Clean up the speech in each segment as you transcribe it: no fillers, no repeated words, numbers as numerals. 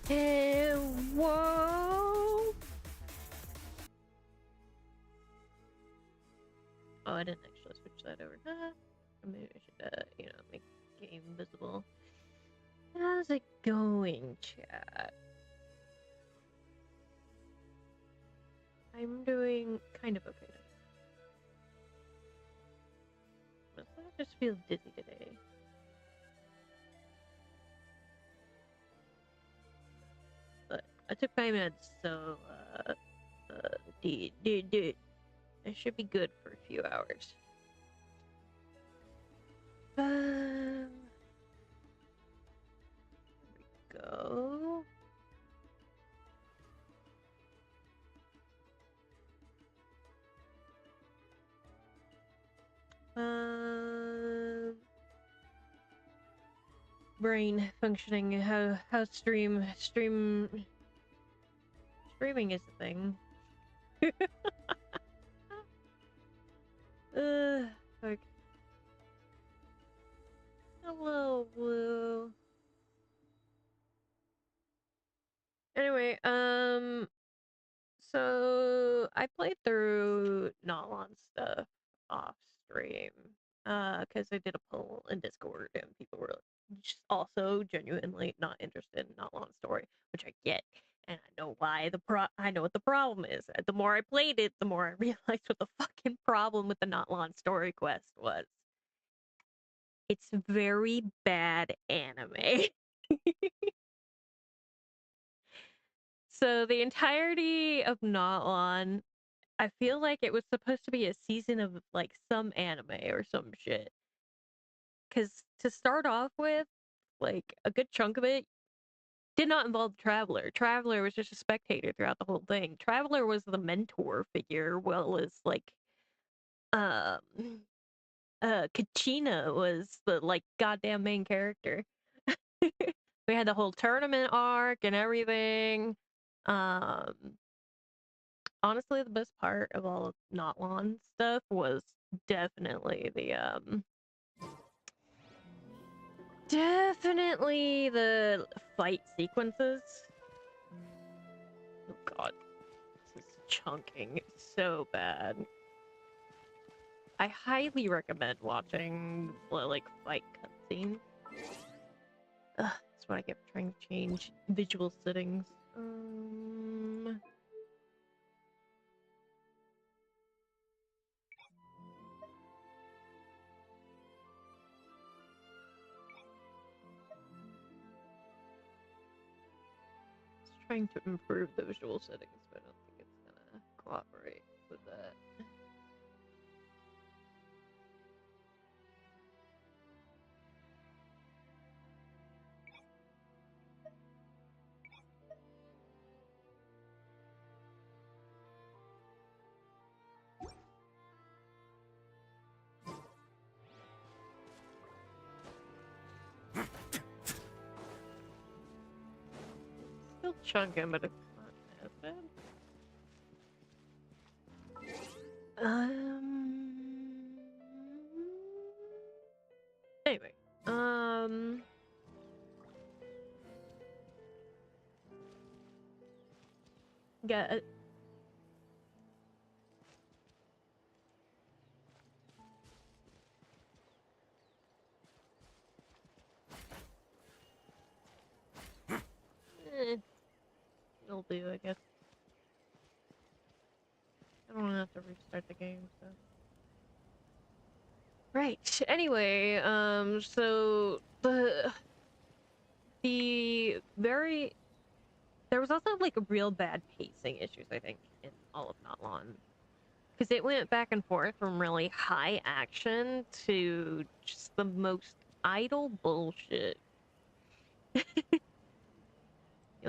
Whoa! Oh, I didn't actually switch that over. Maybe I should, make game visible. How's it going, chat? I'm doing kind of okay now. I just feel dizzy today. But I took my meds, so I should be good for a few hours. There we go. Brain functioning. How streaming is a thing. Fuck. Hello, Blue. Anyway, so I played through Nalon stuff off stream, because I did a poll in Discord and people were just also genuinely not interested in Nalon's story, which I get, and I know why. I know what the problem is. The more I played it, the more I realized what the fucking problem with the Nalon story quest was. It's very bad anime. So the entirety of Nalon, I feel like it was supposed to be a season of like some anime or some shit. Because to start off with, like a good chunk of it did not involve Traveler. Traveler was just a spectator throughout the whole thing. Traveler was the mentor figure, well as like um Kachina was the like goddamn main character. We had the whole tournament arc and everything. Um Honestly, the best part of all of Notlon stuff was definitely the fight sequences. Oh god, this is chunking so bad. I highly recommend watching like fight cutscenes. That's what I get for trying to change visual settings. Trying to improve the visual settings, but I don't think it's gonna cooperate with that. Still chunking, but it's not as bad. Anyway, yeah. It'll do, I guess. I don't have to restart the game, so. Right. Anyway, so there was also like real bad pacing issues, I think, in all of Notlon. Because it went back and forth from really high action to just the most idle bullshit. You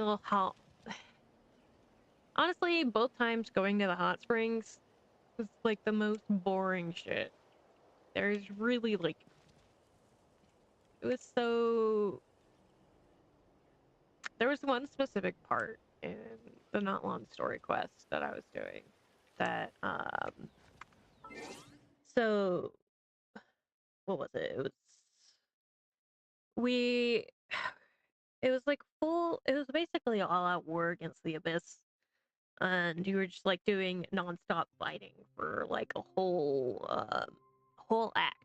know how honestly, both times going to the hot springs was like the most boring shit. There's really like it was so there was one specific part in the Not Long Story quest that I was doing that so what was it? It was we it was like full. It was basically all out war against the abyss, and you were just like doing nonstop fighting for like a whole act,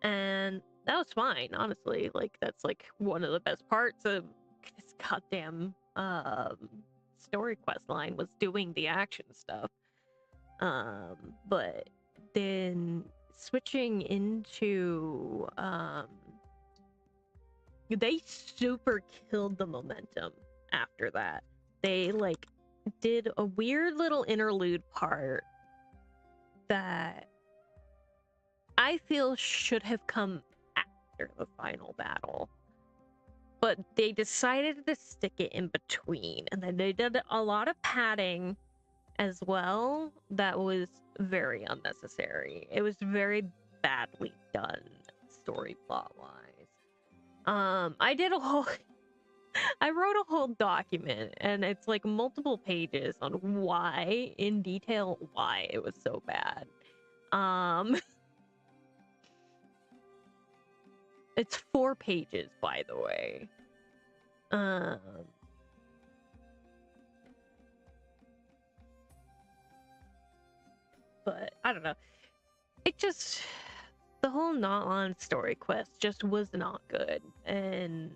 and that was fine, honestly. Like that's like one of the best parts of this goddamn story quest line was doing the action stuff. But then switching into they super killed the momentum after that. They like did a weird little interlude part that I feel should have come after the final battle. But they decided to stick it in between, and then they did a lot of padding as well that was very unnecessary. It was very badly done story plot wise. I did a whole I wrote a whole document, and it's like multiple pages on why in detail why it was so bad. It's 4 pages, by the way. But I don't know. It just the whole not on story quest just was not good, and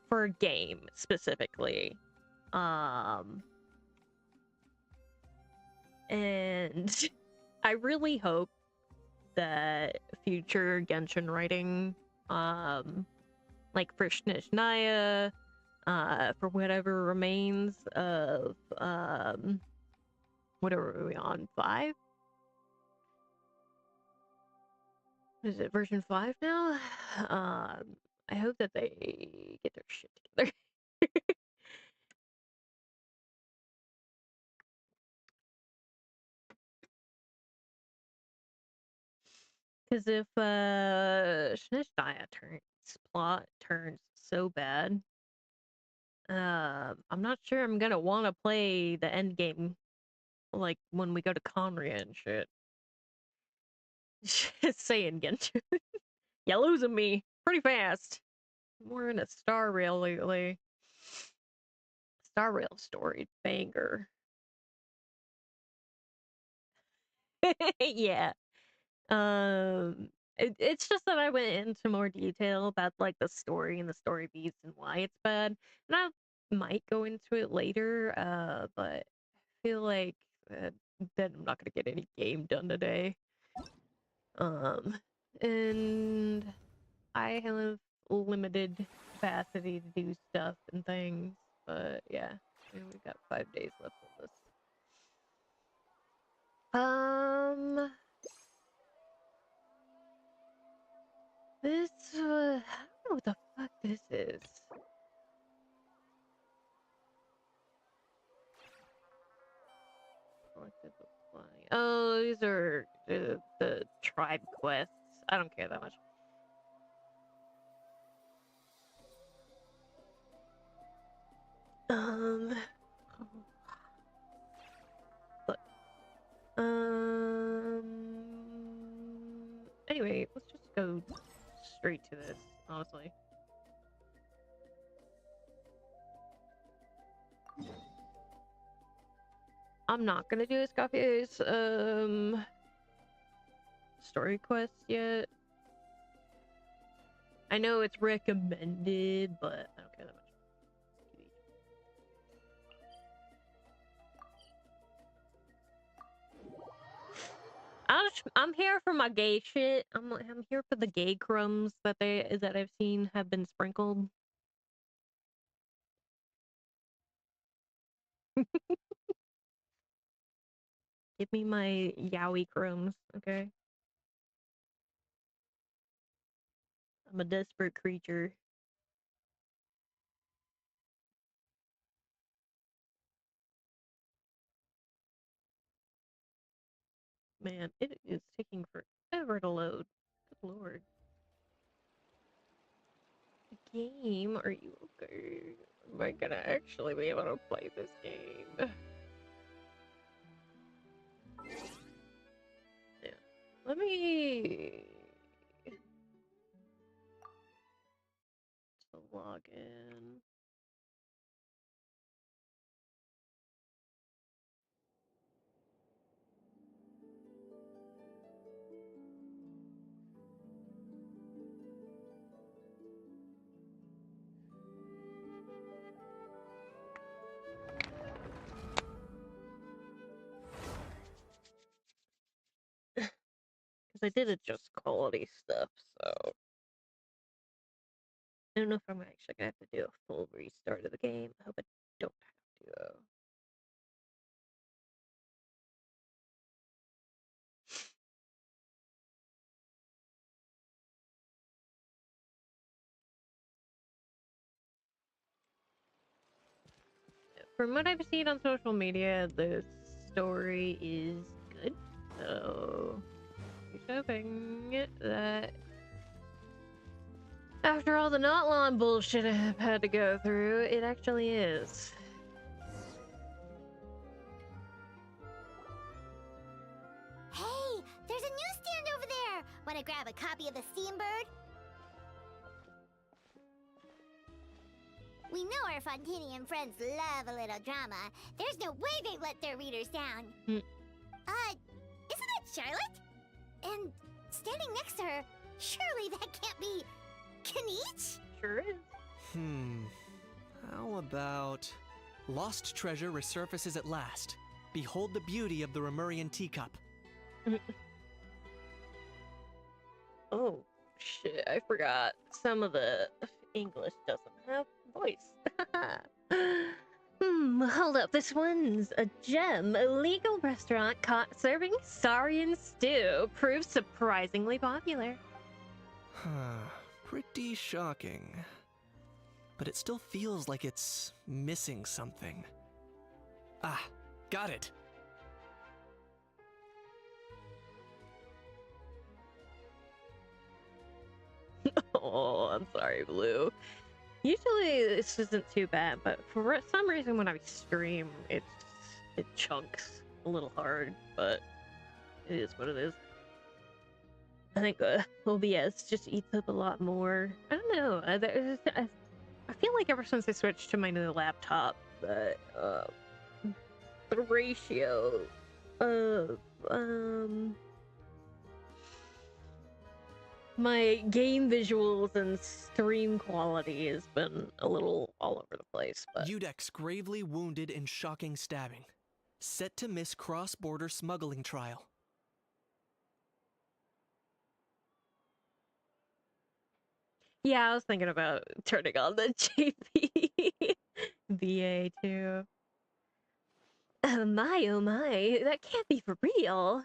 for a game specifically. And I really hope that future Genshin writing, like for Shishnaya, for whatever remains of whatever are we on 5? Is it version 5 now? I hope that they get their shit together. Because if Shishnaya plot turns so bad, I'm not sure I'm gonna want to play the end game like when we go to Conria and shit. Just saying, Genshin. You're losing me pretty fast. We're in a Star Rail lately. Star Rail story banger. Yeah. It's just that I went into more detail about like the story and the story beats and why it's bad. And I might go into it later, but I feel like then I'm not gonna get any game done today. And I have limited capacity to do stuff and things, but yeah, we've got 5 days left of this. This, I don't know what the fuck this is. Oh, these are the tribe quests. I don't care that much. But, anyway, let's just go straight to this, honestly. I'm not gonna do Escape's, story quest yet. I know it's recommended, but I don't care that much. I'm here for my gay shit. I'm here for the gay crumbs that I've seen have been sprinkled. Give me my yaoi crumbs, okay? I'm a desperate creature. Man, it is taking forever to load. Good lord. Game? Are you okay? Am I gonna actually be able to play this game? Yeah. Let me log in. I did adjust quality stuff, so I don't know if I'm actually gonna have to do a full restart of the game. I hope I don't have to, though. From what I've seen on social media, the story is good. So, here's hoping that after all the not long bullshit I've had to go through, it actually is. Hey, there's a newsstand over there! Wanna grab a copy of the Steambird? We know our Fontanian friends love a little drama. There's no way they'd let their readers down. Hmm. Isn't that Charlotte? And standing next to her, surely that can't be Kaniche? Sure is. How about... Lost treasure resurfaces at last. Behold the beauty of the Remurian teacup. Oh, shit, I forgot. Some of the English doesn't have voice. Hold up, this one's a gem. A legal restaurant caught serving saurian stew proves surprisingly popular. Pretty shocking. But it still feels like it's missing something. Ah, got it! Oh, I'm sorry, Blue. Usually this isn't too bad, but for some reason when I stream, it chunks a little hard, but it is what it is. I think OBS just eats up a lot more. I don't know. I feel like ever since I switched to my new laptop, that the ratio of my game visuals and stream quality has been a little all over the place, but Udex gravely wounded in shocking stabbing. Set to miss cross-border smuggling trial. yeah, I was thinking about turning on the JP VA too. Oh my, that can't be for real.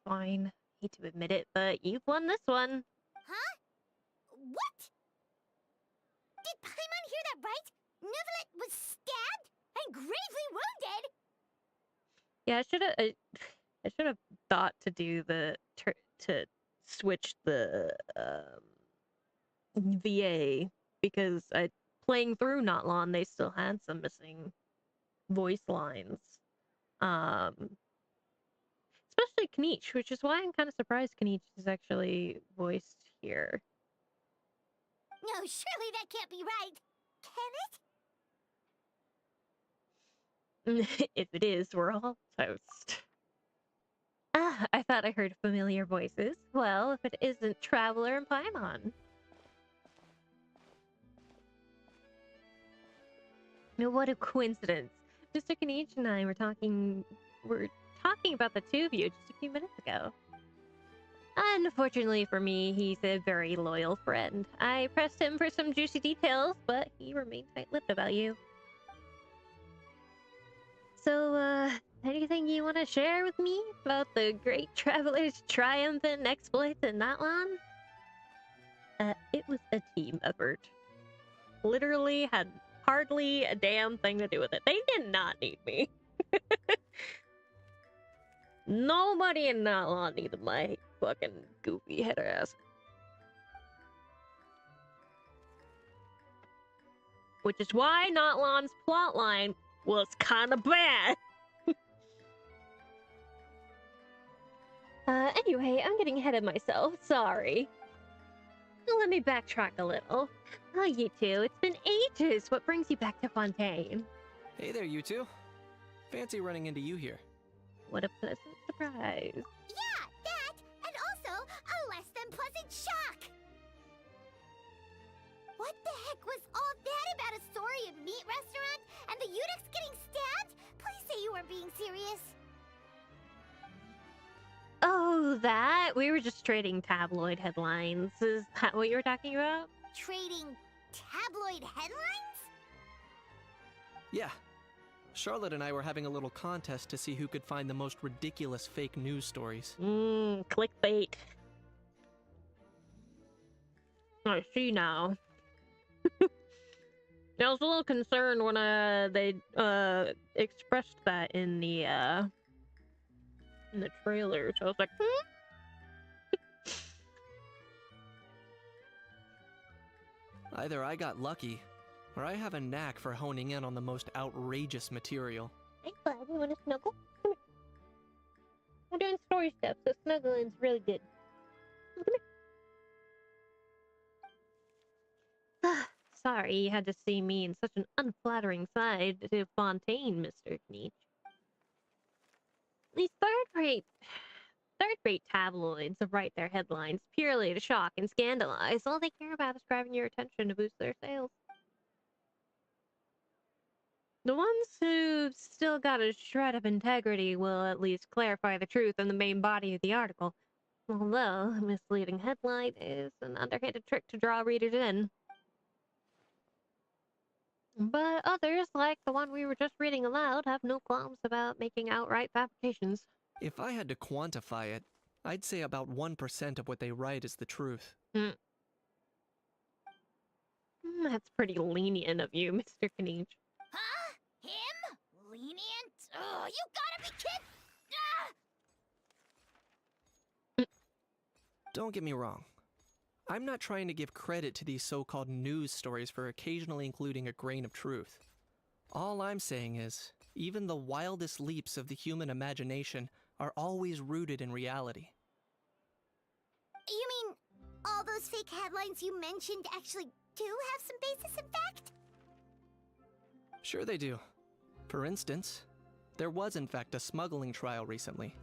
Fine. Hate to admit it, but you've won this one. Huh? What? Did Paimon hear that right? Neuvillette was stabbed and gravely wounded? Yeah, I should have thought to do to switch the VA because playing through Not Long, they still had some missing voice lines. Especially Kaniche, which is why I'm kind of surprised Kaniche is actually voiced here. No, surely that can't be right. Can it? If it is, we're all toast. Ah, I thought I heard familiar voices. Well, if it isn't Traveler and Paimon. No, what a coincidence. Mr. Kaniche and I were talking about the two of you just a few minutes ago. Unfortunately for me, he's a very loyal friend. I pressed him for some juicy details, but he remained tight-lipped about you. So, anything you want to share with me about the great traveler's triumphant exploits in Natlan? It was a team effort. Literally had hardly a damn thing to do with it. They did not need me. Nobody in Natlan needed my fucking goofy head ass. Which is why Natlan's plotline was kind of bad. Anyway, I'm getting ahead of myself. Sorry. Let me backtrack a little. Oh, you two, it's been ages. What brings you back to Fontaine? Hey there, you two. Fancy running into you here. What a pleasant surprise. Yeah, that, and also a less than pleasant shock. What the heck was all that about a Saurian meat restaurant and the Udex getting stabbed? Please say you weren't being serious. Oh, that? We were just trading tabloid headlines. Is that what you were talking about? Trading tabloid headlines? Yeah. Charlotte and I were having a little contest to see who could find the most ridiculous fake news stories. Clickbait. I see now. I was a little concerned when they expressed that in the trailer. So I was like, Either I got lucky, or I have a knack for honing in on the most outrageous material. Hey, bud, you want to snuggle? Come here. We're doing story stuff, so snuggling's really good. Come here. Sorry you had to see me in such an unflattering side to Fontaine, Mr. Kneech. These third-rate tabloids write their headlines purely to shock and scandalize. All they care about is grabbing your attention to boost their sales. The ones who've still got a shred of integrity will at least clarify the truth in the main body of the article, although a misleading headline is an underhanded trick to draw readers in. But others, like the one we were just reading aloud, have no qualms about making outright fabrications. If I had to quantify it, I'd say about 1% of what they write is the truth. That's pretty lenient of you, Mr. Kneech. Huh? Him? Lenient? Oh, you gotta be kidding! Don't get me wrong. I'm not trying to give credit to these so-called news stories for occasionally including a grain of truth. All I'm saying is, even the wildest leaps of the human imagination are always rooted in reality. You mean all those fake headlines you mentioned actually do have some basis in fact? Sure they do. For instance, there was in fact a smuggling trial recently.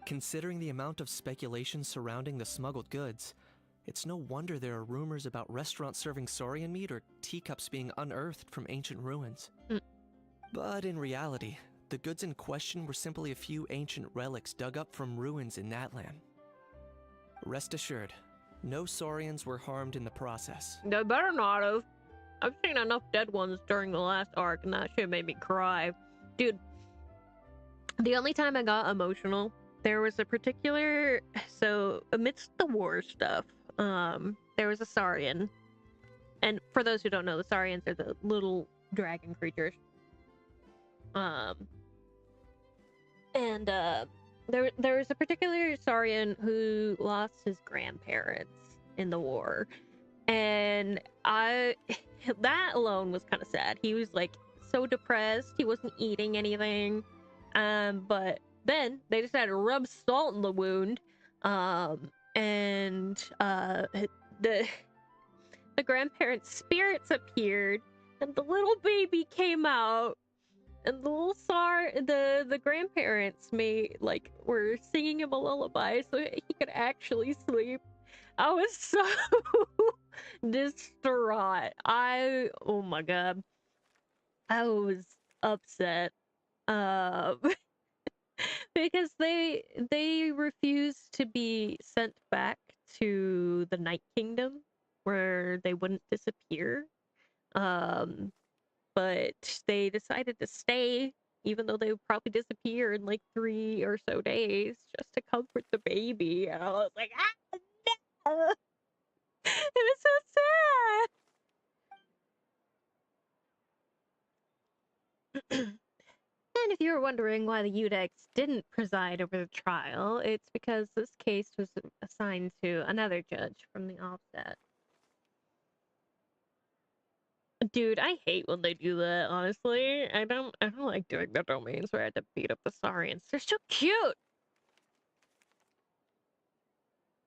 Considering the amount of speculation surrounding the smuggled goods, it's no wonder there are rumors about restaurants serving saurian meat or teacups being unearthed from ancient ruins. But in reality, the goods in question were simply a few ancient relics dug up from ruins in that land. Rest assured, no saurians were harmed in the process. They better not have. I've seen enough dead ones during the last arc, and that shit made me cry. Dude, the only time I got emotional, there was a particular... So, amidst the war stuff, there was a saurian. And for those who don't know, the saurians are the little dragon creatures. There was a particular saurian who lost his grandparents in the war. And that alone was kind of sad. He was like so depressed. He wasn't eating anything. But then they decided to rub salt in the wound. The grandparents' spirits appeared, and the little baby came out, and the little the grandparents were singing him a lullaby so he could actually sleep. I was so distraught. Oh my god, I was upset. Because they refused to be sent back to the Night Kingdom where they wouldn't disappear. But they decided to stay, even though they would probably disappear in like 3 or so days, just to comfort the baby. And I was like, no! It was so sad. And if you were wondering why the Udex didn't preside over the trial, it's because this case was assigned to another judge from the offset. Dude, I hate when they do that, honestly. I don't like doing the domains where I have to beat up the Saurians. They're so cute!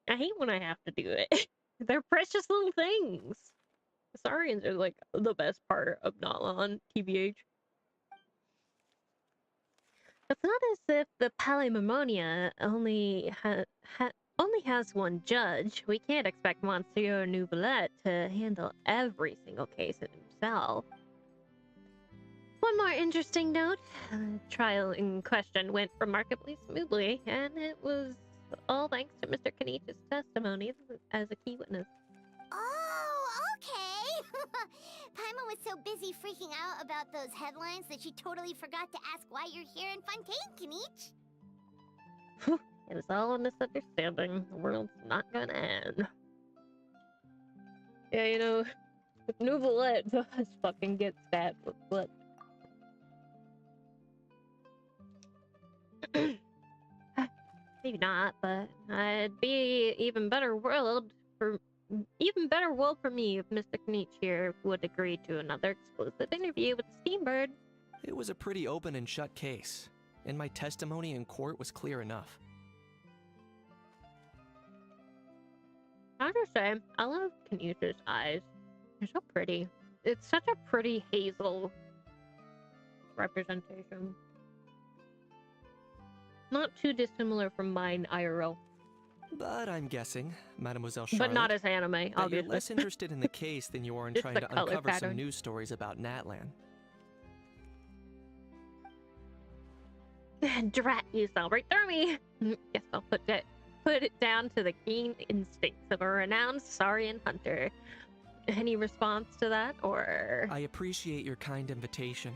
I hate when I have to do it. They're precious little things. The Saurians are like the best part of Notlan, TBH. It's not as if the Palimormonia only has one judge. We can't expect Monsieur Nouvelette to handle every single case himself. One more interesting note. The trial in question went remarkably smoothly, and it was All thanks to Mr. Kanich's testimony as a key witness. Oh, okay. Paimon was so busy freaking out about those headlines that she totally forgot to ask why you're here in Fontaine, Kanich. It was all a misunderstanding. The world's not gonna end. Yeah, you know, if Nouvelette does fucking get stabbed with blood. Maybe not, but it'd be even better world for me if Mr. Kanich here would agree to another exclusive interview with Steambird. It was a pretty open and shut case, and my testimony in court was clear enough. I have to say, I love Kanich's eyes. They're so pretty. It's such a pretty hazel representation. Not too dissimilar from mine IRL. But I'm guessing, Mademoiselle Charlotte, But not as anime, that obviously. you're less interested in the case than you are in Just trying the to color uncover some pattern. news stories about Natlan. Drat, you saw right through me. Guess I'll put it down to the keen instincts of a renowned saurian hunter. Any response to that, or? I appreciate your kind invitation,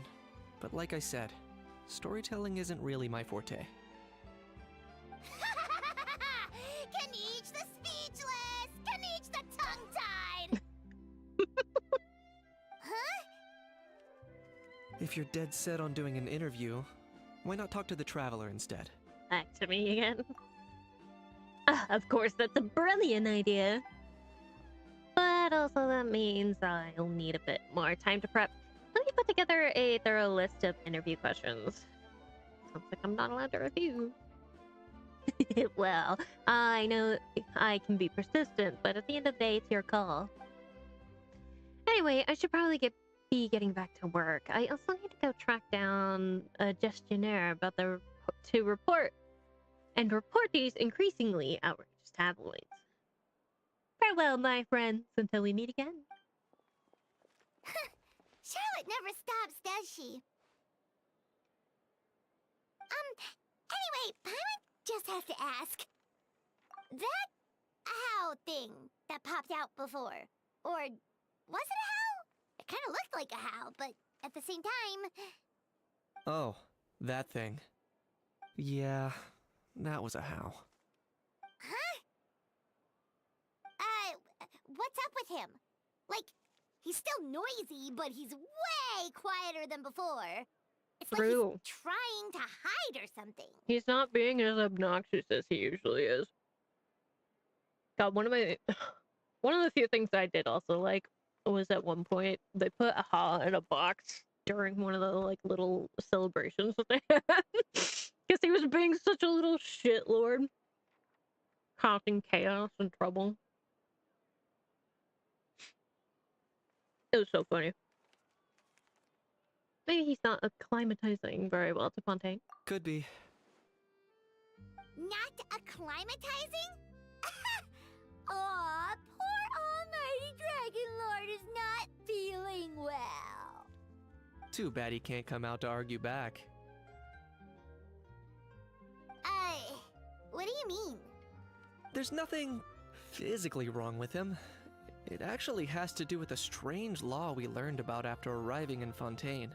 but like I said, storytelling isn't really my forte. Kanich the speechless! Kanich the tongue-tied! Huh? If you're dead set on doing an interview, why not talk to the Traveler instead? Back to me again. Of course, that's a brilliant idea. But also that means I'll need a bit more time to prep. Let me put together a thorough list of interview questions. Sounds like I'm not allowed to refuse. Well, I know I can be persistent, but at the end of the day, it's your call. Anyway, I should probably be getting back to work. I also need to go track down a gestionnaire about to report these increasingly outrageous tabloids. Farewell, my friends, until we meet again. Charlotte never stops, does she? Anyway, Paimon just has to ask. That owl thing that popped out before, or was it a howl? It kind of looked like a howl, but at the same time... Oh, that thing. Yeah, that was a howl. Huh? What's up with him? Like, he's still noisy, but he's way quieter than before. It's like True. he's trying to hide or something. He's not being as obnoxious as he usually is. God, one of the few things I did also like was at one point they put a Ha in a box during one of the like little celebrations that they had because he was being such a little shitlord, causing chaos and trouble. It was so funny. Maybe he's not acclimatizing very well to Fontaine. Could be. Not acclimatizing? Aw, poor Almighty Dragon Lord is not feeling well. Too bad he can't come out to argue back. What do you mean? There's nothing physically wrong with him. It actually has to do with a strange law we learned about after arriving in Fontaine.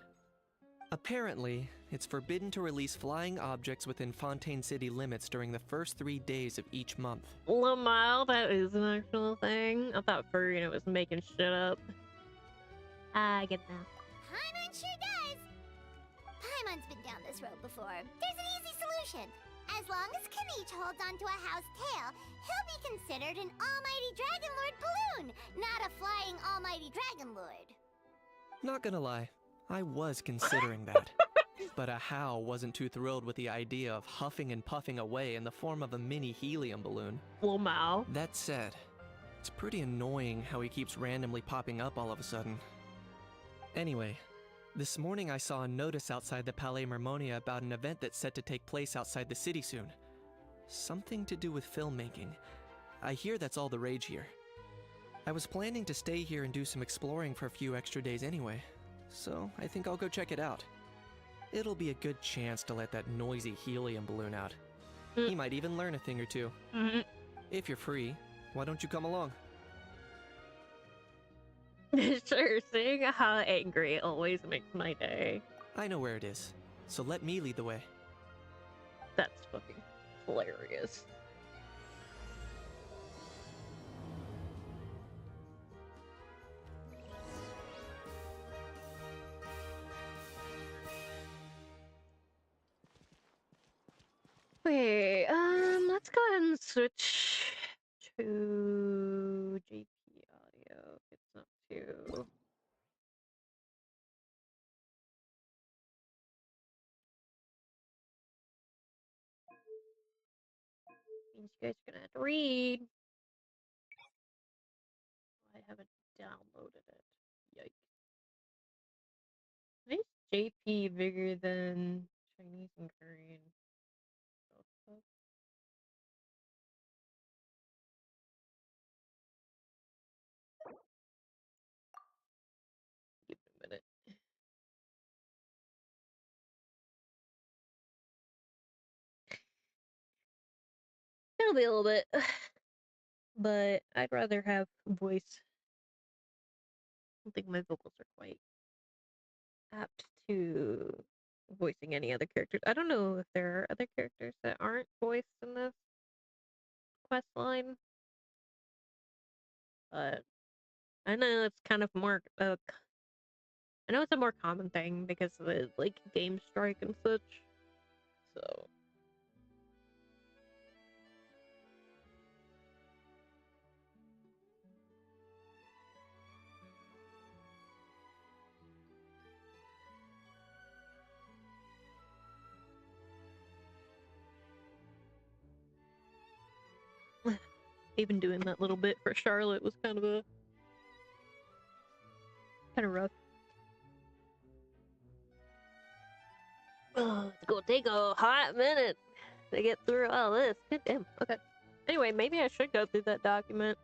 Apparently, it's forbidden to release flying objects within Fontaine city limits during the first 3 days of each month. Lamau, that is an actual thing. I thought Furina was making shit up. I get that. Paimon sure does. Paimon's been down this road before. There's an easy solution. As long as Kanich holds onto a house tail, he'll be considered an Almighty Dragon Lord balloon, not a flying Almighty Dragon Lord. Not gonna lie, I was considering that. But Ahau wasn't too thrilled with the idea of huffing and puffing away in the form of a mini helium balloon. Lamau. That said, it's pretty annoying how he keeps randomly popping up all of a sudden. Anyway, this morning I saw a notice outside the Palais Mermonia about an event that's set to take place outside the city soon. Something to do with filmmaking. I hear that's all the rage here. I was planning to stay here and do some exploring for a few extra days anyway, so I think I'll go check it out. It'll be a good chance to let that noisy helium balloon out. You might even learn a thing or two. If you're free, why don't you come along? Sure, seeing how angry always makes my day. I know where it is, so let me lead the way. That's fucking hilarious. Okay, let's go ahead and switch to JP audio. If it's not too. Means you guys are gonna have to read. I haven't downloaded it. Yikes. Why is JP bigger than Chinese and Korean? Oh, fuck. Give it a minute. It'll be a little bit, but I'd rather have voice. I don't think my vocals are quite apt to voicing any other characters. I don't know if there are other characters that aren't voiced in this quest line, but I know it's kind of more. I know it's a more common thing because of the like game strike and such. So even doing that little bit for Charlotte was kind of rough. Oh, it's gonna take a hot minute to get through all this. God damn. Okay. Anyway, maybe I should go through that document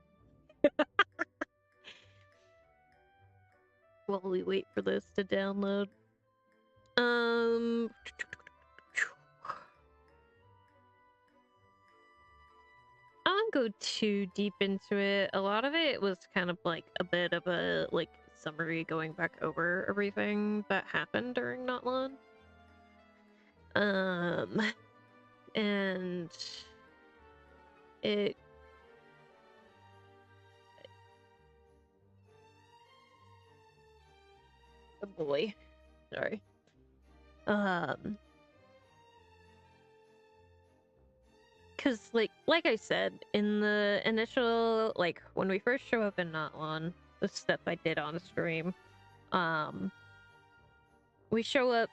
while we wait for this to download. I won't go too deep into it. A lot of it was kind of like a bit of a like summary going back over everything that happened during Not Long. And it oh boy. Sorry. Cause like I said, in the initial like when we first show up in Not One, the stuff I did on stream, we show up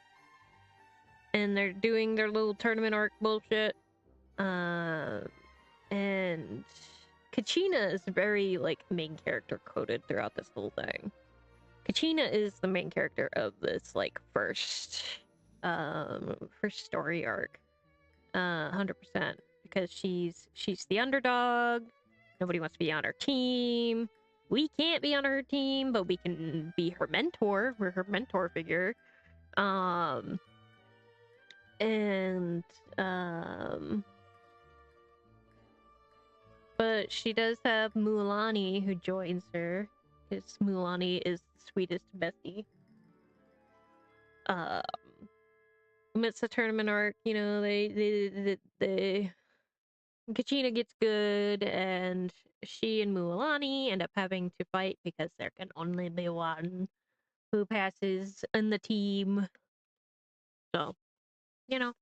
and they're doing their little tournament arc bullshit. And Kachina is very like main character coded throughout this whole thing. Kachina is the main character of this like first story arc. 100%, because she's the underdog. Nobody wants to be on her team. We can't be on her team, but we can be her mentor. We're her mentor figure. And but she does have Mualani who joins her, because Mualani is the sweetest bestie. Amidst the tournament arc, you know, they Kachina gets good, and she and Mualani end up having to fight because there can only be one who passes in the team. So, you know.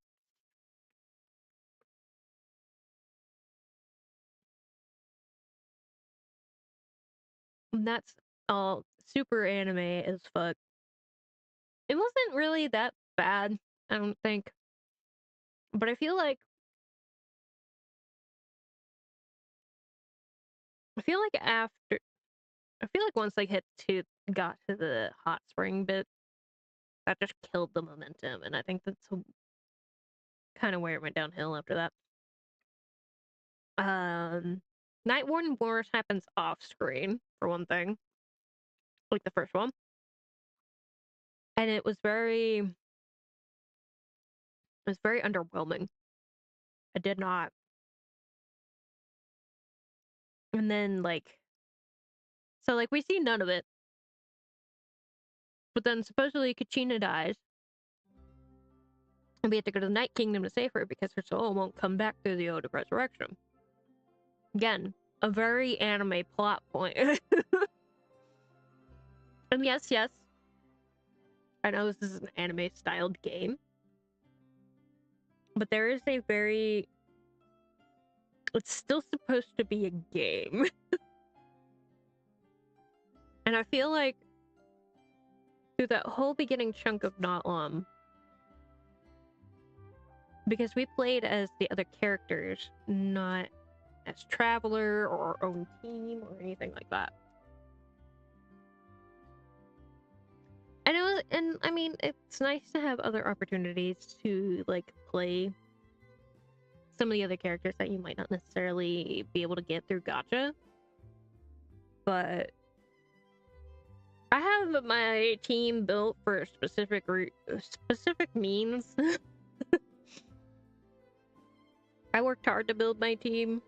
That's all super anime as fuck. It wasn't really that bad, I don't think. But I feel like once they got to the hot spring bit, that just killed the momentum, and I think that's kind of where it went downhill after that. Night Warden Wars happens off screen, for one thing. Like the first one. And it was very underwhelming. I did not. And then, like, so, like, we see none of it. But then supposedly Kachina dies. And we have to go to the Night Kingdom to save her because her soul won't come back through the Ode of Resurrection. Again, a very anime plot point. And yes, I know this is an anime-styled game. But there is a very... It's still supposed to be a game. And I feel like through that whole beginning chunk of Notlum, because we played as the other characters, not as Traveler or our own team or anything like that. And it was, and I mean, it's nice to have other opportunities to, like, play some of the other characters that you might not necessarily be able to get through gacha. But I have my team built for specific means. I worked hard to build my team.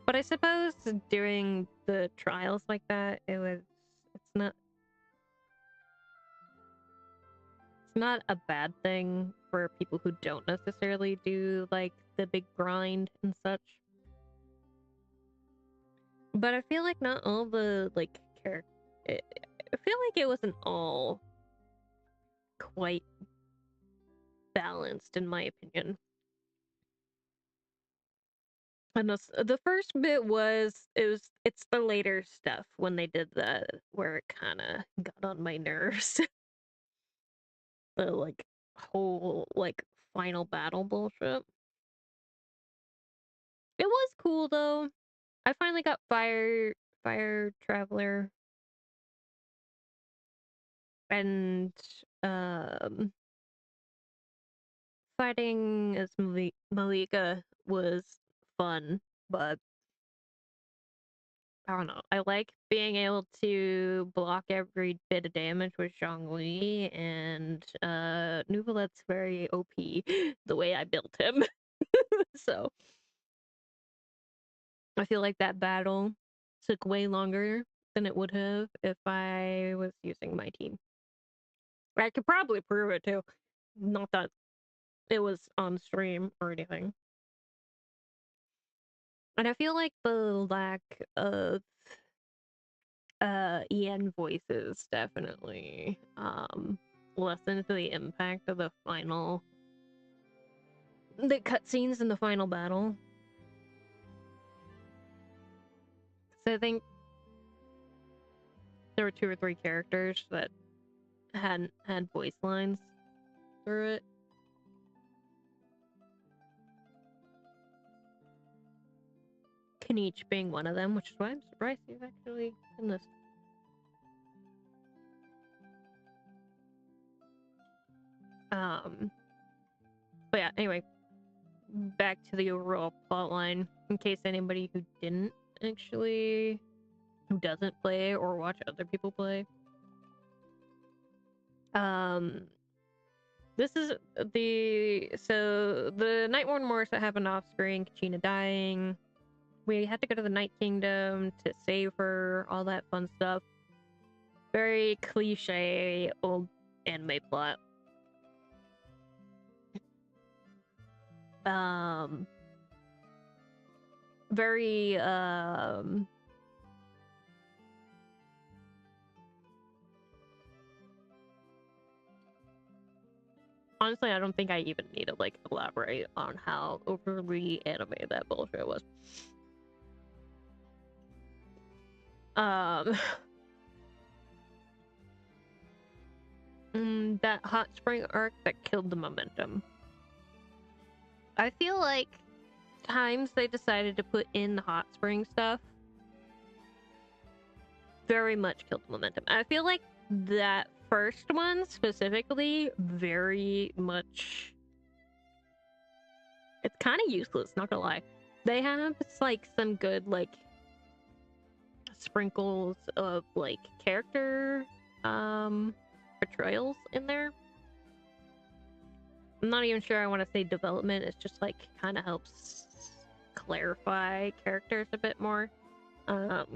But I suppose during the trials like that, it's not a bad thing for people who don't necessarily do, like, the big grind and such. But I feel like not all the, like, I feel like it wasn't all quite balanced, in my opinion. And the first bit it's the later stuff when they did that where it kind of got on my nerves. The, like, whole, like, final battle bullshit. It was cool though. I finally got Fire Traveler and fighting as Malika was fun, but I don't know. I like being able to block every bit of damage with Zhongli, and Nuvalet's very OP the way I built him. So I feel like that battle took way longer than it would have if I was using my team. I could probably prove it too. Not that it was on stream or anything. And I feel like the lack of EN voices definitely lessens the impact of the cutscenes in the final battle. So I think there were 2 or 3 characters that hadn't had voice lines through it. Kenichi being one of them, which is why I'm surprised he's actually in this. But yeah, anyway, back to the overall plotline, in case anybody who doesn't play or watch other people play. This is the Nightborn Wars that happened off screen, Kachina dying. We had to go to the Night Kingdom to save her, all that fun stuff. Very cliche old anime plot. Very honestly, I don't think I even need to, like, elaborate on how overly anime that bullshit was. That hot spring arc that killed the momentum. I feel like times they decided to put in the hot spring stuff very much killed the momentum. I feel like that first one specifically very much, it's kind of useless, not gonna lie. They have, it's like, some good, like, sprinkles of, like, character portrayals in there, I'm not even sure I want to say development. It's just like kind of helps clarify characters a bit more.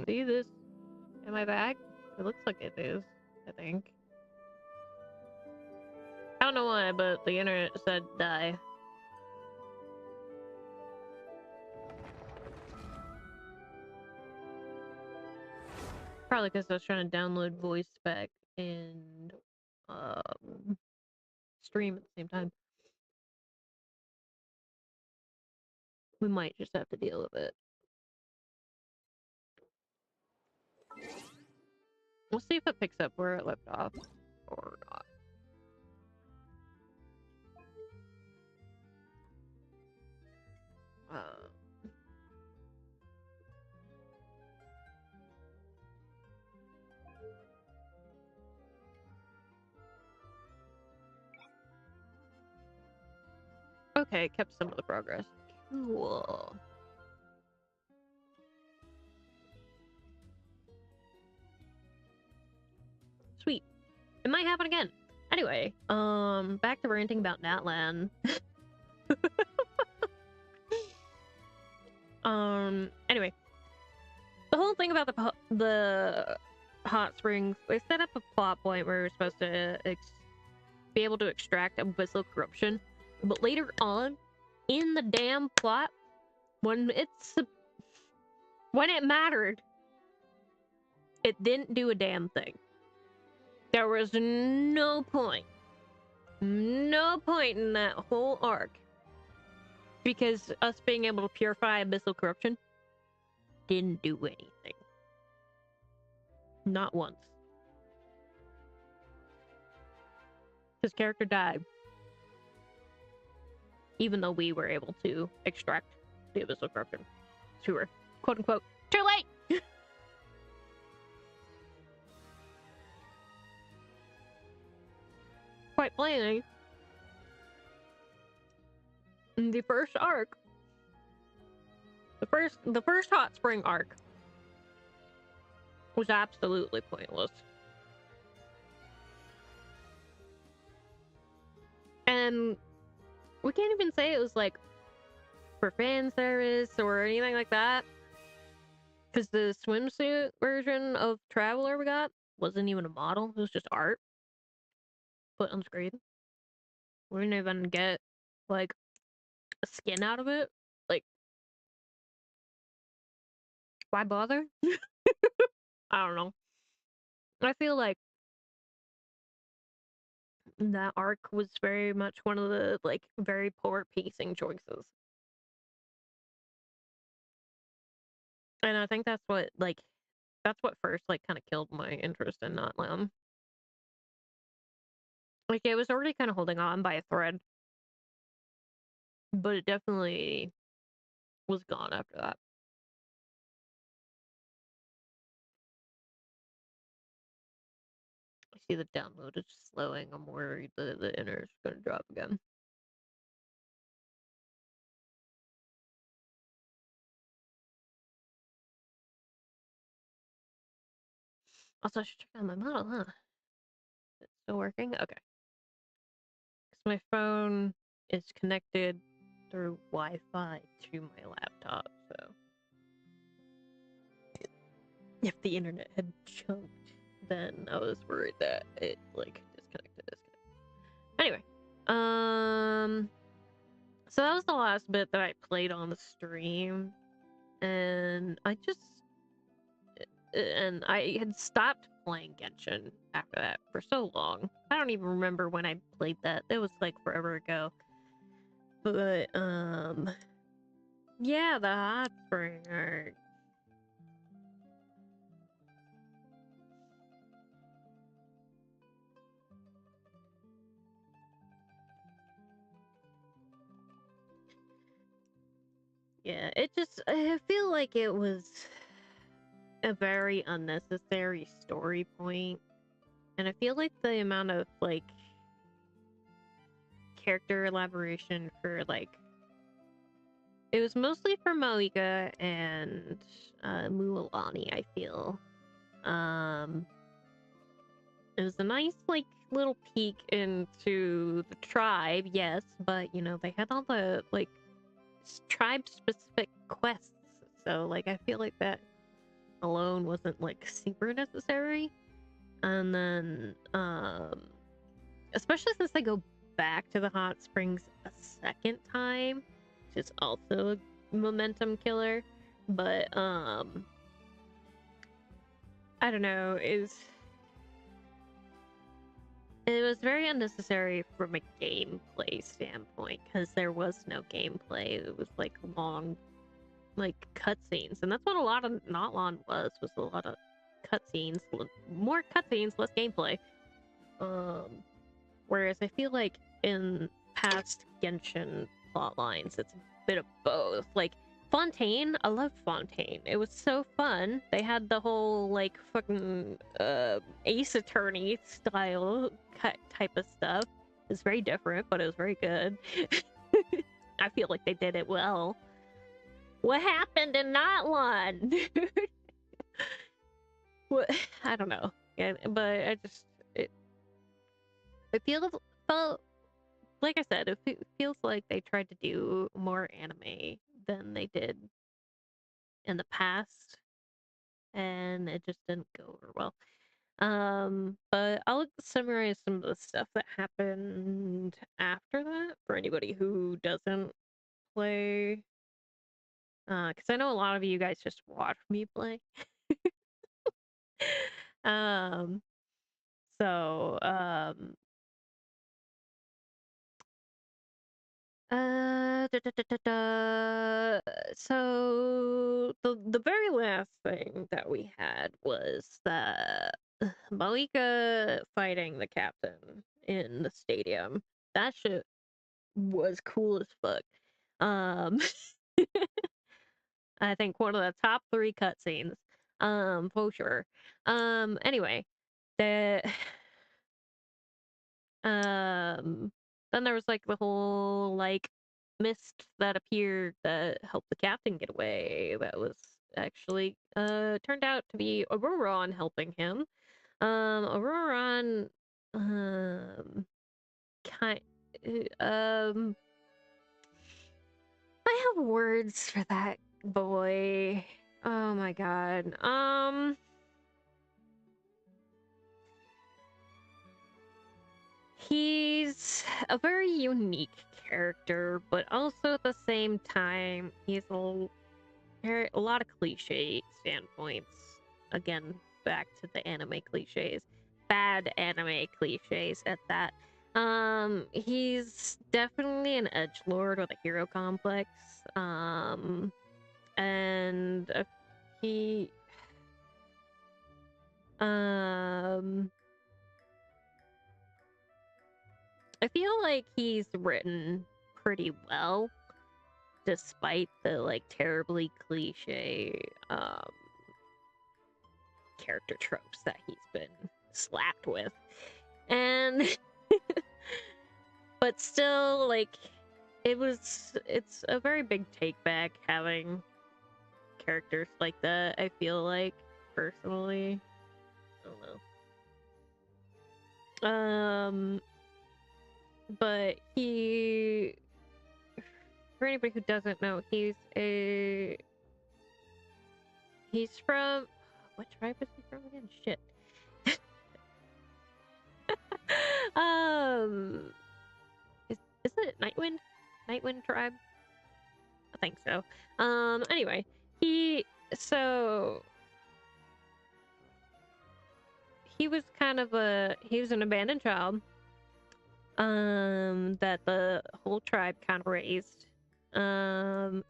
See this in my bag? It looks like it is, I think. I don't know why, but the internet said die. Probably because I was trying to download voice back and stream at the same time. We might just have to deal with it. We'll see if it picks up where it left off or not. Okay, kept some of the progress. Cool. Sweet. It might happen again. Anyway, back to ranting about Natlan. Anyway, the whole thing about the hot springs, they set up a plot point where we're supposed to be able to extract abyssal corruption, but later on in the damn plot, when it mattered, it didn't do a damn thing. There was no point in that whole arc, because us being able to purify abyssal corruption didn't do anything. Not once. His character died. Even though we were able to extract the abyssal corruption. So we were, quote unquote, too late! Quite plainly, in the first arc, the first hot spring arc was absolutely pointless. And we can't even say it was like for fan service or anything like that, because the swimsuit version of Traveler we got wasn't even a model. It was just art put on screen. We didn't even get like a skin out of it. Like, why bother? I don't know. I feel like that arc was very much one of the like very poor pacing choices. And I think that's what first like kind of killed my interest in Notlam. Like, it was already kind of holding on by a thread, but it definitely was gone after that. I see the download is slowing. I'm worried the internet's gonna drop again. Also, I should check out my model, huh? Is it still working? Okay. Because my phone is connected through Wi-Fi to my laptop, so if the internet had jumped, then I was worried that it like disconnected. Anyway, so that was the last bit that I played on the stream, and I had stopped playing Genshin after that for so long. I don't even remember when I played that. It was like forever ago. But yeah, the hot spring arc. Yeah, I feel like it was a very unnecessary story point. And I feel like the amount of, like, character elaboration for, like, it was mostly for Moika and Mualani, I feel. And It was a nice, like, little peek into the tribe, yes, but, you know, they had all the, like, tribe-specific quests. So, like, I feel like that alone wasn't, like, super necessary. And then, especially since they go back to the hot springs a second time, which is also a momentum killer. But, I don't know, it was very unnecessary from a gameplay standpoint because there was no gameplay. It was like long, like cutscenes, and that's what a lot of Notlon was a lot of cutscenes, more cutscenes, less gameplay. Whereas I feel like in past Genshin plot lines, it's a bit of both. Like Fontaine, I loved Fontaine. It was so fun. They had the whole like fucking Ace Attorney style type of stuff. It's very different, but it was very good. I feel like they did it well. What happened in Notlon? What, I don't know. Yeah, but I just it felt like I said, it feels like they tried to do more anime than they did in the past, and it just didn't go over well. But I'll summarize some of the stuff that happened after that for anybody who doesn't play. Because I know a lot of you guys just watch me play. um, so so the very last thing that we had was that Malika fighting the captain in the stadium. That shit was cool as fuck. Um, I think one of the top 3 cutscenes. For sure. Anyway, the then there was like the whole like mist that appeared that helped the captain get away. That was actually turned out to be Auroron helping him. Auroron kind I have words for that boy. Oh my god. He's a very unique character, but also at the same time, he's a lot of cliche standpoints. Again, back to the anime cliches. Bad anime cliches at that. He's definitely an edgelord with a hero complex. And he, I feel like he's written pretty well, despite the like terribly cliche character tropes that he's been slapped with. And but still, like, it's a very big take back having characters like that, I feel like, personally. I don't know. But for anybody who doesn't know, he's from, what tribe is he from again? Shit. um, is it Nightwind? Nightwind tribe? I think so. Anyway, so he was he was an abandoned child, that the whole tribe kind of raised. And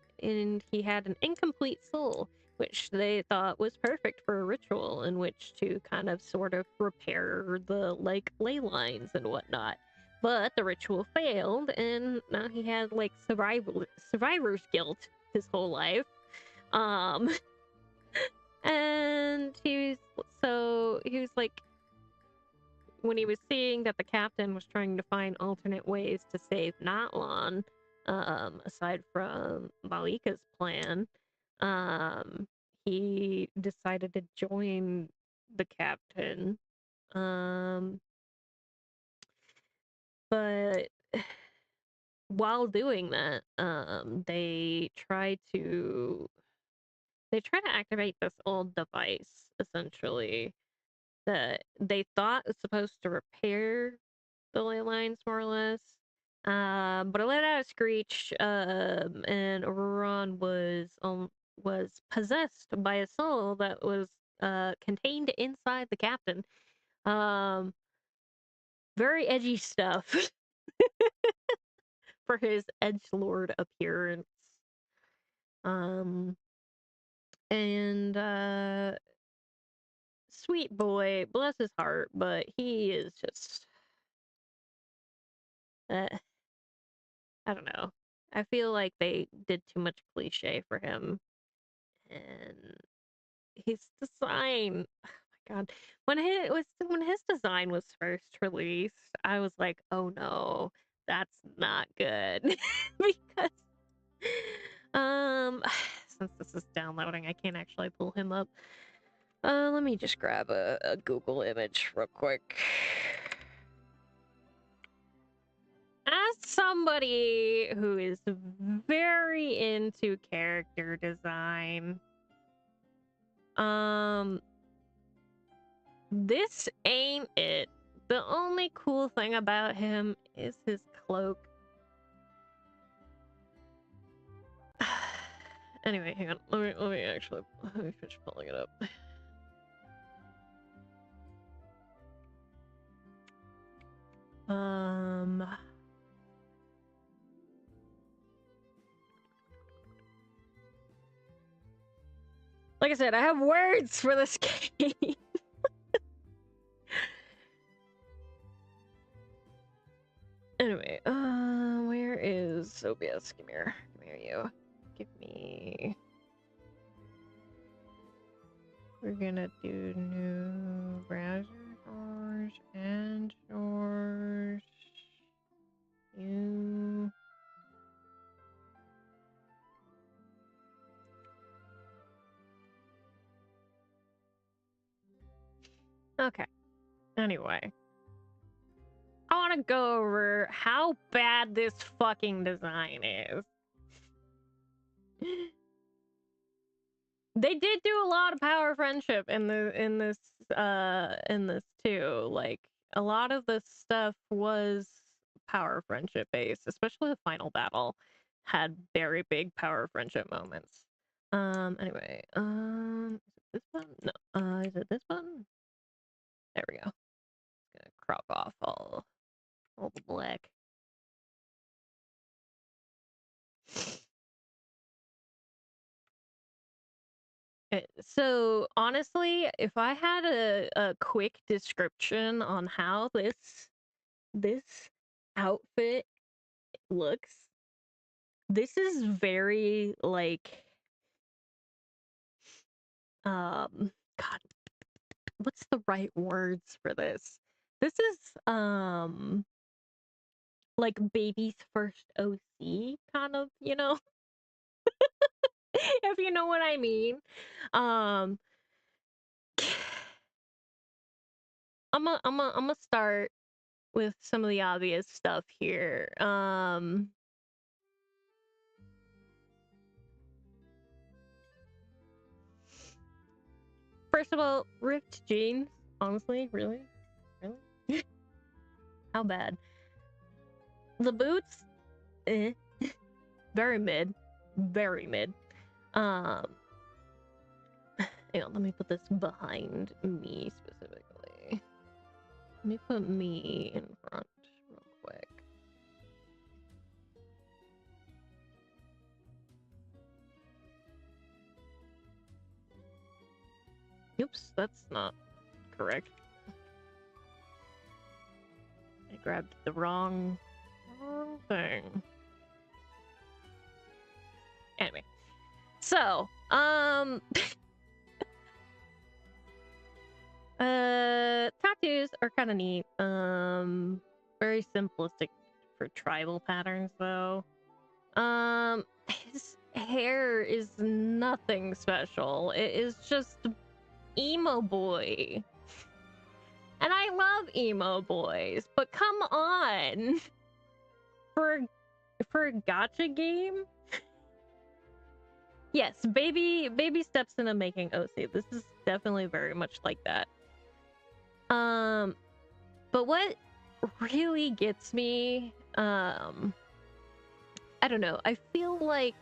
he had an incomplete soul, which they thought was perfect for a ritual in which to kind of sort of repair the like ley lines and whatnot. But the ritual failed, and now he had like survivor's guilt his whole life. And he was like, when he was seeing that the captain was trying to find alternate ways to save Notlon, aside from Malika's plan, he decided to join the captain, But while doing that, they try to activate this old device, essentially, that they thought was supposed to repair the ley lines, more or less. But it let out a screech, and Auroron was possessed by a soul that was contained inside the captain. Um, Very edgy stuff for his edgelord appearance. Um, and Sweet boy, bless his heart, but he is just, uh, I don't know. I feel like they did too much cliche for him, and his design. Oh my God, when his design was first released, I was like, oh no, that's not good, because since this is downloading, I can't actually pull him up. Let me just grab a Google image real quick. As somebody who is very into character design, this ain't it. The only cool thing about him is his cloak. Anyway, hang on. Let me finish pulling it up. Like I said, I have words for this game. Anyway, where is OBS? Come here, you. Give me. We're gonna do new browser doors and doors. New. Okay. Anyway. I want to go over how bad this fucking design is. They did do a lot of power friendship in this too. Like, a lot of this stuff was power friendship based, especially the final battle had very big power friendship moments. Anyway, is it this button? No, is it this button? There we go. Gonna crop off all the black. So honestly, if I had a quick description on how this outfit looks, this is very like God, what's the right words for this? This is like baby's first OC kind of, you know, if you know what I mean. Um I'm gonna start with some of the obvious stuff here. First of all, ripped jeans. Honestly, really? Really? How bad? The boots? Eh. Very mid. Very mid. Hang on, let me put this behind me specifically. Let me put me in front real quick. Oops, that's not correct. I grabbed the wrong thing. Anyway, so tattoos are kind of neat. Very simplistic for tribal patterns, though. His hair is nothing special. It is just emo boy. And And I love emo boys, but come on. For a gacha game? Yes, baby steps into making OC. This is definitely very much like that. But what really gets me, I don't know. I feel like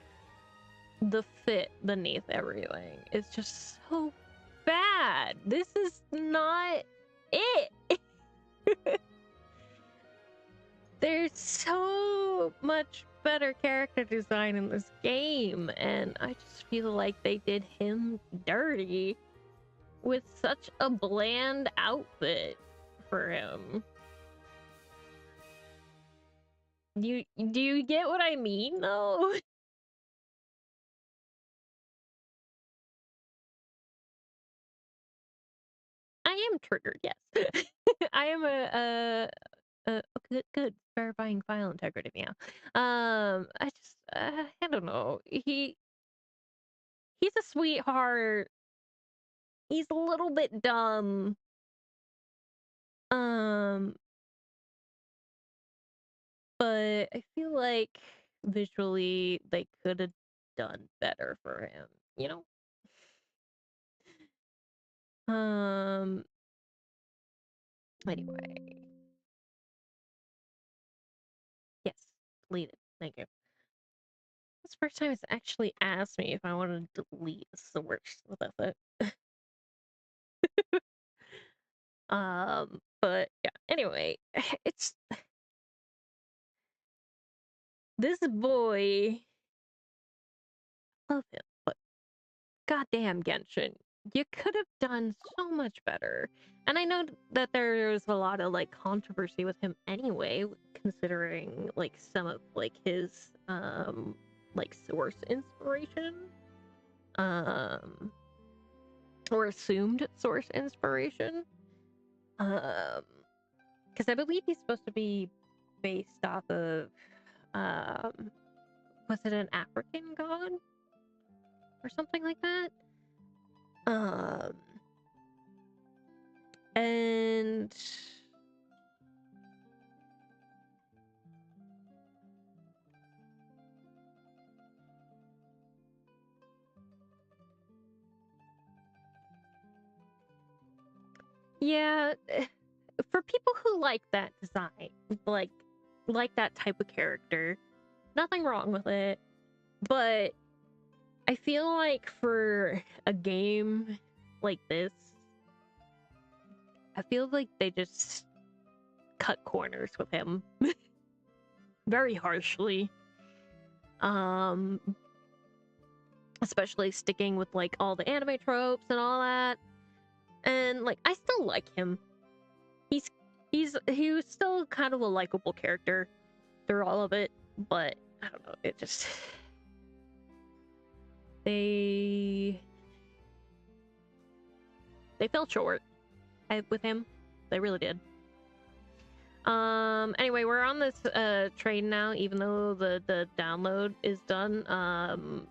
the fit beneath everything is just so bad. This is not it. There's so much better character design in this game, and I just feel like they did him dirty with such a bland outfit for him. Do you get what I mean, though? I am triggered, yes. I am good verifying file integrity now. I don't know. He's a sweetheart. He's a little bit dumb. But I feel like visually they could have done better for him, you know? Anyway. Yes, delete it. Thank you. That's the first time it's actually asked me if I want to delete a source. What the fuck? But yeah, anyway, it's this boy. Love him, but goddamn Genshin, you could have done so much better. And I know that there's a lot of like controversy with him anyway, considering like some of like his like source inspiration. Or assumed source inspiration. Because I believe he's supposed to be based off of was it an African god? Or something like that? And yeah, for people who like that design, like that type of character, nothing wrong with it. But I feel like for a game like this, I feel like they just cut corners with him very harshly. Especially sticking with like all the anime tropes and all that. And like I still like him. He was still kind of a likable character through all of it, but I don't know, it just they fell short with him. They really did. Anyway, we're on this train now, even though the download is done.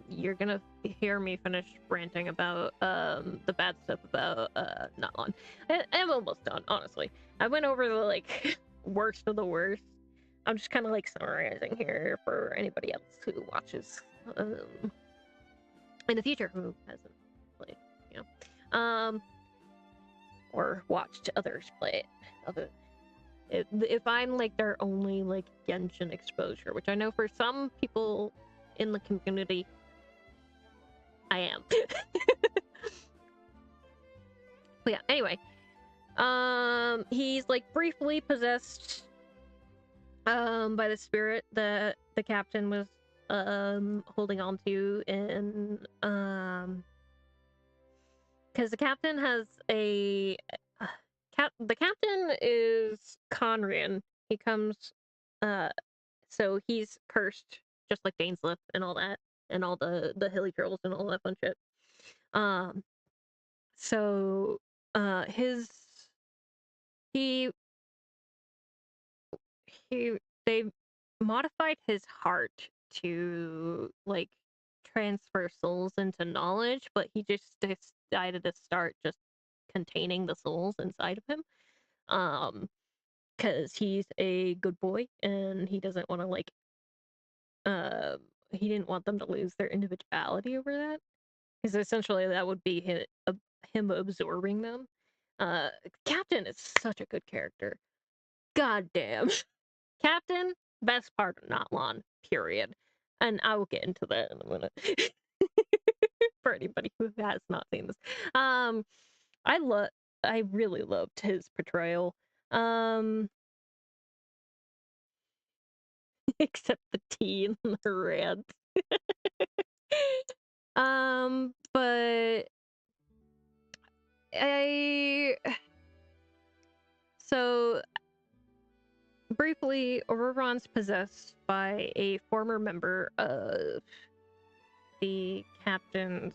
You're gonna hear me finish ranting about the bad stuff about Notlon. I'm almost done, honestly. I went over the like worst of the worst. I'm just kind of like summarizing here for anybody else who watches in the future who hasn't played, you know, or watched others play it. If I'm like their only like Genshin exposure, which I know for some people in the community, I am. But yeah, anyway, he's like briefly possessed by the spirit that the captain was holding on to, and because the captain has a the captain is Conrian. He comes, so he's cursed, just like Dainsleif and all that, and all the hilly girls and all that fun shit. So, he they modified his heart to like transfer souls into knowledge, but he just decided to start just containing the souls inside of him. Because he's a good boy and he doesn't want to like he didn't want them to lose their individuality over that, because essentially that would be him absorbing them. Captain is such a good character. God damn. Captain, best part of Notlon, period. And I will get into that in a minute. For anybody who has not seen this. Um I really loved his portrayal. Um except the tea and the rant. But I so briefly, Auroron's possessed by a former member of the captain's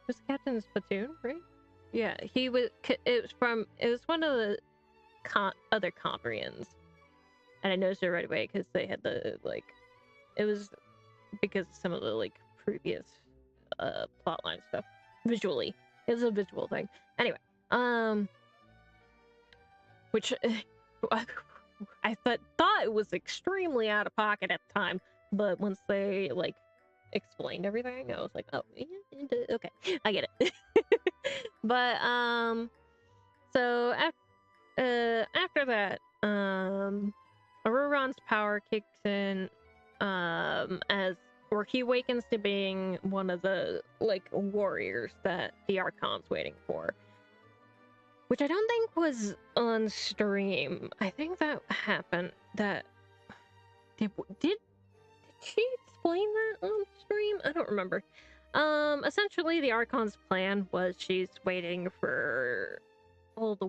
was the captain's platoon, right? Yeah, he was. It was one of the other Conrians, and I noticed it right away because they had the like. It was because of some of the like previous plotline stuff. Visually, it was a visual thing. Anyway, which I thought it was extremely out of pocket at the time, but once they like explained everything, I was like, oh, yeah, okay, I get it. But so after that, Auroron's power kicks in, as or he awakens to being one of the like warriors that the Archon's waiting for. Which I don't think was on stream. I think that happened. That did she explain that on stream? I don't remember. Essentially, the Archon's plan was she's waiting for all the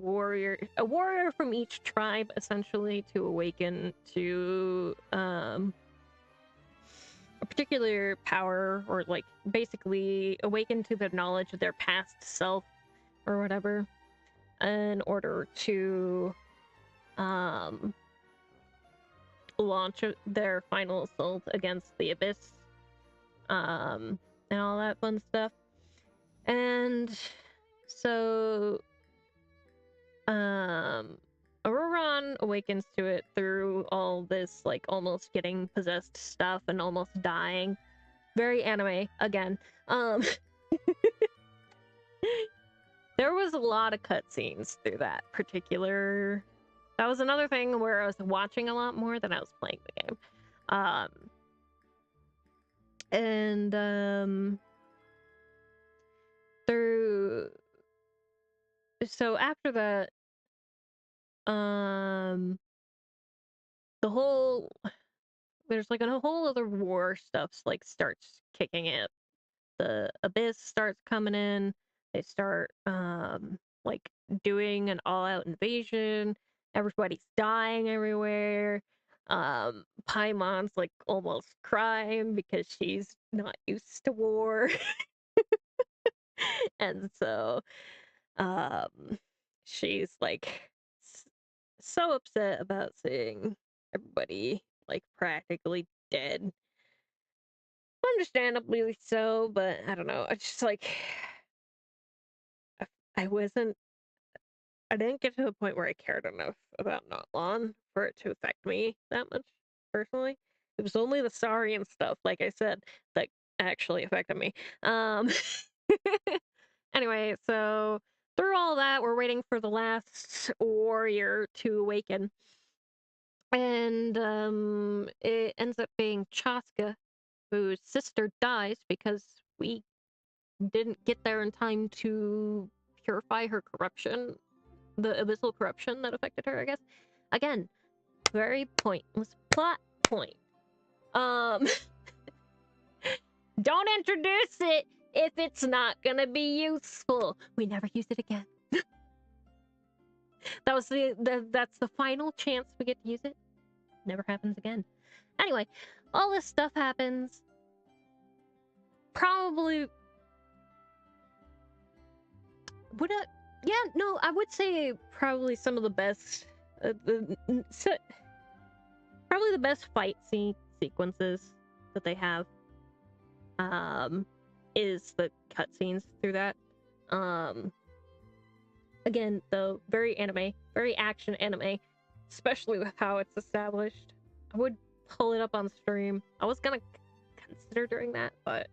a warrior from each tribe, essentially, to awaken to a particular power, or like basically awaken to the knowledge of their past self or whatever, in order to launch their final assault against the Abyss, and all that fun stuff. And so Auroron awakens to it through all this like almost getting possessed stuff and almost dying. Very anime again. There was a lot of cutscenes through that particular. That was another thing where I was watching a lot more than I was playing the game. Through. So after that, the whole there's like a whole other war stuff like starts kicking in. The Abyss starts coming in. They start like doing an all-out invasion. Everybody's dying everywhere. Paimon's like almost crying because she's not used to war. And so she's like so upset about seeing everybody like practically dead. Understandably so, but I don't know. It's just like I wasn't. I didn't get to a point where I cared enough about Notlon for it to affect me that much personally. It was only the Saurian stuff, like I said, that actually affected me. Anyway, so through all that, we're waiting for the last warrior to awaken. And it ends up being Chaska, whose sister dies because we didn't get there in time to purify her corruption, the abyssal corruption that affected her, I guess. Again, very pointless plot point. Don't introduce it if it's not gonna be useful. We never use it again. That was that's the final chance we get to use it. Never happens again. Anyway, all this stuff happens. Probably would I? Yeah, no, I would say probably some of the best, probably the best fight sequences that they have. Is the cutscenes through that. again, though, very anime, very action anime, especially with how it's established. I would pull it up on stream. I was gonna consider doing that, but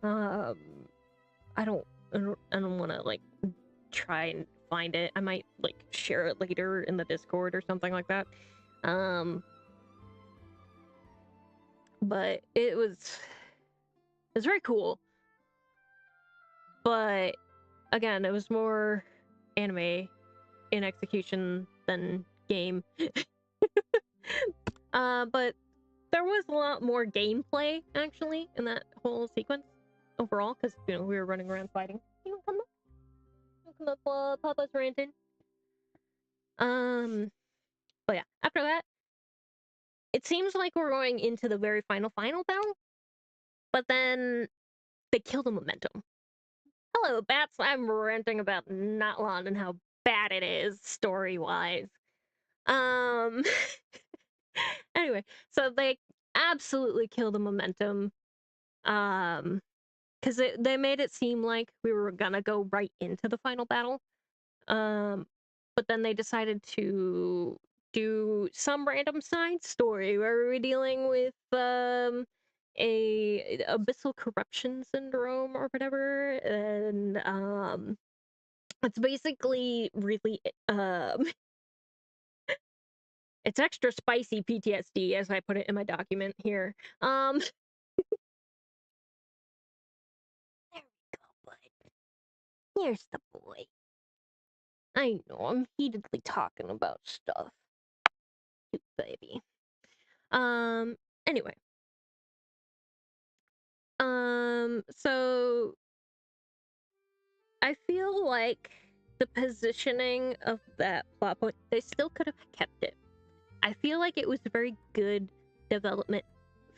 I don't want to like try and find it. I might like share it later in the Discord or something like that. But it was very cool. But again, it was more anime in execution than game. But there was a lot more gameplay actually in that whole sequence overall, because we were running around fighting. You wanna come up? You wanna come up, Papa's ranting. But yeah, after that, it seems like we're going into the very final battle, but then they kill the momentum. Hello, Bats. I'm ranting about Natlan and how bad it is story-wise. Anyway, so they absolutely kill the momentum. Because they made it seem like we were gonna go right into the final battle. But then they decided to do some random side story where we were dealing with a abyssal corruption syndrome or whatever, and it's basically really it's extra spicy PTSD, as I put it in my document here. There we go, bud. Here's the boy. I know, I'm heatedly talking about stuff. Cute baby. Anyway. So I feel like the positioning of that plot point, they still could have kept it. I feel like it was very good development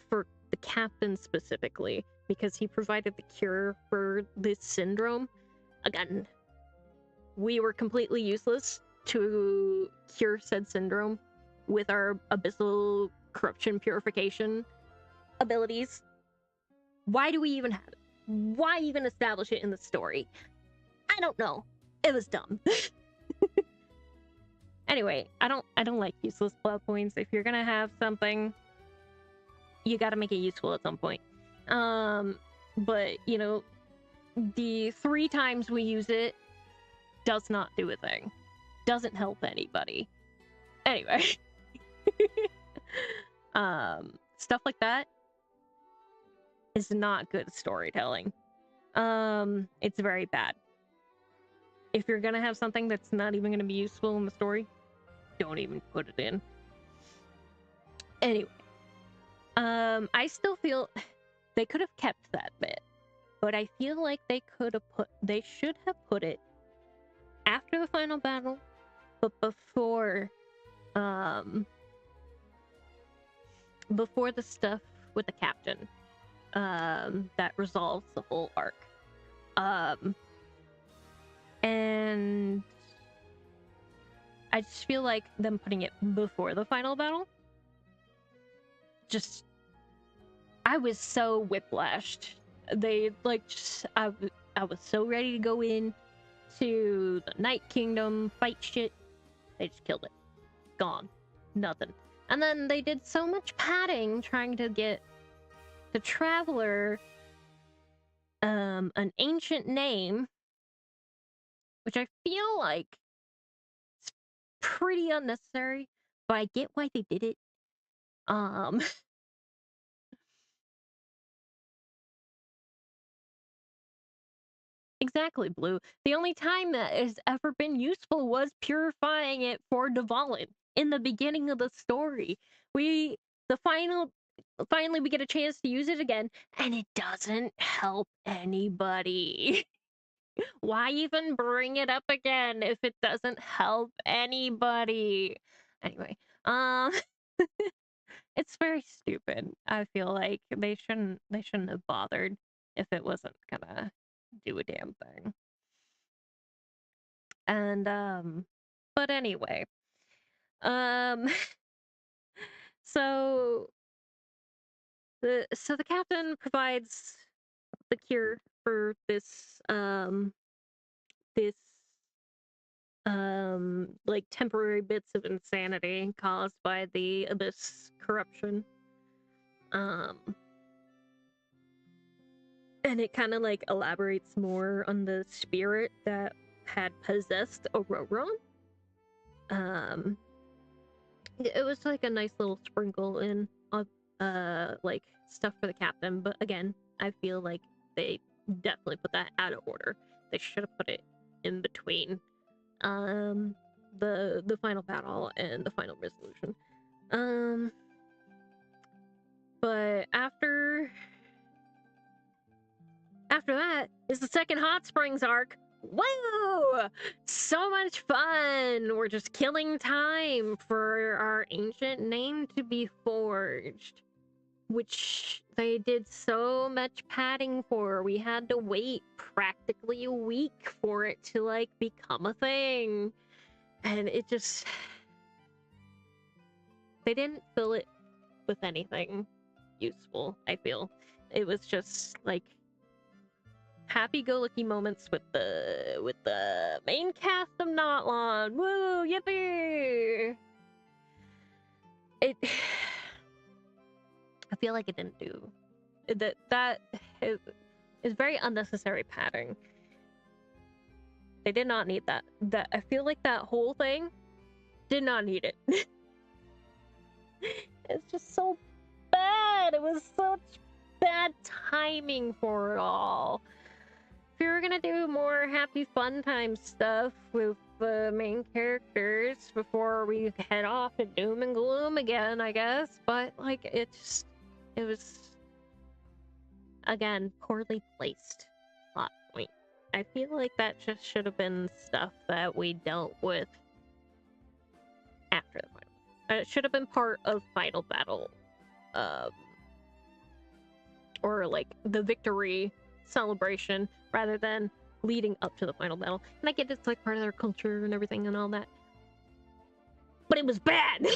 for the captain specifically, because he provided the cure for this syndrome. Again, we were completely useless to cure said syndrome with our abyssal corruption purification abilities. Why do we even have it? Why even establish it in the story? I don't know. It was dumb. Anyway, I don't like useless plot points. If you're gonna have something, you gotta make it useful at some point. But the 3 times we use it does not do a thing. Doesn't help anybody. Anyway. Stuff like that is not good storytelling. It's very bad. If you're gonna have something that's not even gonna be useful in the story, don't even put it in. Anyway, I still feel they could have kept that bit, but I feel like they should have put it after the final battle, but before the stuff with the captain, that resolves the whole arc. And I just feel like them putting it before the final battle, I was so whiplashed. They I was so ready to go in to the Night Kingdom, fight shit. They just killed it. Gone. Nothing. And then they did so much padding trying to get the Traveler an ancient name, which I feel like is pretty unnecessary, but I get why they did it. Exactly, Blue. The only time that has ever been useful was purifying it for Dvalin in the beginning of the story. Finally we get a chance to use it again, and it doesn't help anybody. Why even bring it up again if it doesn't help anybody? Anyway, it's very stupid. I feel like they shouldn't have bothered if it wasn't gonna do a damn thing. And but anyway, um so the captain provides the cure for this like temporary bits of insanity caused by the Abyss corruption. And it kind of like elaborates more on the spirit that had possessed Auroron. It was like a nice little sprinkle in of like stuff for the captain, but again, I feel like they definitely put that out of order. They should have put it in between the final battle and the final resolution. But after that is the second Hot Springs arc. Woo! So much fun! We're just killing time for our ancient name to be forged, which they did so much padding for. We had to wait practically a week for it to like become a thing. And it just, they didn't fill it with anything useful, I feel. It was just like happy-go-lucky moments with the main cast of Notlon. Woo, yippee! It, I feel like it didn't do that is very unnecessary padding. They did not need that. I feel like that whole thing did not need it. It's just so bad. It was such bad timing for it all. If you were gonna do more happy fun time stuff with the main characters before we head off to doom and gloom again, I guess. But like it was again poorly placed plot point. I feel like that just should have been stuff that we dealt with after the final. It should have been part of final battle, or like the victory celebration rather than leading up to the final battle. And I get it's like part of their culture and everything and all that, but it was bad.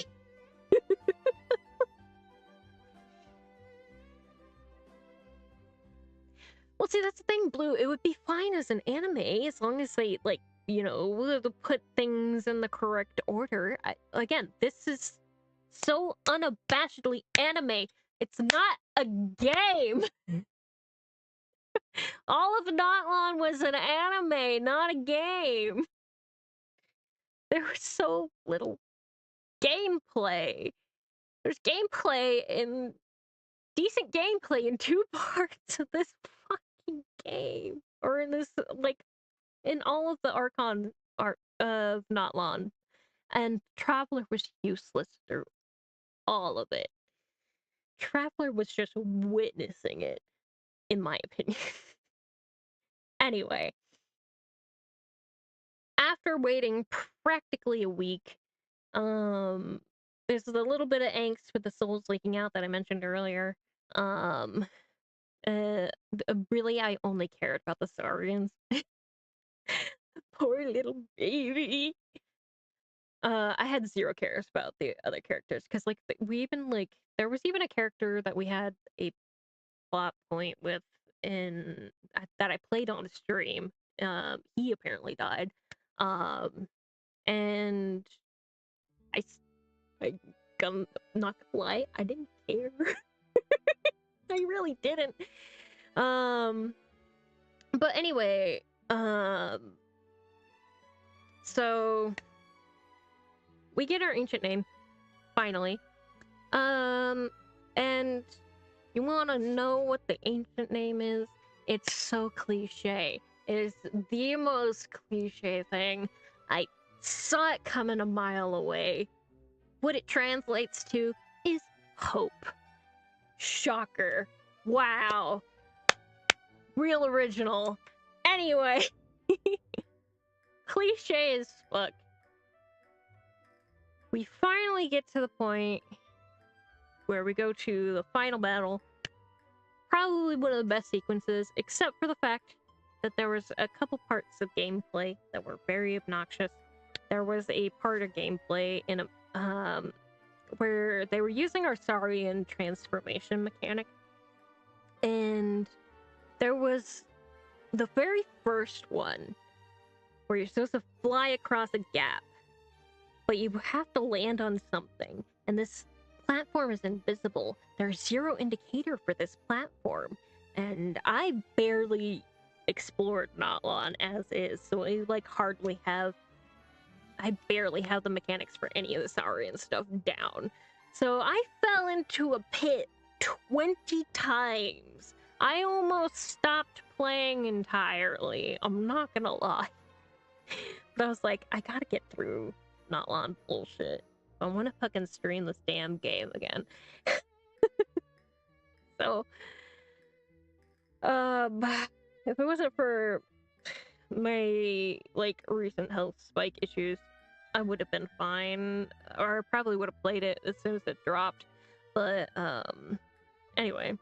Well, see, that's the thing, Blue. It would be fine as an anime as long as they, like, you know, put things in the correct order. Again, this is so unabashedly anime. It's not a game. All of Notlon was an anime, not a game. There was so little gameplay. There's decent gameplay in 2 parts of this fucking game. Or in this, like, in all of the Archon art of Notlon. And Traveler was useless through all of it. Traveler was just witnessing it, in my opinion. Anyway, after waiting practically a week, there's a little bit of angst with the souls leaking out that I mentioned earlier. Really, I only cared about the Saurians. Poor little baby. I had zero cares about the other characters because, like, there was even a character that we had a plot point with that I played on a stream. He apparently died. And I'm not gonna lie, I didn't care. I really didn't. But anyway, so we get our ancient name finally. And you want to know what the ancient name is? It's so cliche. It is the most cliche thing. I saw it coming a mile away. What it translates to is hope. Shocker. Wow. Real original. Anyway. Cliche as fuck. We finally get to the point where we go to the final battle. Probably one of the best sequences, except for the fact that there was a couple parts of gameplay that were very obnoxious. There was a part of gameplay in a where they were using our Saurian transformation mechanic, and there was the very first one where you're supposed to fly across a gap, but you have to land on something, and this platform is invisible. There's zero indicator for this platform, and I barely explored Notlon as is, so I barely have the mechanics for any of the Saurian stuff down. So I fell into a pit 20 times. I almost stopped playing entirely. I'm not gonna lie. But I was like, I gotta get through Notlon bullshit. I want to fucking stream this damn game again. So, if it wasn't for my recent health spike issues, I would have been fine, or I probably would have played it as soon as it dropped. But anyway,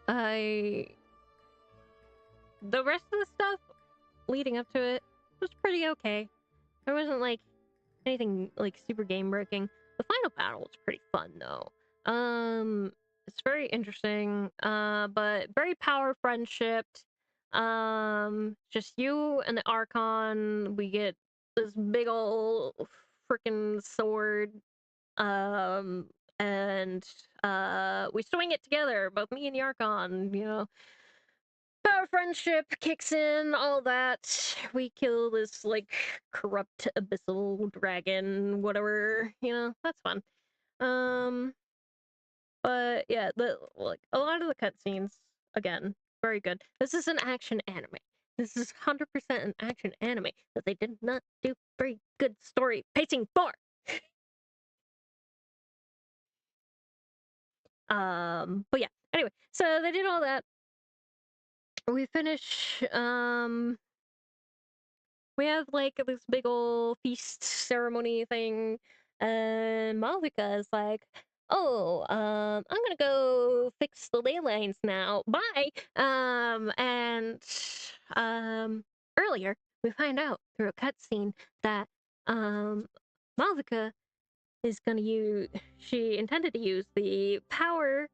the rest of the stuff leading up to it was pretty okay. There wasn't anything super game breaking. The final battle was pretty fun though. It's very interesting, but very power friendship. Just you and the Archon. We get this big ol' freaking sword. And we swing it together, both me and the Archon, power friendship kicks in, all that. We kill this corrupt abyssal dragon, whatever, that's fun. But yeah, a lot of the cutscenes, again, very good. This is an action anime. This is 100% an action anime that they did not do very good story pacing for. But yeah, anyway, so they did all that. We finish, we have this big old feast ceremony thing, and Malvika is like, "Oh, I'm gonna go fix the ley lines now. Bye." And earlier we find out through a cutscene that Malvika is gonna use. She intended to use the power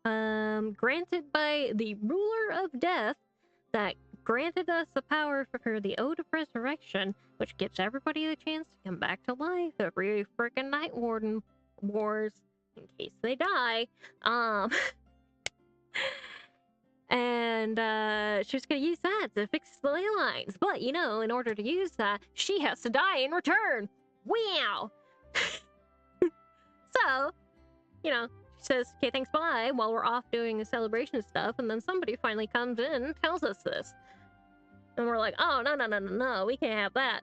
granted by the ruler of death that granted us the power for the Ode of Resurrection, which gives everybody the chance to come back to life every freaking Night Warden wars in case they die. And she's gonna use that to fix the ley lines. But in order to use that, she has to die in return. Wow. So, she says, "Okay, thanks, bye," while we're off doing the celebration stuff, and then somebody finally comes in and tells us this. And we're like, "Oh, no, we can't have that."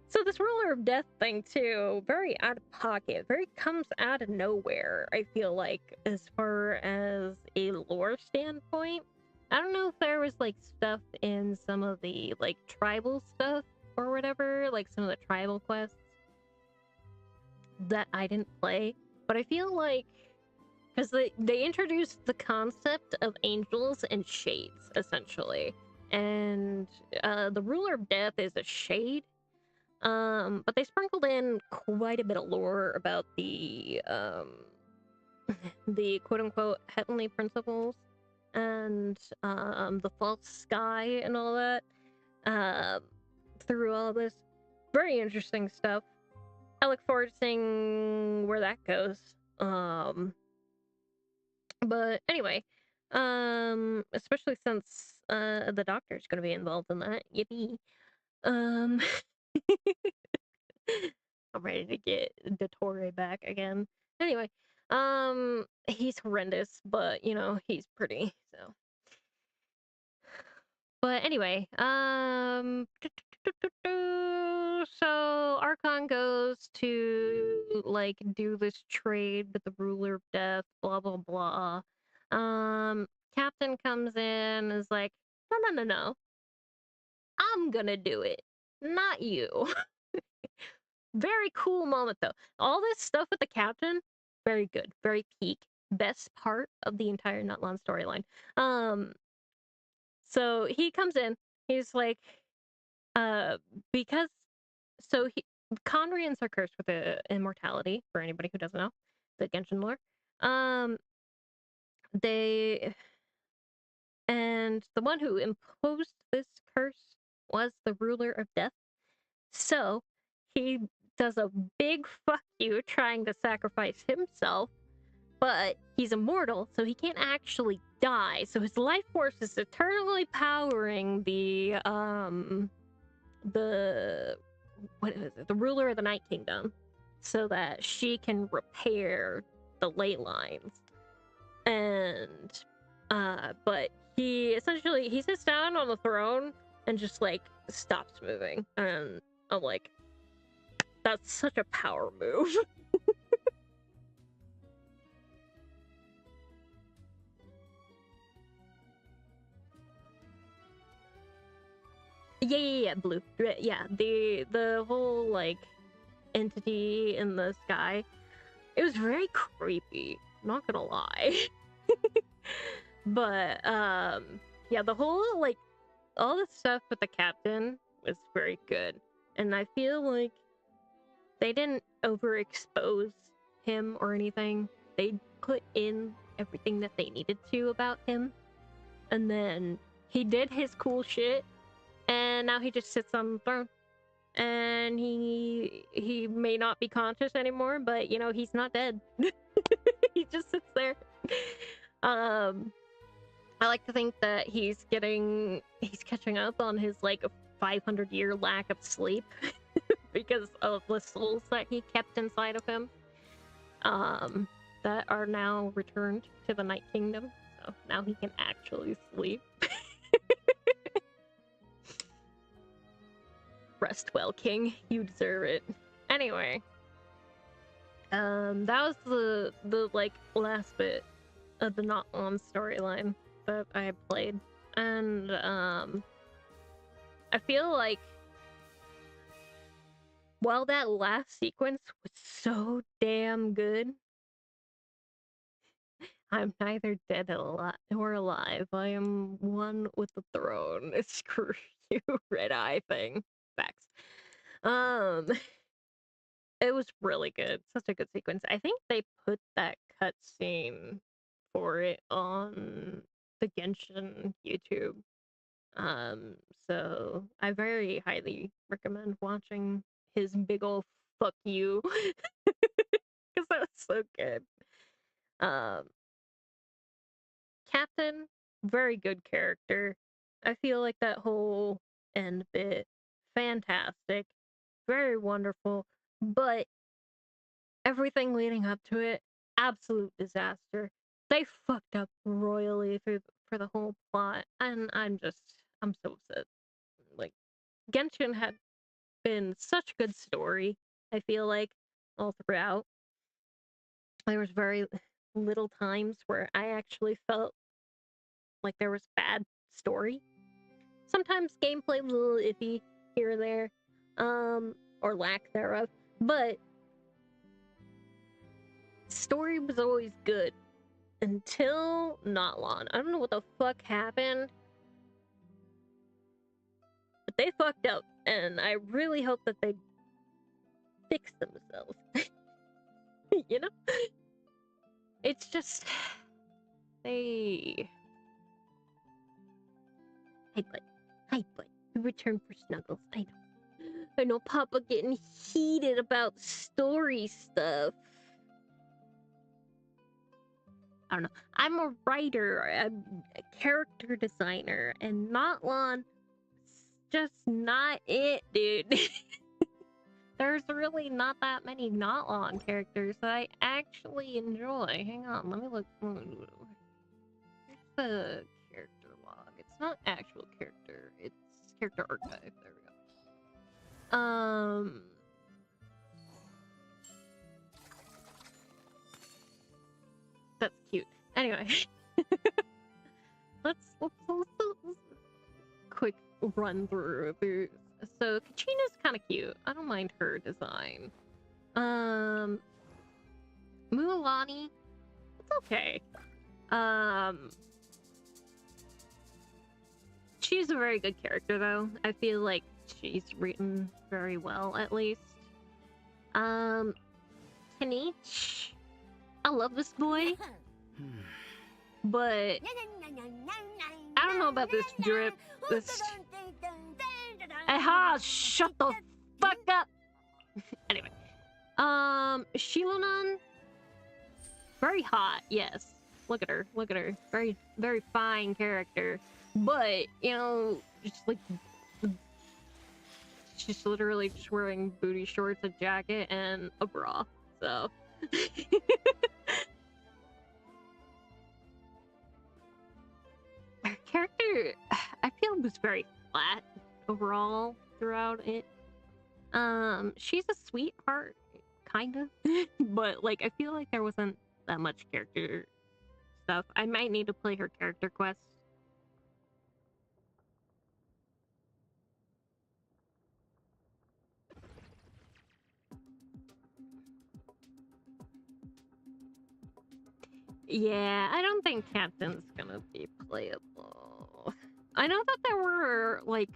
So this ruler of death thing, too, very out of pocket, very comes out of nowhere, I feel like, as far as a lore standpoint. I don't know if there was, stuff in some of the, tribal stuff or whatever, some of the tribal quests that I didn't play, but I feel like because they introduced the concept of angels and shades essentially, and the ruler of death is a shade, but they sprinkled in quite a bit of lore about the the quote-unquote heavenly principles and the false sky and all that through all this very interesting stuff. I look forward to seeing where that goes. But anyway, especially since the doctor's gonna be involved in that. Yippee. Um I'm ready to get Dottore back again. Anyway, he's horrendous, but he's pretty, so. But anyway, so Archon goes to do this trade with the ruler of death, blah blah blah. Captain comes in, is like, no, I'm gonna do it, not you. Very cool moment though. All this stuff with the captain, very good, very peak, best part of the entire Nutland storyline. So he comes in, he's like, because Conrians are cursed with the immortality, for anybody who doesn't know, the Genshin lore. They And the one who imposed this curse was the ruler of death. So he does a big fuck you trying to sacrifice himself, but he's immortal, so he can't actually die. So his life force is eternally powering the what is it? The ruler of the Night Kingdom, so that she can repair the ley lines. And but he sits down on the throne and just like stops moving. And I'm like, that's such a power move. Yeah, blue. Yeah, the whole like entity in the sky. It was very creepy, not gonna lie. But yeah, the whole like all the stuff with the captain was very good. And I feel like they didn't overexpose him or anything. They put in everything that they needed to about him. And then he did his cool shit, and now he just sits on the throne. And he may not be conscious anymore, but you know, he's not dead. He just sits there. I like to think that he's catching up on his like 500-year lack of sleep because of the souls that he kept inside of him, that are now returned to the Night Kingdom. So now he can actually sleep. Rest well, King. You deserve it. Anyway, that was the like last bit of the Not On storyline that I had played, and I feel like while that last sequence was so damn good, I'm neither dead nor alive. I am one with the throne. Screw you, red eye thing. Facts. It was really good. Such a good sequence. I think they put that cutscene for it on the Genshin YouTube. So I very highly recommend watching his big ol' fuck you. Because that was so good. Um, Captain, very good character. I feel like that whole end bit, fantastic, very wonderful, but everything leading up to it, absolute disaster. They fucked up royally for the whole plot, and I'm so upset. Like, Genshin had been such a good story, I feel like, all throughout. There was very little times where I actually felt like there was bad story. Sometimes gameplay a little iffy here or there, or lack thereof, but story was always good until not long. I don't know what the fuck happened, but they fucked up, and I really hope that they fix themselves. You know? It's just they. Hey, bud. Hi, bud. You return for snuggles. I know Papa getting heated about story stuff. I don't know. I'm a writer, a character designer, and Notlon's just not it, dude. There's really not that many Notlon characters that I actually enjoy. Hang on, let me look. Where's the character log? It's not actual character. It's character archive. There we go. That's cute. Anyway, let's quick run through. So Kachina's kind of cute. I don't mind her design. Mualani, it's okay. She's a very good character though. I feel like she's written very well, at least. Kanich, I love this boy, but don't know about this drip. This. Aha! Shut the fuck up. Anyway, Shilonon, very hot. Yes, look at her. Look at her. Very, very fine character. But you know, just like she's literally just wearing booty shorts, a jacket, and a bra. So. Her character, I feel, was very flat overall throughout it. She's a sweetheart, kind of, but like I feel like there wasn't that much character stuff. I might need to play her character quest. Yeah, I don't think Captain's gonna be playable. I know that there were like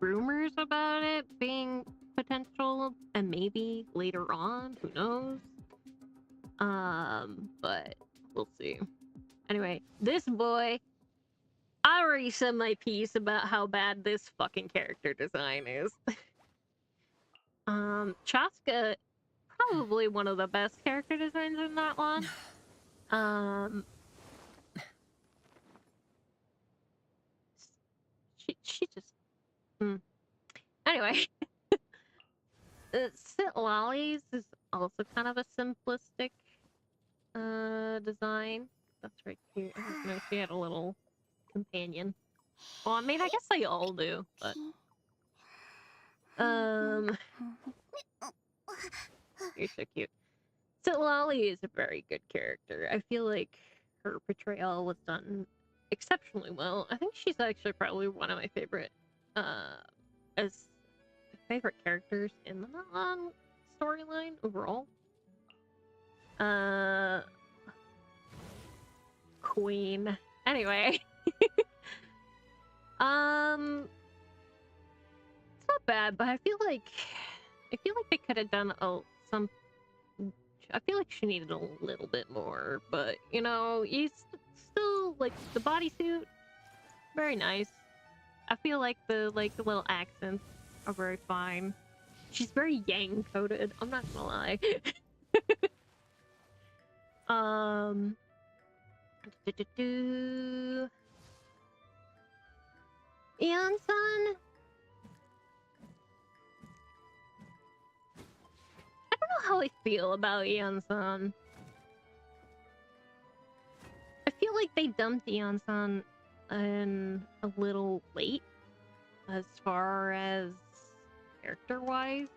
rumors about it being potential, and maybe later on, who knows? But we'll see. Anyway, this boy, I already said my piece about how bad this fucking character design is. Chaska, probably one of the best character designs in that one. She just. Anyway, Sit Lollies is also kind of a simplistic design. That's very cute. I didn't know she had a little companion. Well, I mean, I guess they all do, but you're so cute. Sit Lolly is a very good character. I feel like her portrayal was done exceptionally well. I think she's actually probably one of my favorite characters in the storyline overall. Queen. Anyway. It's not bad, but I feel like they could have done some. I feel like she needed a little bit more, but you know, you still like the bodysuit, very nice. I feel like the little accents are very fine. She's very yang coded. I'm not gonna lie. Eon-san. I don't know how I feel about Eon-san. I feel like they dumped Eon-san in a little late as far as character-wise.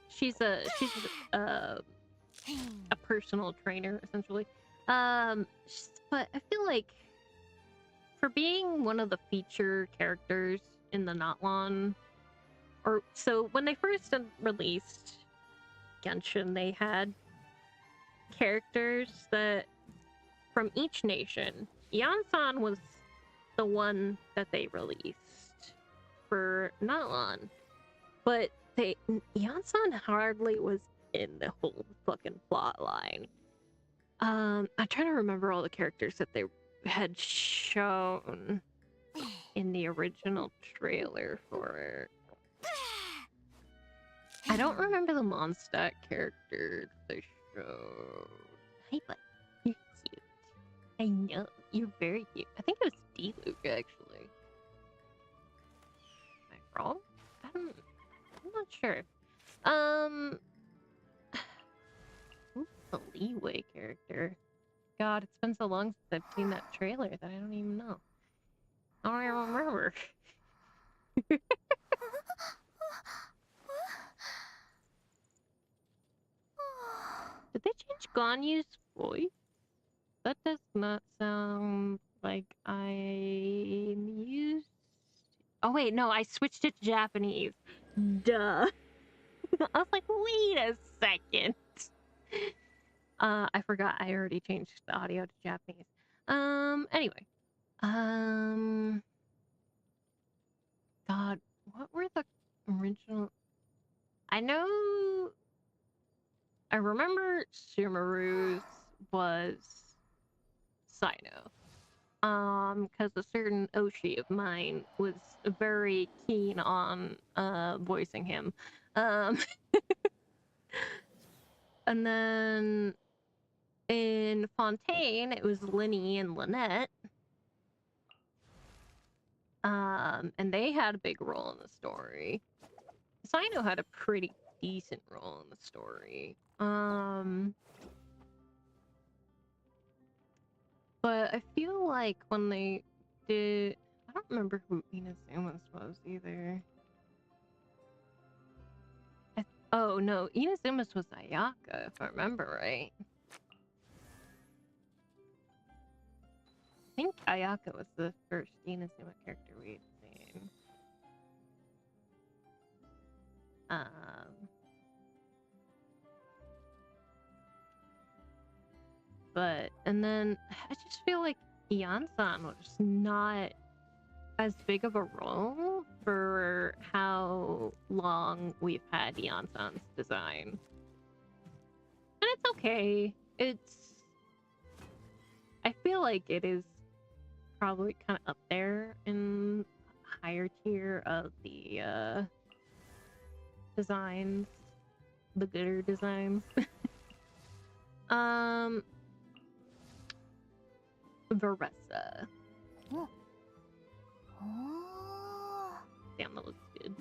She's a personal trainer essentially. But I feel like for being one of the feature characters in the Notlon, or so when they first released Genshin, they had characters that from each nation. Yan-san was the one that they released for Notlon, but Yan-san hardly was in the whole fucking plot line. I'm trying to remember all the characters that they had shown in the original trailer for it. I don't remember the Mondstadt character they showed. Hey, but you're cute. I know, you're very cute. I think it was D-Luke, actually. Am I wrong? I'm not sure. Who's the Leeway character? God, it's been so long since I've seen that trailer that I don't even know. I don't even remember. Did they change Ganyu's voice? That does not sound like I'm used. Oh wait, no, I switched it to Japanese. Duh. I was like, wait a second. I forgot I already changed the audio to Japanese. Anyway. God, what were the original? I know I remember Sumeru's was Sino. Because a certain Oshi of mine was very keen on voicing him. Um, and then in Fontaine, it was Linny and Lynette. And they had a big role in the story. Sino had a pretty decent role in the story. But I feel like when they did, I don't remember who Inazuma's was either. Oh no, Inazuma's was Ayaka, if I remember right. I think Ayaka was the first Inazuma character we'd seen. But, and then I just feel like Ian-san was not as big of a role for how long we've had Ian-san's design. And it's okay. I feel like it is probably kind of up there in higher tier of the designs, the gooder designs. Veressa. Oh. Damn, that looks good.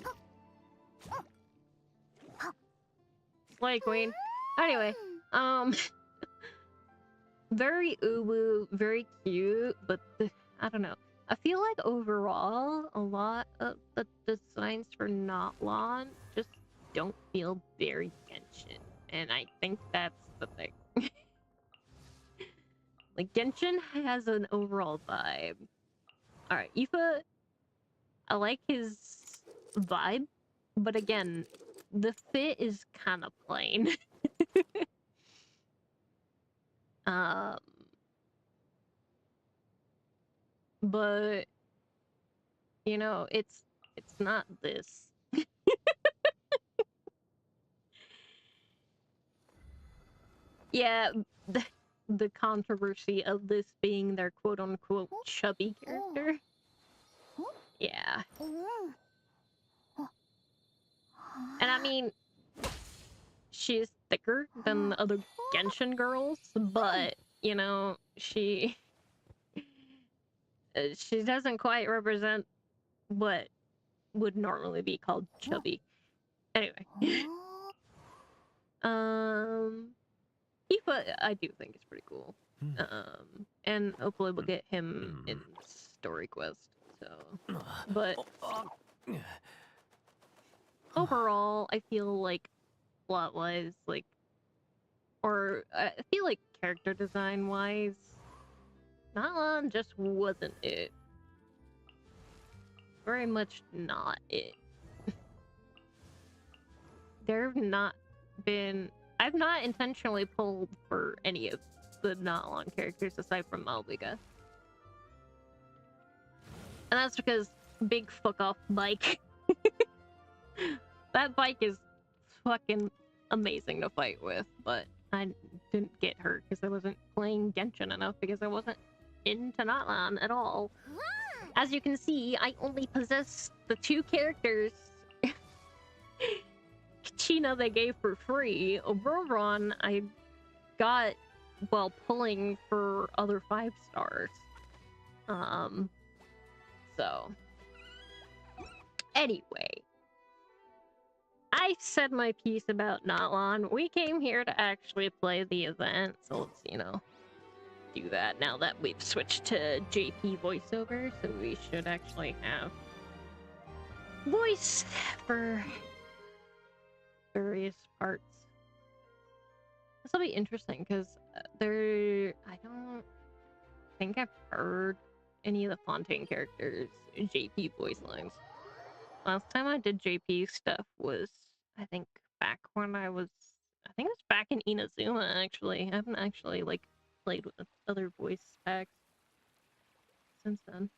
Slay Queen. Anyway, very uwu, very cute, but I don't know. I feel like overall, a lot of the designs for Notlon just don't feel very Genshin, and I think that's the thing. Like, Genshin has an overall vibe. Alright, Aoife, I like his vibe, but again, the fit is kind of plain. But, you know, it's not this. Yeah, the controversy of this being their quote-unquote chubby character. Yeah. And I mean, she's thicker than the other Genshin girls, but, you know, she doesn't quite represent what would normally be called chubby. Anyway. Aoife, I do think is pretty cool. And hopefully we'll get him in Story Quest, so. But overall, I feel like plot-wise, like, or I feel like character design-wise, Nalan just wasn't it. Very much not it. I've not intentionally pulled for any of the Nalan characters aside from Malviga. And that's because big fuck off bike. That bike is fucking amazing to fight with, but I didn't get her because I wasn't playing Genshin enough because I wasn't into Nalan at all. As you can see, I only possess the 2 characters Kachina they gave for free. Oberon I got while pulling for other 5 stars. So anyway, I said my piece about Natlon. We came here to actually play the event, so let's, you know, do that now that we've switched to JP voiceover, so we should actually have voice for various parts. This will be interesting because I don't think I've heard any of the Fontaine characters' JP voice lines. Last time I did JP stuff was, I think, back when I think it was back in Inazuma, actually. I haven't actually, like, played with other voice packs since then.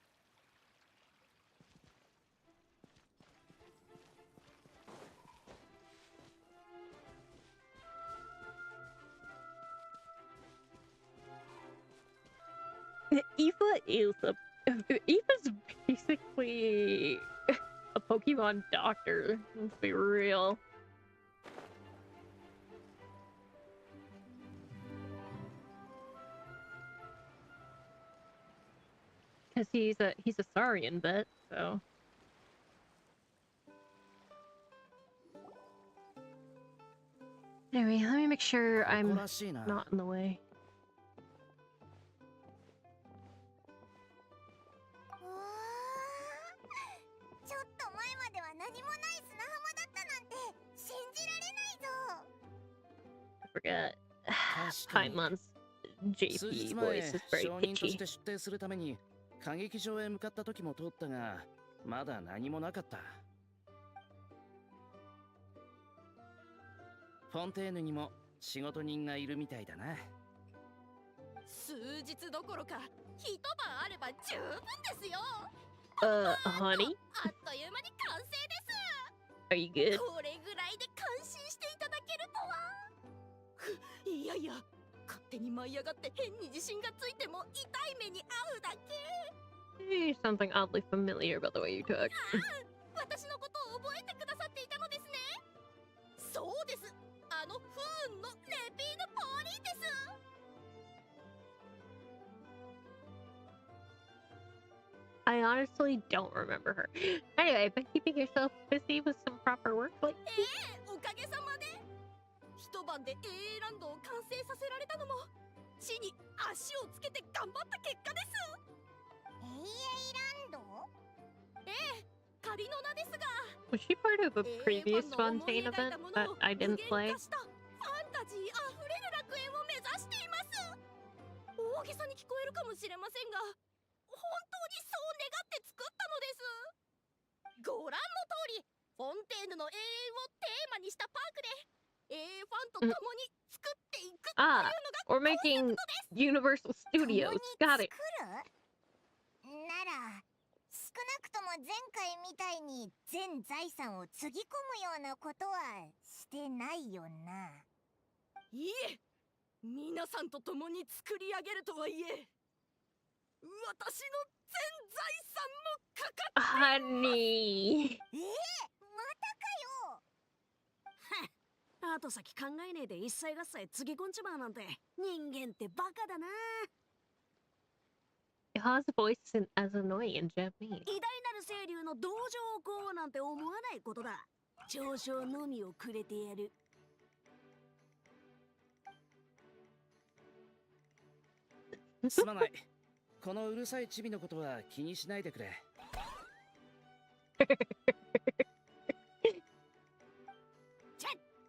Aoife is Aoife's basically a Pokemon doctor. Let's be real. Because he's a Saurian vet, so. Anyway, let me make sure I'm not in the way. ちょっと前までは何もない砂浜だったなんて信じられないぞ。 I forgot. Paimon's JP voice is very 証人とし pitchy. て出廷するために歌劇場へ向かった時も通ったが、まだ何もなかった。フォンテーヌにも仕事人がいるみたいだな。数日どころか一晩あれば十分ですよ。 Honey? あっという間に完成です。 Are you good? これぐらいで感心していただけるとは。いやいや、勝手に舞い上がって変に自信がついても痛い目に遭うだけ。 There's something oddly familiar about the way you talk. 私のことを覚えてくださっていたのですね。そうです。あの不運のレピード・ポーリーです。 I honestly don't remember her. Anyway, but keeping yourself busy with some proper work lately? おかげさまで一晩で AA ランドを完成させられたのも地に足をつけて頑張った結果です。 AA ランド？仮の名ですが、 Was she part of a previous Fontaine event that I didn't play? ファンタジーあふれる楽園を目指しています。大げさに聞こえるかもしれませんが、本当にそう願って作ったのです。ご覧の通り、フォンテーヌの永遠をテーマにしたパークで AA ファンと共に作っていくというのが We're making Universal Studios. Got it. なら少なくとも前回みたいに全財産をつぎ込むようなことはしてないよな。いえ、皆さんと共に作り上げるとはいえ、私の全財産もかかって Honey. またかよ。後先考えねえで一切合切つぎ込んじまうなんて人間ってバカだな。 How's voice as annoying in Japanese? 偉大なる清流の道場をこうなんて思わないことだ。上昇のみをくれてやる。すまない。このうるさいチビのことは気にしないでくれ。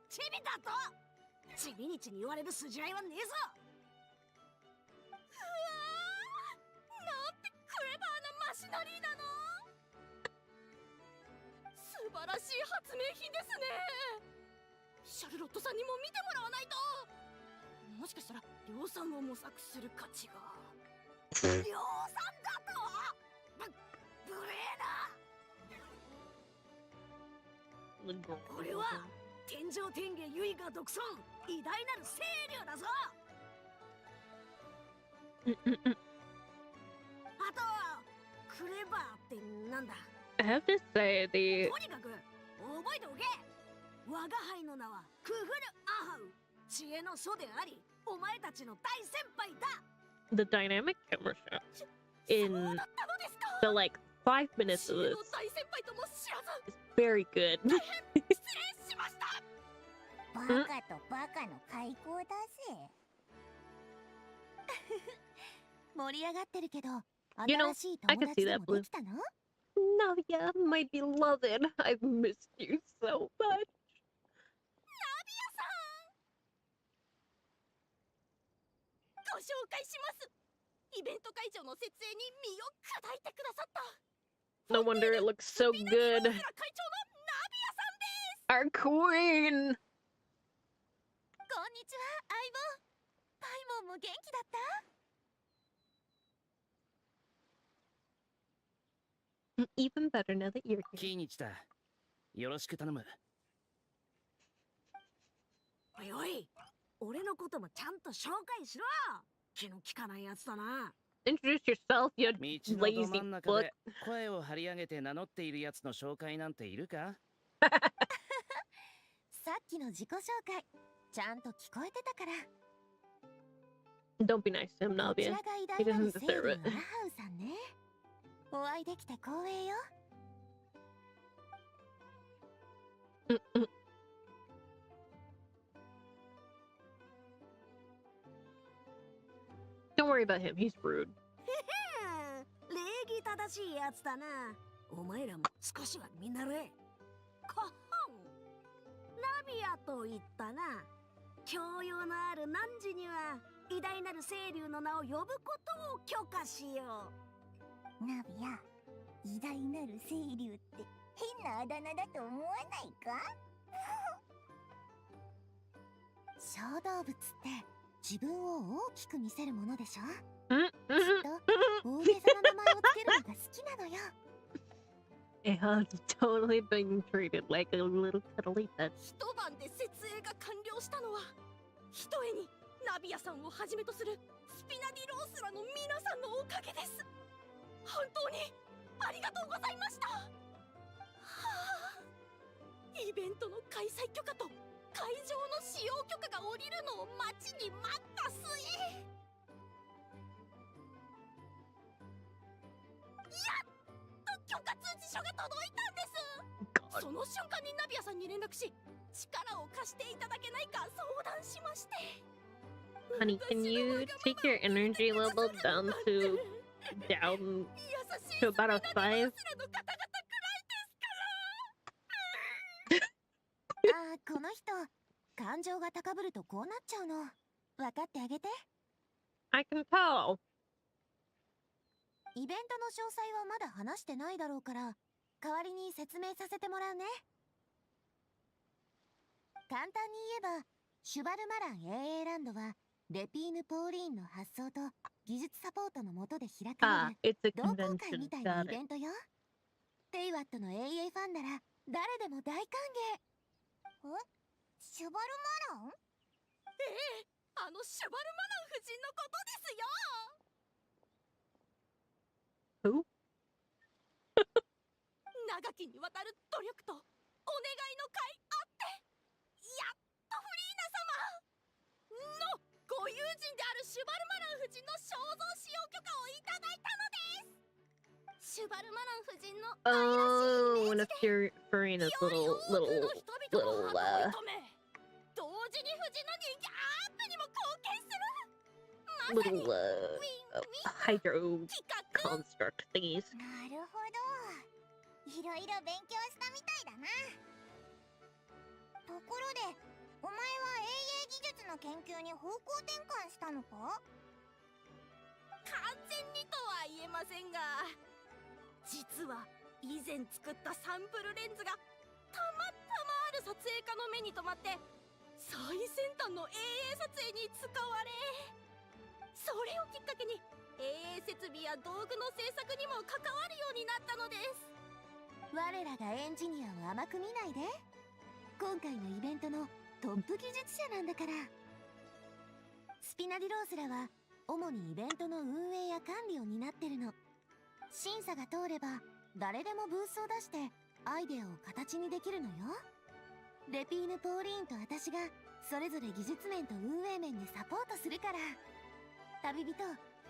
チビだとチビ日に言われる筋合いはねえぞ。なんてクレバーなマシナリーなの。素晴らしい発明品ですね。シャルロットさんにも見てもらわないと。もしかしたら量産を模索する価値が。量産だと無礼な。これは天上天下唯我独尊偉大なる清流だぞ。あとクレバーってなんだ。 I have to say, the とにかく覚えておけ。我が輩の名はクフルアハウ。知恵の祖でありお前たちの大先輩だ。 the dynamic camera shot in そうだったのですか。 the like 5 minutes 知 of 恵 this の大先輩とも知らず is very good. 失礼しました。バカとバカの開口だぜ。盛り上がってるけど、 You know, 新しい I 友 can 達 see で that も blue. できたの？ Navia, my beloved, I've missed you so much. ご紹介します。イベント会場の設営に身を砕いてくださった。 No wonder it looks so 会長 good. のナビアさんです。 Our queen. こんにちは、相棒。パイモンも元気だった？ Even better now that you're here. キーニチだ。よろしく頼む。おいおい、俺のこともちゃんと紹介しろ。気の利かないやつだな。Introduce yourself, you 道のど lazy 真ん中 book. で声を張り上げて名乗っているやつの紹介なんているか？さっきの自己紹介、ちゃんと聞こえてたから。 Don't be nice to him, こち Navia. らが偉 He 大なる doesn't セイリ deserve ュ it. ウアハウさんね。お会いできて光栄よ。Don't worry about him. He's rude. 礼儀正しいやつだな。お前らも少しは見習え。こほん。ナビアと言ったな。教養のある汝には偉大なる清流の名を呼ぶことを許可しよう。ナビア、偉大なる清流って変なあだ名だと思わないか？小動物って自分を大きく見せるものでしょ？きっと大げさな名前をつけるのが好きなのよ。It has totally been treated like a little cuddly pet. 一晩で設営が完了したのはひとえにナビアさんをはじめとするスピナディロースらの皆さんのおかげです。本当にありがとうございました。はあ、イベントの開催許可と会場の使用許可が下りるのを待ちに待った末、やっと許可通知書が届いたんです。その瞬間にナビアさんに連絡し、力を貸していただけないか相談しまして。 Honey, can you take your energy level down to about a 5? ああ、この人、感情が高ぶるとこうなっちゃうの。分かってあげて。 I can tell. イベントの詳細はまだ話してないだろうから、代わりに説明させてもらうね。簡単に言えば、シュバルマラン AA ランドはレピーヌ・ポーリーンの発想と技術サポートの下で開か Ah, れる it's a 同好会 convention. みたいな Got イベ it. ントよ。テイワットの AA ファンなら誰でも大歓迎。シュバルマラン？ええ、あのシュバルマラン夫人のことですよ。 Who? 長きにわたる努力とお願いの甲斐あって、やっとフリーナ様のご友人であるシュバルマラン夫人の肖像使用許可をいただいたのです。シュバルマラン夫人の Oh, one of Furina's little 多くの人々のハートを射止め、同時に夫人の人気アップにも貢献する。まさに little hydro 企画。 construct thingies. なるほど。いろいろ勉強したみたいだな。ところで、お前は AA 技術の研究に方向転換したのか？完全にとは言えませんが、実は以前作ったサンプルレンズがたまたまある撮影家の目に留まって最先端の AA 撮影に使われ、それをきっかけに AA 設備や道具の製作にも関わるようになったのです。我らがエンジニアを甘く見ないで。今回のイベントのトップ技術者なんだから。スピナディロースらは主にイベントの運営や管理を担ってるの。審査が通れば誰でもブースを出してアイデアを形にできるのよ。レピーヌ・ポーリーンと私がそれぞれ技術面と運営面でサポートするから。旅人、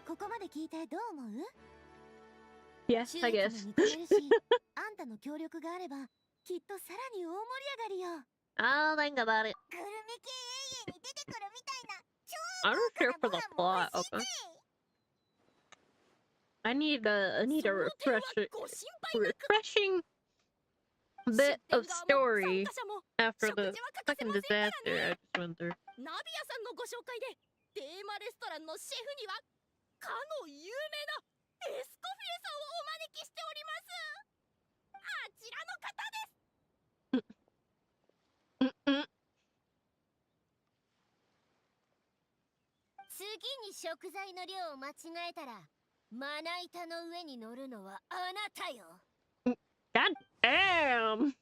ここまで聞いてどう思う？ Yes, 手 I 術 guess. も認めるし、あんたの協力があればきっとさらに大盛り上がりよ。 I'll think about it. グルメ系 AA に出てくるみたいな I don't care for the plot. Okay. I need a その点は refreshing ご心配なく。 refreshing 出 bit 店 of 側も story 参加者も after 食 the 事は欠かせ fucking ませんから disaster ね。 I just went through. ナビアさんのご紹介でテーマレストランのシェフにはかの有名なエスコフィエさんをお招きしております。あちらの方です。 Mm-mm. 次に食材の量を間違えたらまな板の上に乗るのはあなたよ。 God damn. あお忙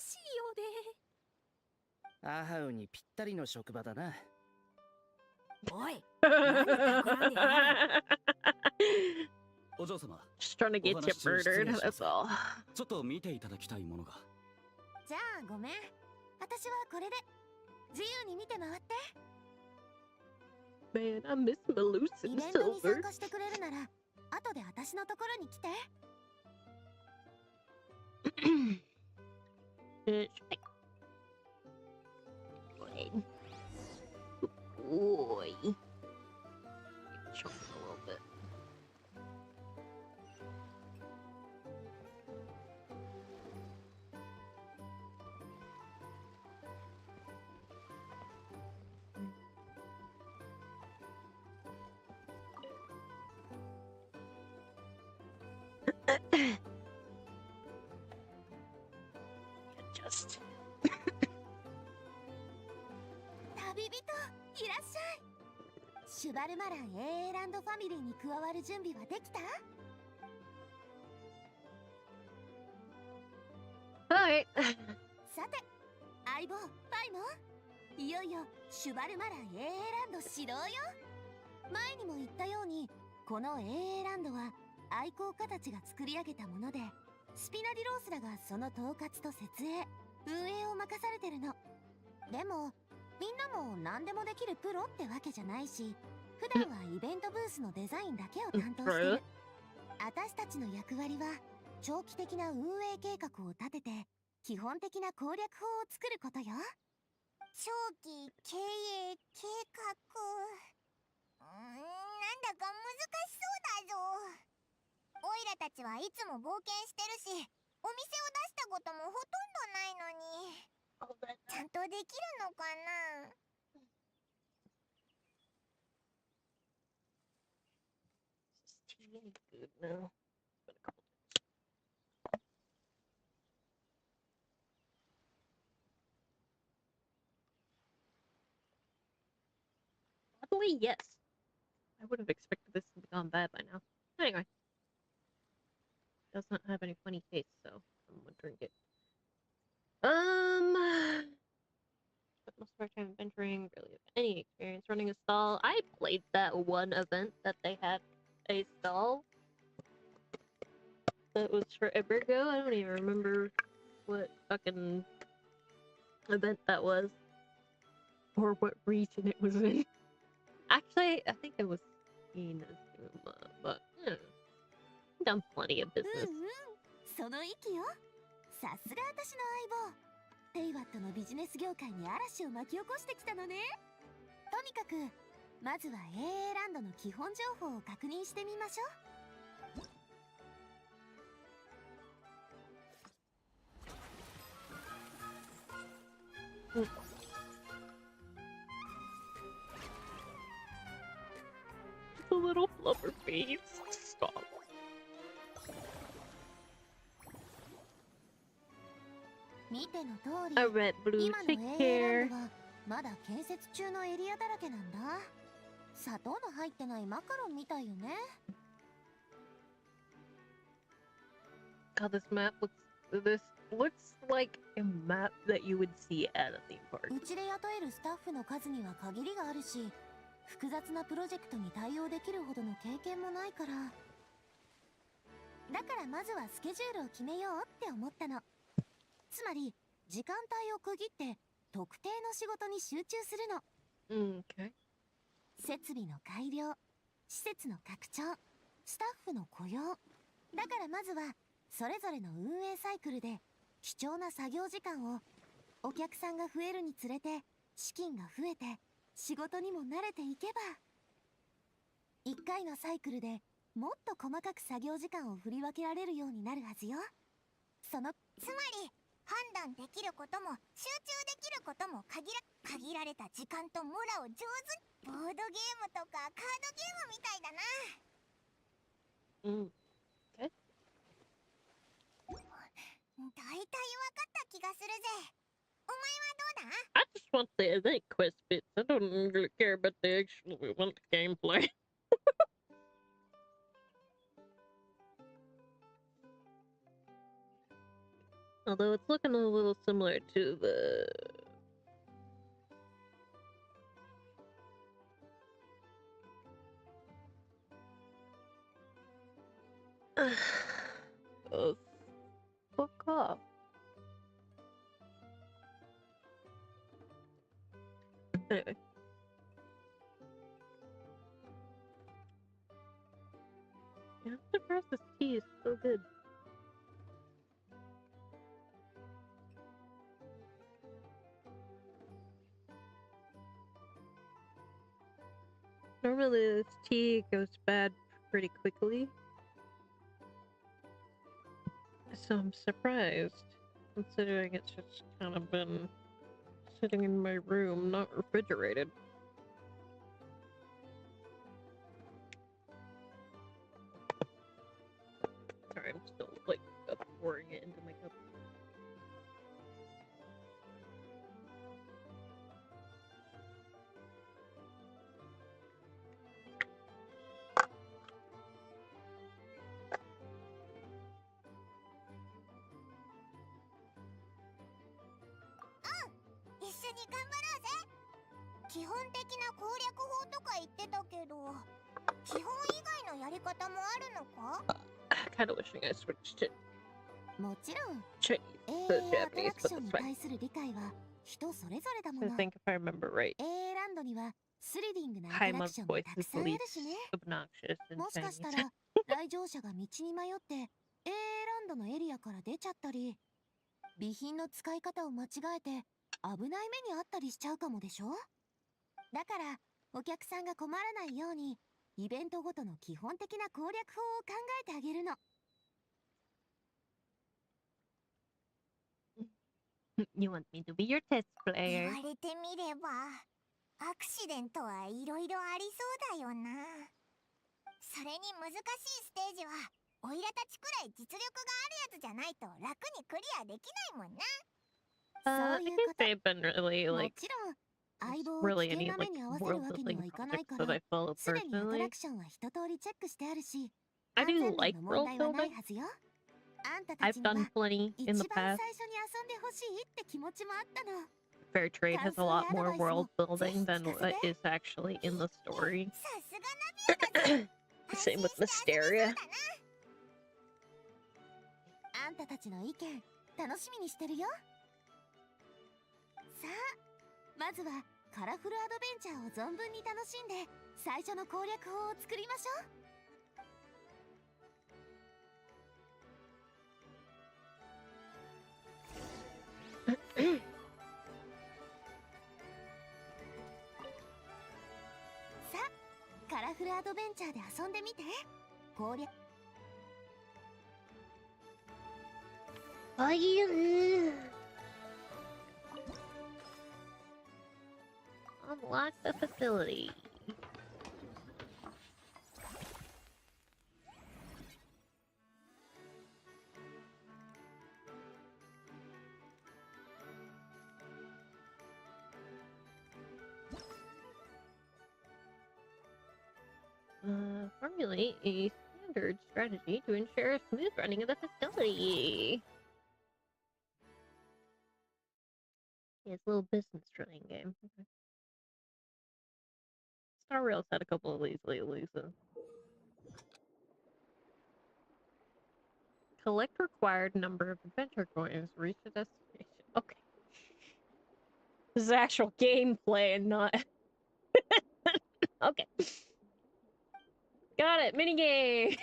しいようで。アハウにぴったりの職場だな。おい、何企んでやがる。お嬢様、 Just trying to get you お話中失礼 murdered, します that's all. ちょっと見ていただきたいものが。じゃあごめん。私はこれで自由に見て回って。 Man, I miss Malus イ and ベントに参 Silver. 加してくれるなら後で私のところに来て。 Boy. Chunk a little bit. Just. 旅人いらっしゃい。シュバルマラン AA ランドファミリーに加わる準備はできた？ Alright. さて相棒パイモン、いよいよシュバルマラン AA ランド始動よ。前にも言ったようにこの AA ランドは愛好家たちが作り上げたもので、スピナディロースらがその統括と設営運営を任されてるの。でもみんなも何でもできるプロってわけじゃないし、普段はイベントブースのデザインだけを担当してる。私たちの役割は長期的な運営計画を立てて基本的な攻略法を作ることよ。長期経営計画。なんだか難しそうだぞ。オイラたちはいつも冒険してるし、お店を出したこともほとんどないのに、ちゃんとできるのかな。This is tea ain't good now. Been a couple Luckily, yes. I would have expected this to be gone bad by now. Anyway. Does not have any funny taste, so I'm gonna drink it. But most of our time adventuring, really have any experience running a stall. I played that one event that they had a stall. That was forever ago. I don't even remember what fucking event that was. Or what region it was in. Actually, I think it was Inazuma, but I've done plenty of business. その息よ。さすが私の相棒。テイワットのビジネス業界に嵐を巻き起こしてきたのね。とにかくまずは AA ランドの基本情報を確認してみましょう。The little flubber face. Stop. 見ての通り、 Alright, Blue, 今の take AA ラ care. ンドはまだ建設中のエリアだらけなんだ。砂糖の入ってないマカロンみたいよね。 God, this looks like a map that you would see at a theme park. うちで雇えるスタッフの数には限りがあるし、複雑なプロジェクトに対応できるほどの経験もないから。だからまずはスケジュールを決めようって思ったの。つまり時間帯を区切って特定の仕事に集中するの。Okay. 設備の改良、施設の拡張、スタッフの雇用。だからまずはそれぞれの運営サイクルで貴重な作業時間を、お客さんが増えるにつれて資金が増えて仕事にも慣れていけば、1回のサイクルでもっと細かく作業時間を振り分けられるようになるはずよ。つまり判断できることも集中できることも限られた時間とモラを上手に。ボードゲームとかカードゲームみたいだな。Okay. 大体分かった気がするぜ。お前はどうだ？ I just want the event quest bits. I don't really care about the actual event gameplay. Although it's looking a little similar to the Oh, fuck off. Anyway. Yeah, I'm surprised this tea is so good. Normally this tea goes bad pretty quickly. So I'm surprised, considering it's just kind of been sitting in my room, not refrigerated. Sorry, I'm still like pouring it into my cup.一緒に頑張ろうぜ。基本的な攻略法とか言ってたけど、基本以外のやり方もあるのか？ Kind of wishing I switched to もちろん Chinese 永 to 遠アトラ Japanese, クシ but ョン that's に fine. 対する理解は人それぞれだも So I の。 think if I remember right, 永遠ランドにはスリリングなアトラク Kaima's ションが voice たく is さん the ある least しね。 obnoxious in もしかした Chinese. ら来場者が道に迷って永遠ランドのエリアから出ちゃったり、備品の使い方を間違えて危ない目にあったりしちゃうかもでしょ。だからお客さんが困らないようにイベントごとの基本的な攻略法を考えてあげるの。You want me to be your test 言 player? われてみれば、アクシデントはいろいろありそうだよな。それに難しいステージは、オイラたちくらい実力があるやつじゃないと楽にクリアできないもんな。I そういう guess こと。 they've been really も like ちろん相 there's 棒を really 危険 any な目 like に合わせる world わけに building はいかない projects か that ら、 I follow すでにアトラ personally. クションは一通りチェックしてあるし、 I 安 do 全面 like の問 world 題はない building. はずよ。あんたた I've ちには done plenty 一 in 番 the 最 past. 初に遊んでほしいって気持ちもあったの。 Fair Trade has a lot more world building than what ぜひ is actually in the story. さすがナビアだぜ。安 Same 心 with して遊べそう Mysteria. だな。あんたたちの意見楽しみにしてるよ。さあ、まずはカラフルアドベンチャーを存分に楽しんで最初の攻略法を作りましょう。さあ、カラフルアドベンチャーで遊んでみて。攻略 Unlock the facility. Formulate a standard strategy to ensure smooth running of the facility. Yeah, it's a little business running game. Okay. Star Rails had a couple of these lately, so. Collect required number of adventure coins. Reach the destination. Okay. This is actual gameplay and not. Okay. Got it. Minigame.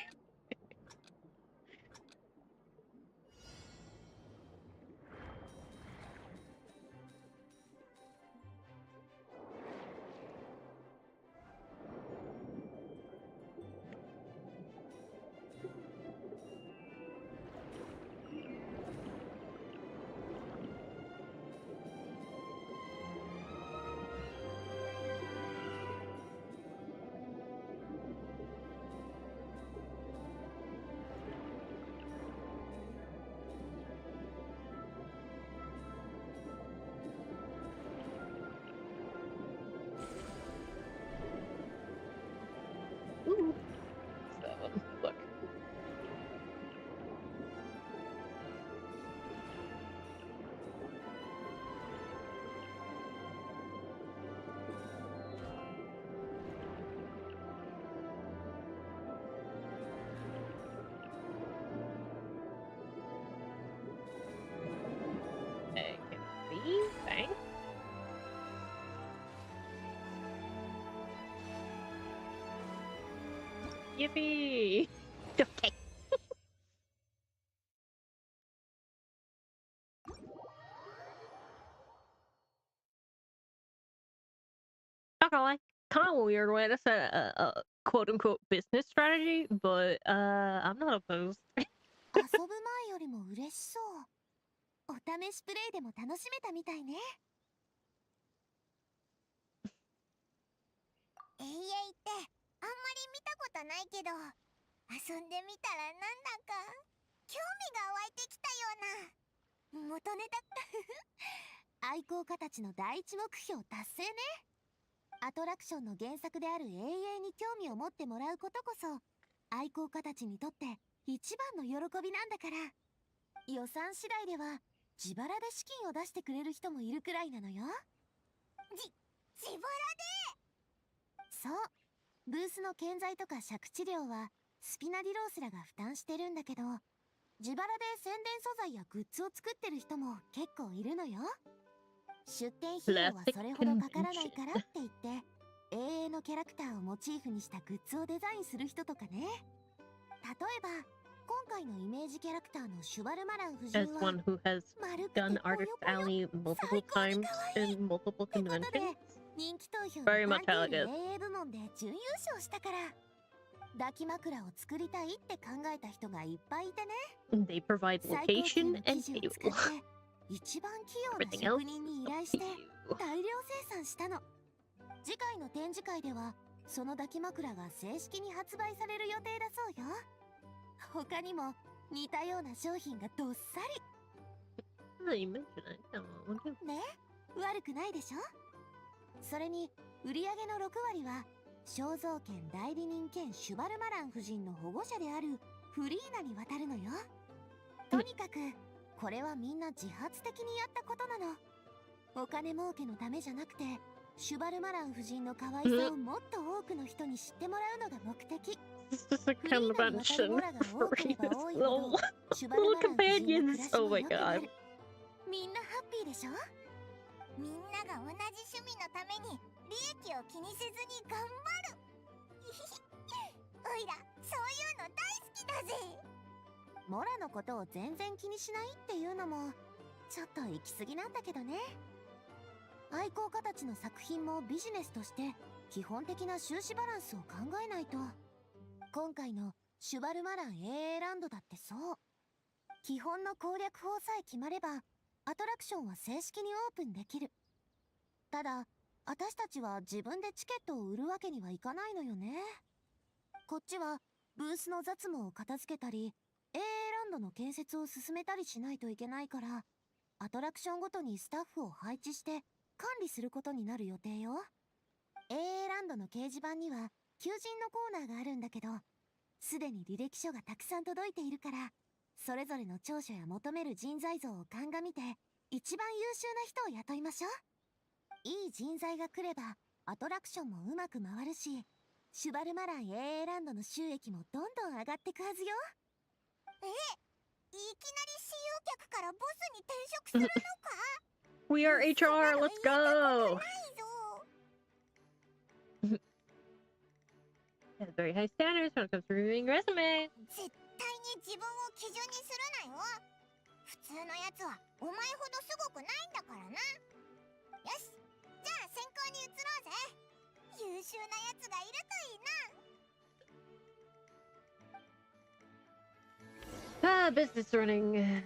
Yippee! Okay. Not gonna lie, kind of a weird way to set a quote unquote business strategy, but I'm not opposed. 遊ぶ前よりも嬉しそう。お試しプレイでも楽しめたみたいね。永遠ってあんまり見たことないけど、遊んでみたらなんだか興味が湧いてきたような。元ネタ愛好家たちの第一目標達成ね。アトラクションの原作である永遠に興味を持ってもらうことこそ愛好家たちにとって一番の喜びなんだから。予算次第では自腹で資金を出してくれる人もいるくらいなのよ。自腹で。そう、ブースの建材とか借地料はスピナディロースらが負担してるんだけど、自腹で宣伝素材やグッズを作ってる人も結構いるのよ。出店費用はそれほどかからないからって言って永遠のキャラクターをモチーフにしたグッズをデザインする人とかね。例えば今回のイメージキャラクターのシュバルマラン夫人 As は one who has 丸くて done ぽよ Artist ぽよ Alley multiple times in multiple ってことで conventions. 人気投票の Very much パ how ンティ it ー is. の AA 部門で準優勝したから。抱き枕を作りたいって考えた人がいっぱいいてね。 They provide 最高級 location の and 生地を作っ table. て一番器用な Everything 職 else 人に依 is 頼 up して to you. 大量生産したの。次回の展示会ではその抱き枕が正式に発売される予定だそうよ。他にも似たような商品がどっさ You mentioned it. No, りね。悪くないでしょ。それに売り上げの6割は肖像権代理人兼シュバルマラン夫人の保護者であるフリーナに渡るのよ。とにかくこれはみんな自発的にやったことなの。お金儲けのためじゃなくてシュバルマラン夫人の可愛さをもっと多くの人に知ってもらうのが目的。 This is a フリーナに渡る convention モラが for 多ければ these 多いほど little シュバルマラン夫人の暮らし companions. も Oh my 良くな god. る。みんなハッピーでしょ。みんなが同じ趣味のために利益を気にせずに頑張る。おいらそういうの大好きだぜ。モラのことを全然気にしないっていうのもちょっと行き過ぎなんだけどね。愛好家たちの作品もビジネスとして基本的な収支バランスを考えないと。今回のシュバルマラン AA ランドだってそう。基本の攻略法さえ決まればアトラクションは正式にオープンできる。ただ私たちは自分でチケットを売るわけにはいかないのよね。こっちはブースの雑務を片付けたり AA ランドの建設を進めたりしないといけないから、アトラクションごとにスタッフを配置して管理することになる予定よ。 AA ランドの掲示板には求人のコーナーがあるんだけど、すでに履歴書がたくさん届いているから、それぞれの長所や求める人材像を鑑みて一番優秀な人を雇いましょう。いい人材が来ればアトラクションもうまく回るし、シュバルマラン AA ランドの収益もどんどん上がってくはずよ。いきなり使用客からボスに転職するのか。 We are HR. Let's go. ないぞ。 Has very high standards when it comes to reviewing resumes. 絶対に自分を基準にするなよ。普通のやつはお前ほどすごくないんだからな。よし、じゃあ選考に移ろうぜ。優秀なやつがいるといいな。 Ah, business running.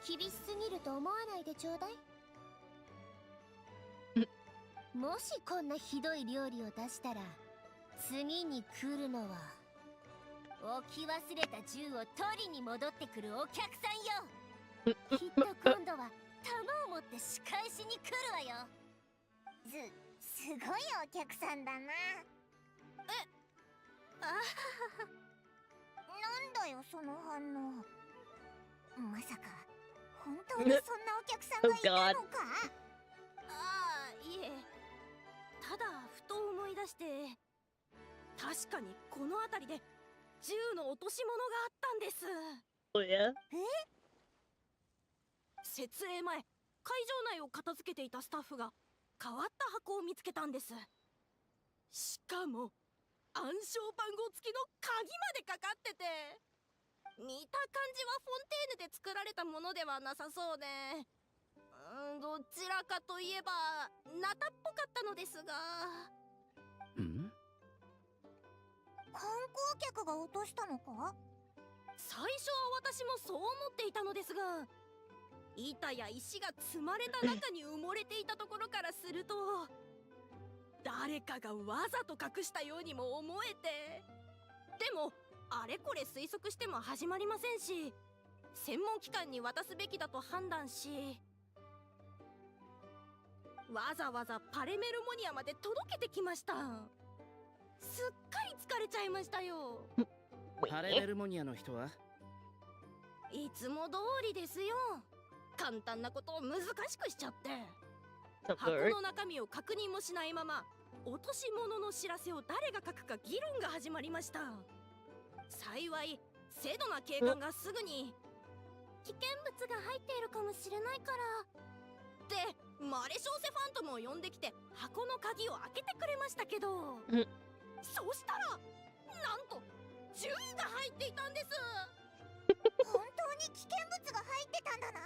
厳しすぎると思わないでちょうだい。もしこんなひどい料理を出したら次に来るのは置き忘れた銃を取りに戻ってくるお客さんよ。きっと今度は弾を持って仕返しに来るわよ。すごいお客さんだな。なんだよその反応。まさか本当にそんなお客さんがいたのか。ああ、いえ、ただふと思い出して、確かにこの辺りで銃の落とし物があったんです。 Oh yeah. 設営前、会場内を片付けていたスタッフが変わった箱を見つけたんです。しかも暗証番号付きの鍵までかかってて、見た感じはフォンテーヌで作られたものではなさそうで、どちらかといえばナタっぽかったのですが。ん？観光客が落としたのか？最初は私もそう思っていたのですが、板や石が積まれた中に埋もれていたところからすると、誰かがわざと隠したようにも思えて。でもあれこれ推測しても始まりませんし、専門機関に渡すべきだと判断し、わざわざパレメルモニアまで届けてきました。すっかり疲れちゃいましたよ。パレベルモニアの人は？いつも通りですよ。簡単なことを難しくしちゃって、箱の中身を確認もしないまま落とし物の知らせを誰が書くか議論が始まりました。幸いセドな警官がすぐに危険物が入っているかもしれないからでマレショーセファントムを呼んできて箱の鍵を開けてくれましたけど、そうしたらなんと銃が入っていたんです。本当に危険物が入ってたんだな。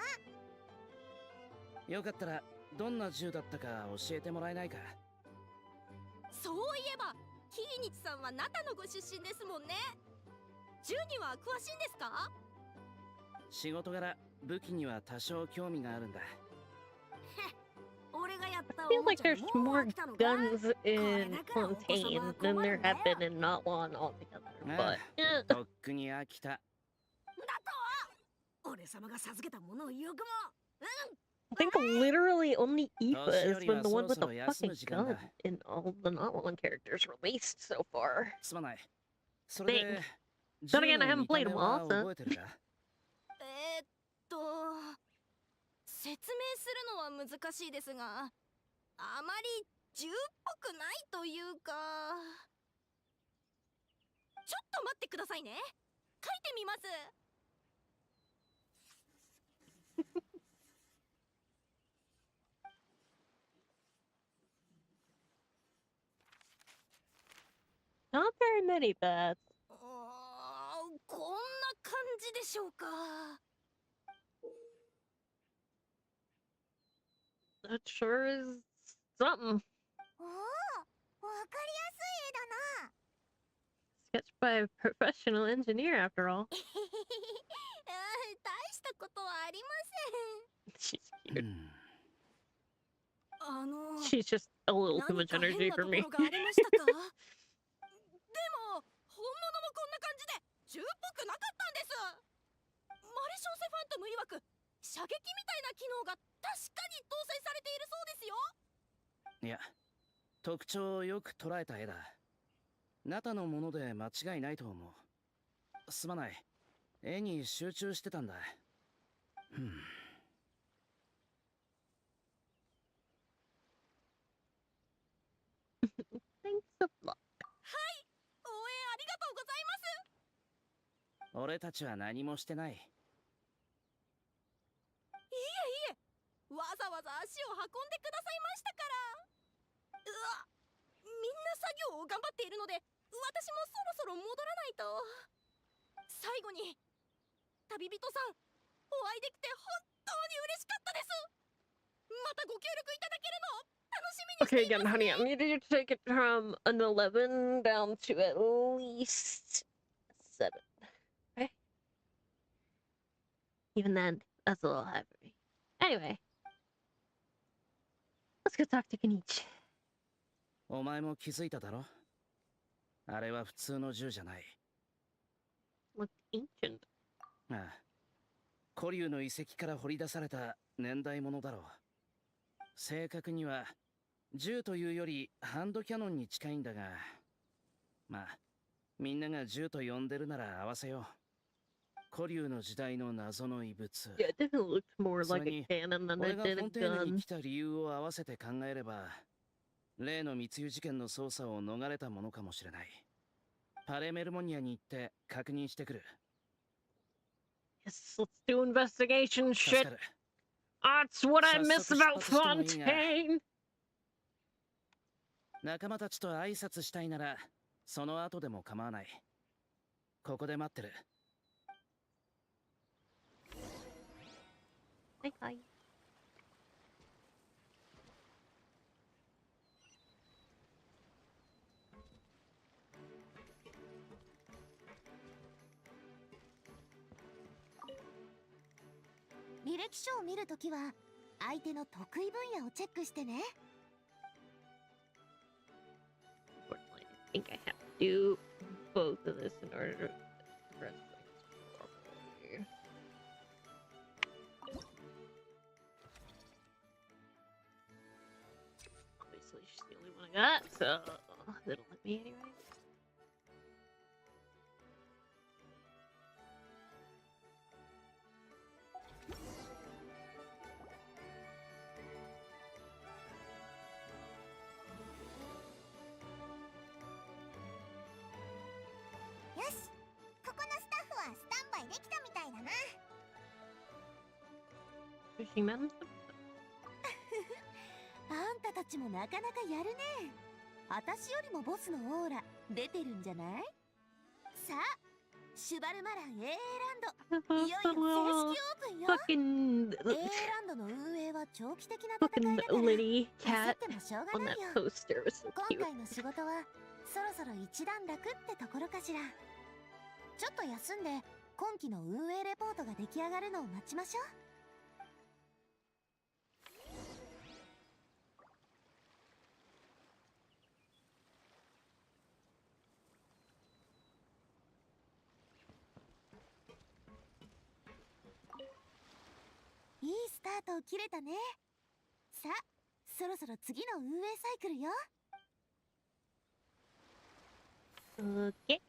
よかったらどんな銃だったか教えてもらえないか？そういえばキーニチさんはナタのご出身ですもんね。銃には詳しいんですか？仕事柄武器には多少興味があるんだ。俺がやった I feel おも like ちゃ there's にもう more 飽きたのか？ guns in Fontaine than there have been in Not One altogether. But とっくに飽きた。だと俺様が授けたものをよくも。I think literally only Aoife has been the one with the そろそろ休む fucking 時間だ。 gun in all the Not One characters released so far. すまない。それで Then again, I 銃の haven't 見た played 目 them は all, so. 覚えてるか？説明するのは難しいですが、あまり銃っぽくないというか。ちょっと待ってくださいね。書いてみます。Not very many bats. こんな感じでしょうか。That sure is something. おお、わかりやすい絵だな。 Sketched by a professional engineer, after all. 大したことはありま She's う cute. ん。せん。 She's just a little too 何 much か変 energy な for とこ me. ろがありましたか？でも本物もこんな感じで銃っぽくなかったんです。マレショーセファントム曰く射撃みたいな機能が確かに搭載されているそうですよ。いや、特徴をよく捉えた絵だ。ナタのもので間違いないと思う。すまない。絵に集中してたんだ。Thanks a lot. 応援ありがとうございます。俺たちは何もしてない。いえ、わざわざ足を運んでくださいましたから。みんな作業を頑張っているので、私もそろそろ戻らないと。最後に旅人さん、お会いできて本当に嬉しかったです。またご協力いただけるのを楽しみにして Okay, います again, honey, ね。 I need you to take it from an 11 down to at least 7. Okay? Even then, that's a little high for me. Anyway, let's go talk to Kenichi. お前も気づいただろ？あれは普通の銃じゃない。Look ancient. ああ。古竜の遺跡から掘り出された年代物だろう。正確には銃というよりハンドキャノンに近いんだが、まあみんなが銃と呼んでるなら合わせよう。古竜の時代の謎の遺物。 Yeah, it definitely looks more そ like れ a に cannon than 俺 it が did フォ a ンテーヌ gun. に来た理由を合わせて考えれば、例の密輸事件の捜査を逃れたものかもしれない。パレメルモニアに行って確認してくる。 Yes, let's do investigation 助 shit. かる。 That's what I 早 miss 速出 about 発してもいいが、 Fontaine. 仲間たちと挨拶したいならその後でも構わない。ここで待ってる。 Hi, hi. 履歴書を見るときは相手の得意分野をチェックしてね。 Unfortunately, I think I have to do both of this in order to address things properly. Obviously, she's the only one I got, so that'll let me anyway. Yes, ここのスタッフはスタンバイできたみたいだな。 Fishing mountains? あんたたちもなかなかやるね。私よりもボスのオーラ出てるんじゃない？さあ、シュバルマラン A ランド、いよいよ正式オープンよ。 Fucking A ランドの運営は長期的な戦 fucking いだから、 Liddy 焦 cat ってもしょうが on な that いよ。 poster was so 今 cute. 回の仕事はそろそろ一段落ってところかしら。ちょっと休んで今期の運営レポートが出来上がるのを待ちましょう。いいスタートを切れたね。さあ、そろそろ次の運営サイクルよ。 Okay.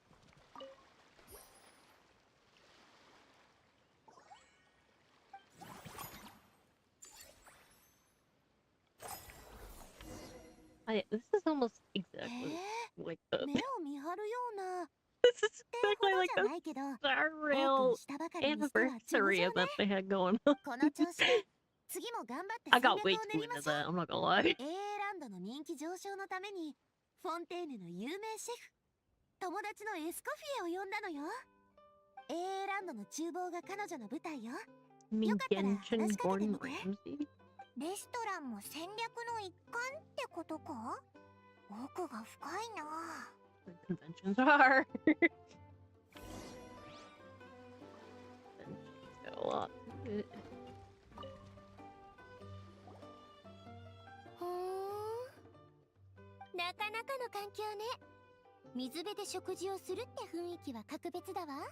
This is almost へ exactly え、 like the 目を見張るような this is ってほ exactly ど like じゃ the ないけど、 Star オープ Rail ンしたばかりにしては上 anniversary 々 event ね。 they had going on. この調子で次も頑張って I 戦 got 略 way を too 練りま into しょ that. う。 I'm not gonna lie. A ランドの人気上昇のためにフォンテーヌの有名シェフ、友達のエスコフィエを呼んだのよ。 A ランドの厨房が彼女の舞台よ。 I mean, よかったら Genshin 話しかけて Gordon みて。 Ramsay. レストランも戦略の一環ってことか？奥が深いな。 The conventions are. Conventions got a lot to it. ふーん、なかなかの環境ね。水辺で食事をするって雰囲気は格別だわ。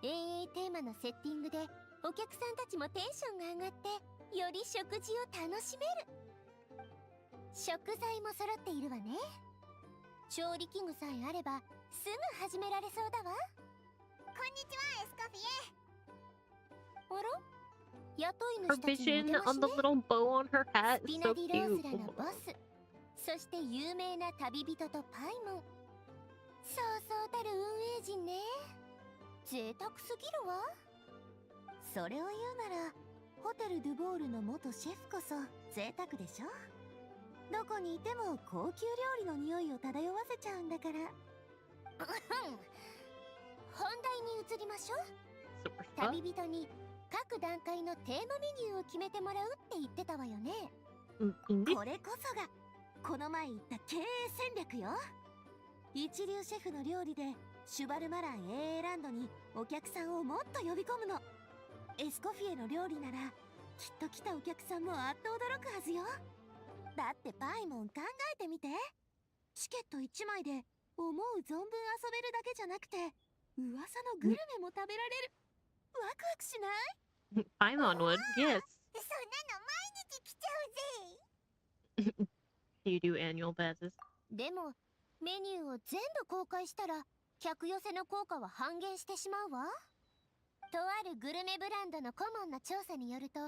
AA テーマのセッティングでお客さんたちもテンションが上がってより食事を楽しめる。食材も揃っているわね。調理器具さえあればすぐ始められそうだわ。こんにちは、エスコフィエ。あら、雇い Her 主たちに vision お出ま on し the ね。 little bow on her hat スピ is ナ so ディロー cute. スラのボス、そして有名な旅人とパイモン。そうそうたる運営陣ね。贅沢すぎるわ。それを言うならホテル・ドゥボールの元シェフこそ贅沢でしょ。どこにいても高級料理の匂いを漂わせちゃうんだから。本題に移りましょう。 Super 旅人に各段階のテーマメニューを決めてもらうって言ってたわよね。 fun. これこそがこの前言った経営戦略よ。一流シェフの料理でシュバルマラン AA ランドにお客さんをもっと呼び込むの。エスコフィエの料理ならきっと来たお客さんもあっと驚くはずよ。だってパイモン考えてみて。チケット1枚で思う存分遊べるだけじゃなくて噂のグルメも食べられる。ワクワクしない？ Paimon would, yes. そんなの毎日来ちゃうぜ。 Do you do annual passes? でもメニューを全部公開したら客寄せの効果は半減してしまうわ。とあるグルメブランドの顧問の調査によると、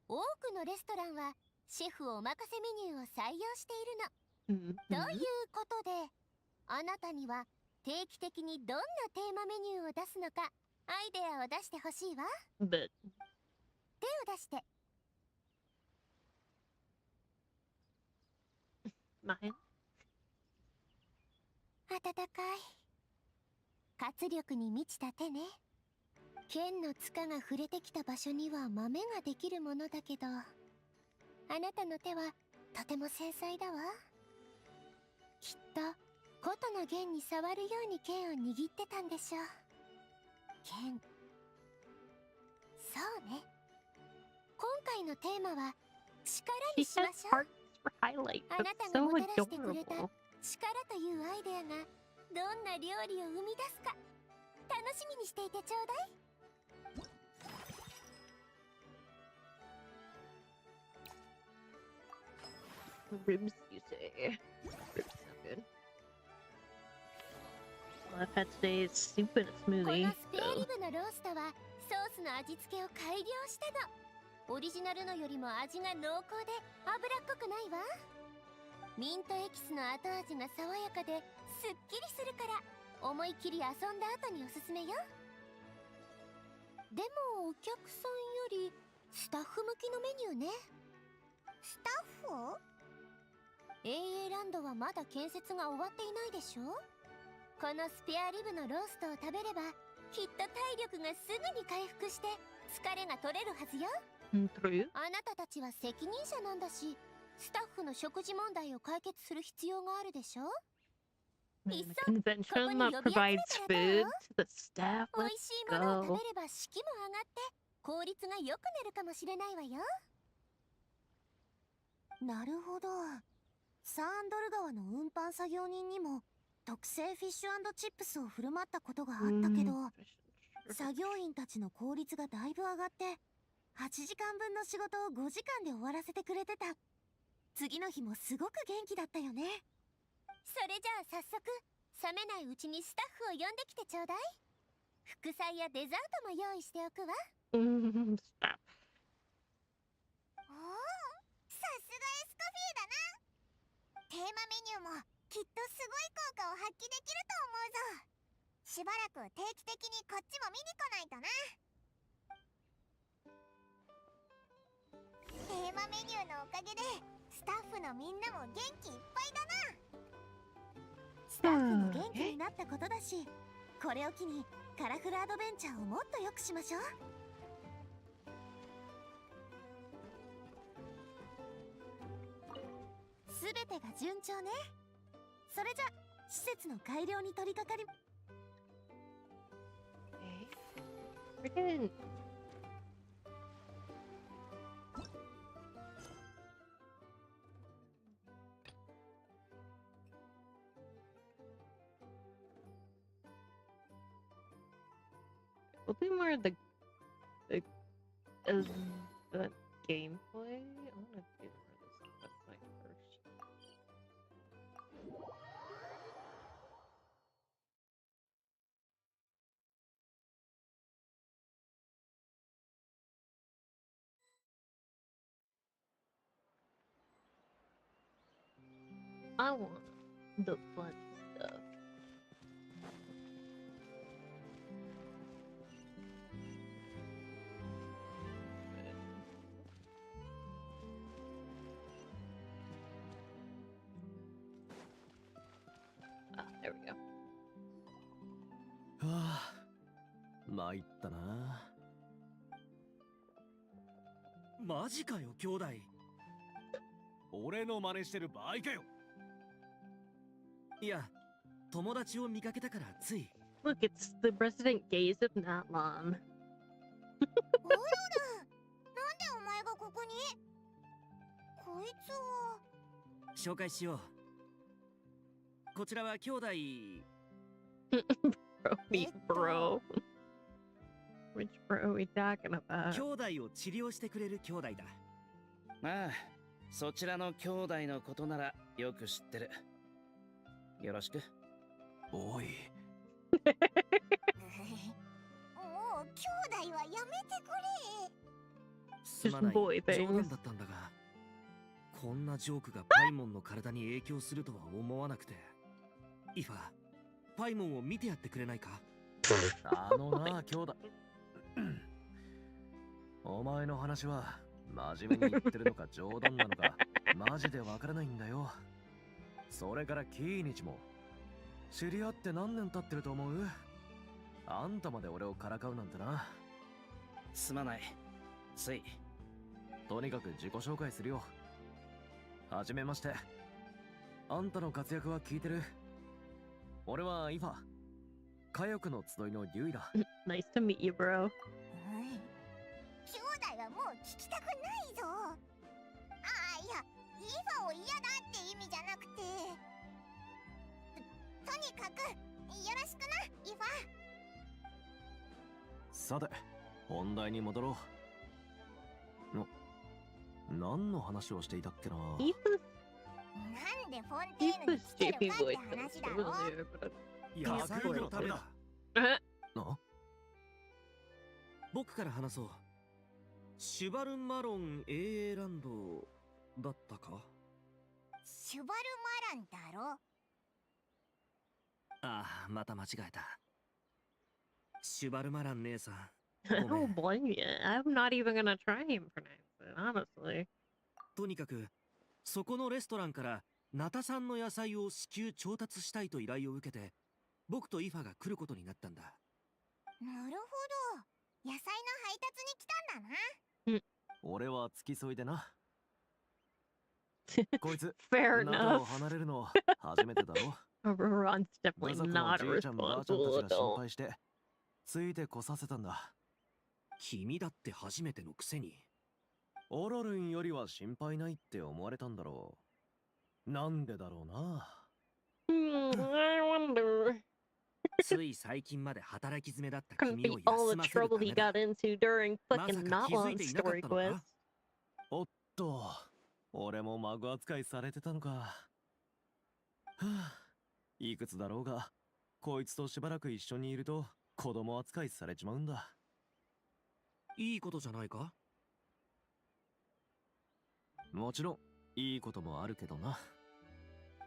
多くのレストランはシェフお任せメニューを採用しているの。ということで、あなたには定期的にどんなテーマメニューを出すのかアイデアを出してほしいわ。 But 手を出して。 mine. 温かい活力に満ちた手ね。剣の塚が触れてきた場所には豆ができるものだけど、あなたの手はとても繊細だわ。きっと琴の弦に触るように剣を握ってたんでしょう。剣、そうね。今回のテーマは力 She にしま has しょう。 hearts for highlights. あなた That's が so もたらしてくれた adorable. 力というアイデアがどんな料理を生み出すか楽しみにしていてちょうだい。 Ribs, you say? Ribs sound good. Well, I've had today's soup and a この smoothie. スペア So リブのローストはソースの味付けを改良したの。オリジナルのよりも味が濃厚で脂っこくないわ。ミントエキスの後味が爽やかですっきりするから思いっきり遊んだ後におすすめよ。でもお客さんよりスタッフ向きのメニューね。スタッフ？ AA ランドはまだ建設が終わっていないでしょ。このスペアリブのローストを食べればきっと体力がすぐに回復して疲れが取れるはずよ。 true. あなたたちは責任者なんだし、スタッフの食事問題を解決する必要があるでしょ。 Man, a Isa, convention that kopo ni provides yobi food to the staff. 美 Let's 味しいものを食 go. べれば士気も上がって効率が良くなるかもしれないわよ。なるほど。サンドル川の運搬作業人にも特製フィッシュ&チップスを振る舞ったことがあったけど、作業員たちの効率がだいぶ上がって8時間分の仕事を5時間で終わらせてくれてた。次の日もすごく元気だったよね。それじゃあ早速冷めないうちにスタッフを呼んできてちょうだい。副菜やデザートも用意しておくわ。 Stop. おお、さすがエスカフェーだな。テーマメニューもきっとすごい効果を発揮できると思うぞ。しばらく定期的にこっちも見に来ないとな。テーマメニューのおかげでスタッフのみんなも元気いっぱいだな。スタッフも元気になったことだし、これを機にカラフルアドベンチャーをもっと良くしましょう。すべてが順調ね。それじゃ施設の改良に取り掛かり。 Freaking. We'll do more of the gameplay. I want to do more of this stuff like first. I want the fun stuff. Ah, there we go. はあ、参ったな。マジかよ兄弟。俺の真似してる場合かよ。いや、友達を見かけたからつい。Look, it's the resident gaze of Natlan. おいおる、なんでお前がここに？こいつは紹介しよう。こちらは兄弟。 Bro, me, bro. Which bro are we talking about? 兄弟を治療してくれる兄弟だ。まあそちらの兄弟のことならよく知ってる。よろしく。おい、もう兄弟はやめてくれ。すまない boy things. 冗談だったんだが、こんなジョークがパイモンの体に影響するとは思わなくて。イファ、パイモンを見てやってくれないか？あのな、兄弟。お前の話は真面目に言ってるのか冗談なのかマジでわからないんだよ。それからキーニチも知り合って何年経ってると思う？あんたまで俺をからかうなんてな。すまない。つい。とにかく自己紹介するよ。はじめまして。あんたの活躍は聞いてる。俺はイファ。火力の集いのリュイだ。Nice to meet you, bro. 兄弟はもう聞きたくないぞ。いや、イファを嫌だって意味じゃなくて、とにかくよろしくな、イファ。さて、本題に戻ろう。何の話をしていたっけな。He なんでフォンテーヌに was 来てる JP かって voice 話だ over ろ。 there, but 野菜のためだ。な僕から話そう。シュバルマロン AA ランドだったか？シュバルマランだろ。ああ、また間違えた。シュバルマラン姉さん。I don't blame you. I'm not even gonna try and pronounce it, honestly. とにかく、そこのレストランからナタ産の野菜を至急調達したいと依頼を受けて、僕とイファが来ることになったんだ。なるほど。野菜の配達に来たんだな。俺は付き添いでな。こいつ、 Fair 中を enough. 離れるの初めてだろ。 Ron's 部 definitely 族の not じ a いちゃんばあちゃん responsible たちが心 adult. 配してついてこさせたんだ。君だって初めてのくせに。オロルンよりは心配ないって思われたんだろう。なんでだろうな。I wonder. つい最近まで働き詰めだった Couldn't 君を be all 休 the ませる trouble た he めだ。 got into during まさ fucking か気づい Notlon's ていなかっ story たの quest. か？おっと、俺も孫扱いされてたのか。はあ、いくつだろうが、こいつとしばらく一緒にいると子供扱いされちまうんだ。いいことじゃないか？もちろん、いいこともあるけどな。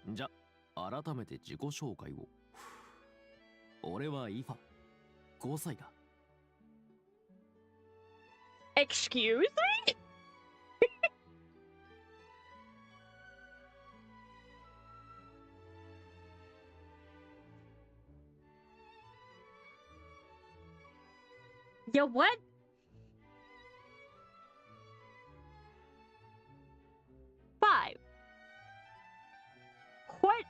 じゃ、改めて自己紹介を。俺はイファ、5歳だ。Excuse me? Yo, what? Five. What?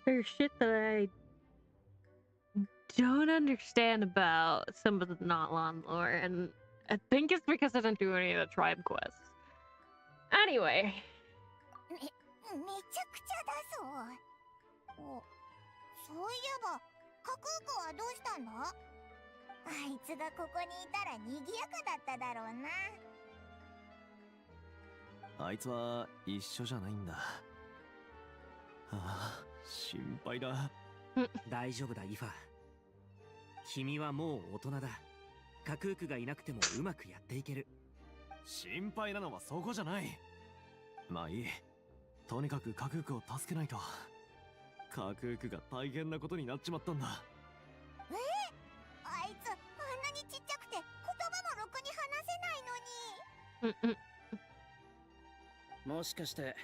There's shit that I don't understand about some of the Notlon lore, and I think it's because I didn't do any of the tribe quests. Anyway. めちゃくちゃだぞ。そういえば、カクークはどうしたんだ？あいつがここにいたら賑やかだっただろうな。あいつは一緒じゃないんだ。ああ、心配だ。大丈夫だイファ。君はもう大人だ。カクークがいなくてもうまくやっていける。心配なのはそこじゃない。まあいい。とにかくカクークを助けないと。カクークが大変なことになっちまったんだ。あいつあんなにちっちゃくて言葉もろくに話せないのに。もしかして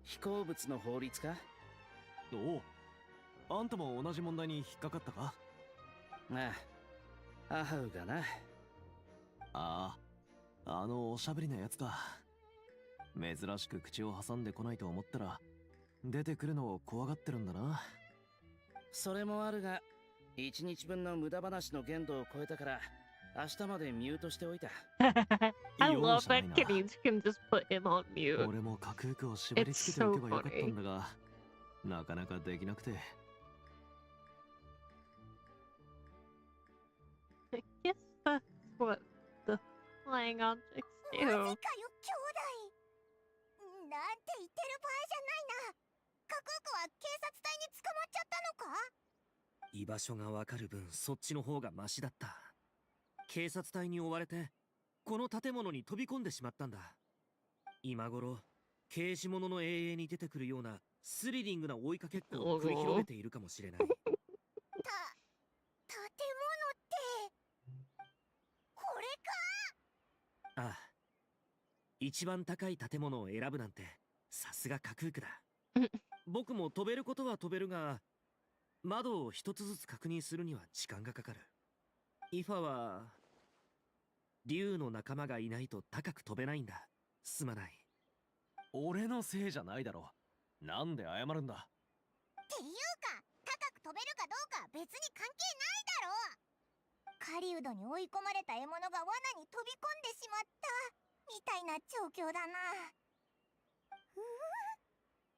飛行物の法律か？おう、あんたも同じ問題に引っかかったか？ああ、アハウがな。ああ、あのおしゃべりなやつか。珍しく口を挟んでこないと思ったら出てくるのを怖がってるんだな。それもあるが、1日分の無駄話の限度を超えたから明日までミュートしておいた。I よう love じゃない that な。 Kitties can just put him on mute. 俺もカクークを縛り付けておけばよかったんだが、なかなかできなくて。I guess that's what the flying objects マジか do. よ、兄弟。なんて言ってる場合じゃないな。カクークは警察隊に捕まっちゃったのか？居場所がわかる分そっちの方がマシだった。警察隊に追われてこの建物に飛び込んでしまったんだ。今頃刑事物の永遠に出てくるようなスリリングな追いかけっこおーを繰り広げているかもしれない。建物ってこれか。ああ、一番高い建物を選ぶなんてさすが架空区だ。僕も飛べることは飛べるが、窓を一つずつ確認するには時間がかかる。イファは竜の仲間がいないと高く飛べないんだ。すまない。俺のせいじゃないだろ。なんで謝るんだ。っていうか、高く飛べるかどうかは別に関係ないだろう。狩人に追い込まれた獲物が罠に飛び込んでしまったみたいな状況だな。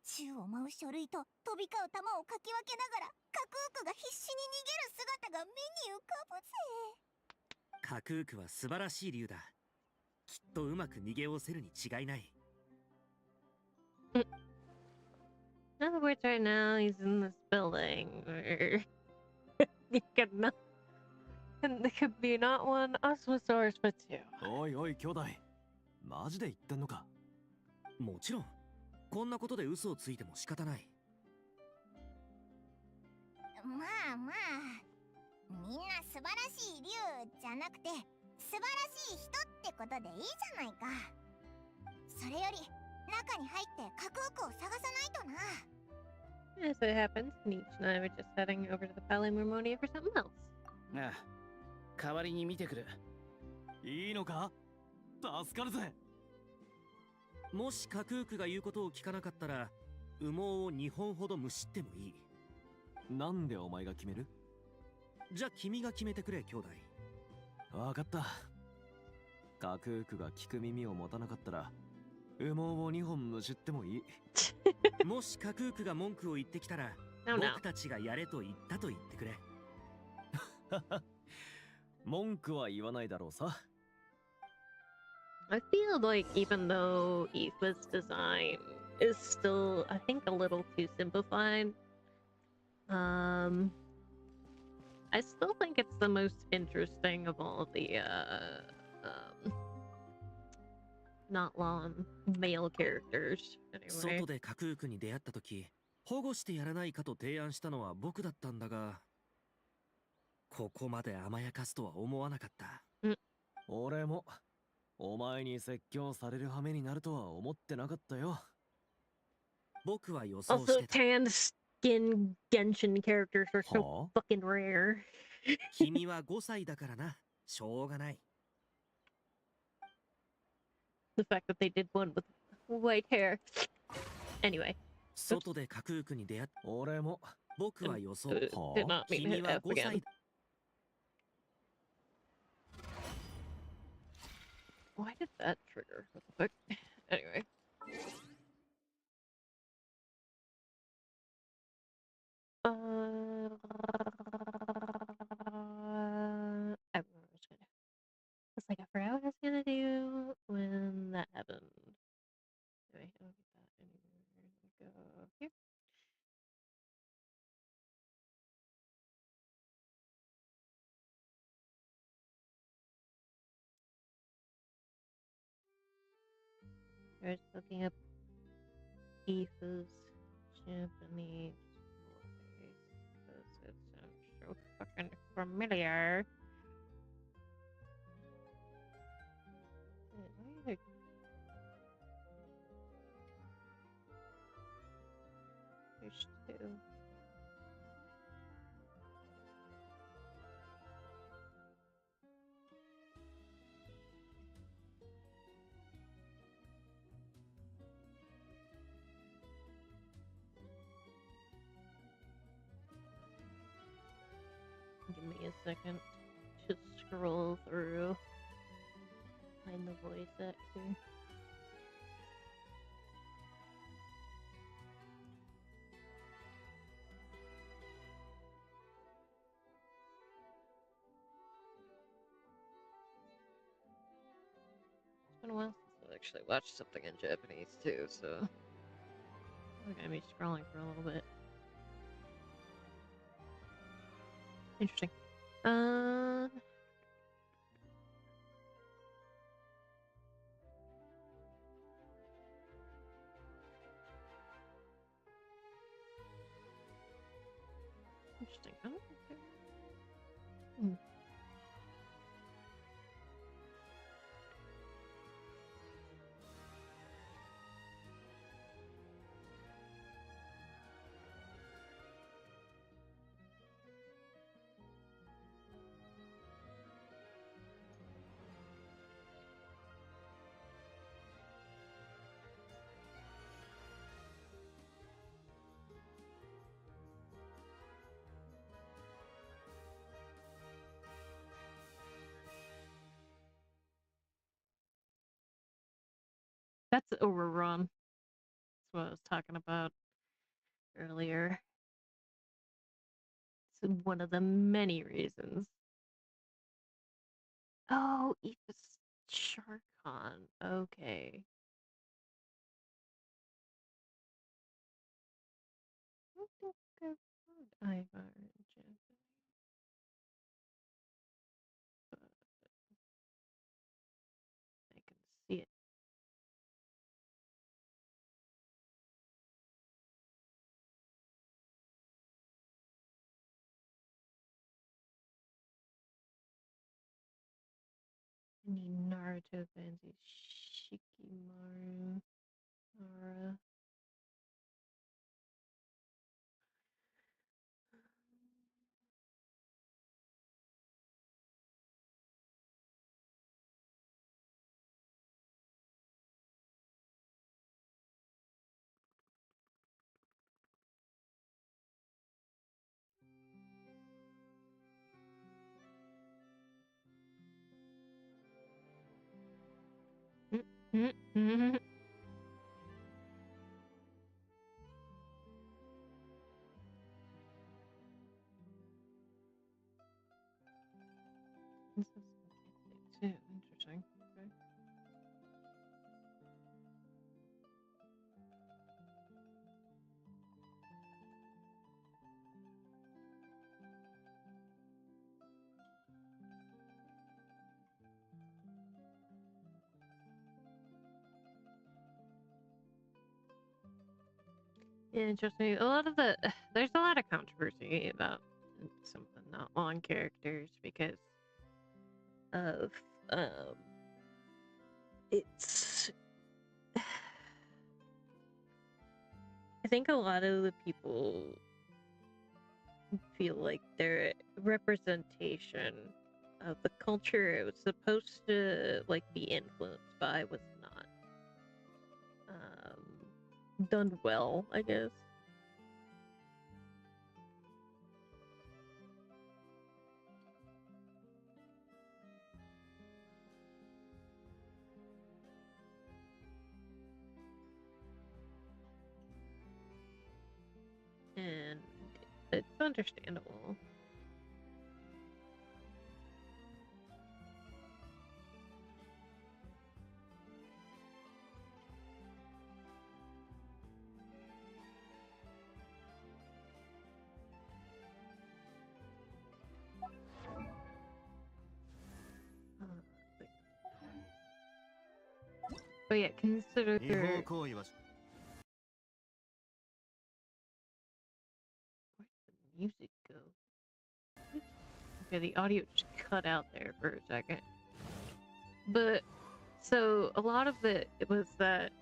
宙を舞う書類と飛び交う弾をかき分けながら架空区が必死に逃げる姿が目に浮かぶぜ。架空区は素晴らしい竜だ。きっとうまく逃げおせるに違いない。None of which right now he's in this building. You could not. And there could be not one Osmosaurus, but two. おいおい兄弟、マジで言ってんのか。もちろん、こんなことで嘘をついても仕方ない。まあまあ、みんな素晴らしい竜じゃなくて素晴らしい人ってことでいいじゃないか。それより中に入って架空区を探さないとな。As it happens, Nietzsche and I were just heading over to the Palimormonia for something else. ああ、代わりに見てくる。いいのか。助かるぜ。もし架空区が言うことを聞かなかったら、羽毛を2本ほどむしってもいい。なんでお前が決める。じゃあ君が決めてくれ、兄弟。わかった。架空区が聞く耳を持たなかったら羽毛を2本むしってもいい。もし架空区が文句を言ってきたら、 No, no. 僕たちがやれと言ったと言ってくれ。文句は言わないだろうさ。I feel like even though Aoife's design is still, I think, a little too simplified, I still think it's the most interesting of all the not long male characters. 外 Anyway, で架空区に出会った時、保護してやらないかと提案したのは僕だったんだが、ここまで甘やかすとは思わなかった。俺もお前に説教される羽目になるとは思ってなかったよ。僕は予想し also てた。 tan skin Genshin characters are so は fucking rare. 君は5歳だからな。しょうがない。 The fact that they did one with white hair. Anyway, 外で架空区に出会っ俺も。僕は予想。 did not mean to 君 hit は F 5 again. 歳。 Why did that trigger? What the fuck? Anyway. I don't know what I was gonna. It's like I forgot what I was gonna do when that happened. Anyway, I don't get that anymore. Go here. I was looking up Aoife's Japanese voice because it sounds so fucking familiar. Wait, why are there... There's two. Give me a second to scroll through. Find the voice actor. It's been a while since I've actually watched something in Japanese too, so I'm gonna be scrolling for a little bit. Interesting. Interesting. Oh, okay. Hmm. That's overrun. That's what I was talking about earlier. It's one of the many reasons. Oh, Aethys Sharkon. Okay. I don't think I've heard Ivar Enchanted, but I can see it. Any Naruto fans? Shikimaru, Nara. This is too interesting. Okay. Interesting. A lot of there's a lot of controversy about some of the not long characters because of it's I think a lot of the people feel like their representation of the culture it was supposed to like be influenced by was not done well, I guess. And it's understandable. But yeah, consider where'd the music go? Okay, the audio just cut out there for a second. But so a lot of it was that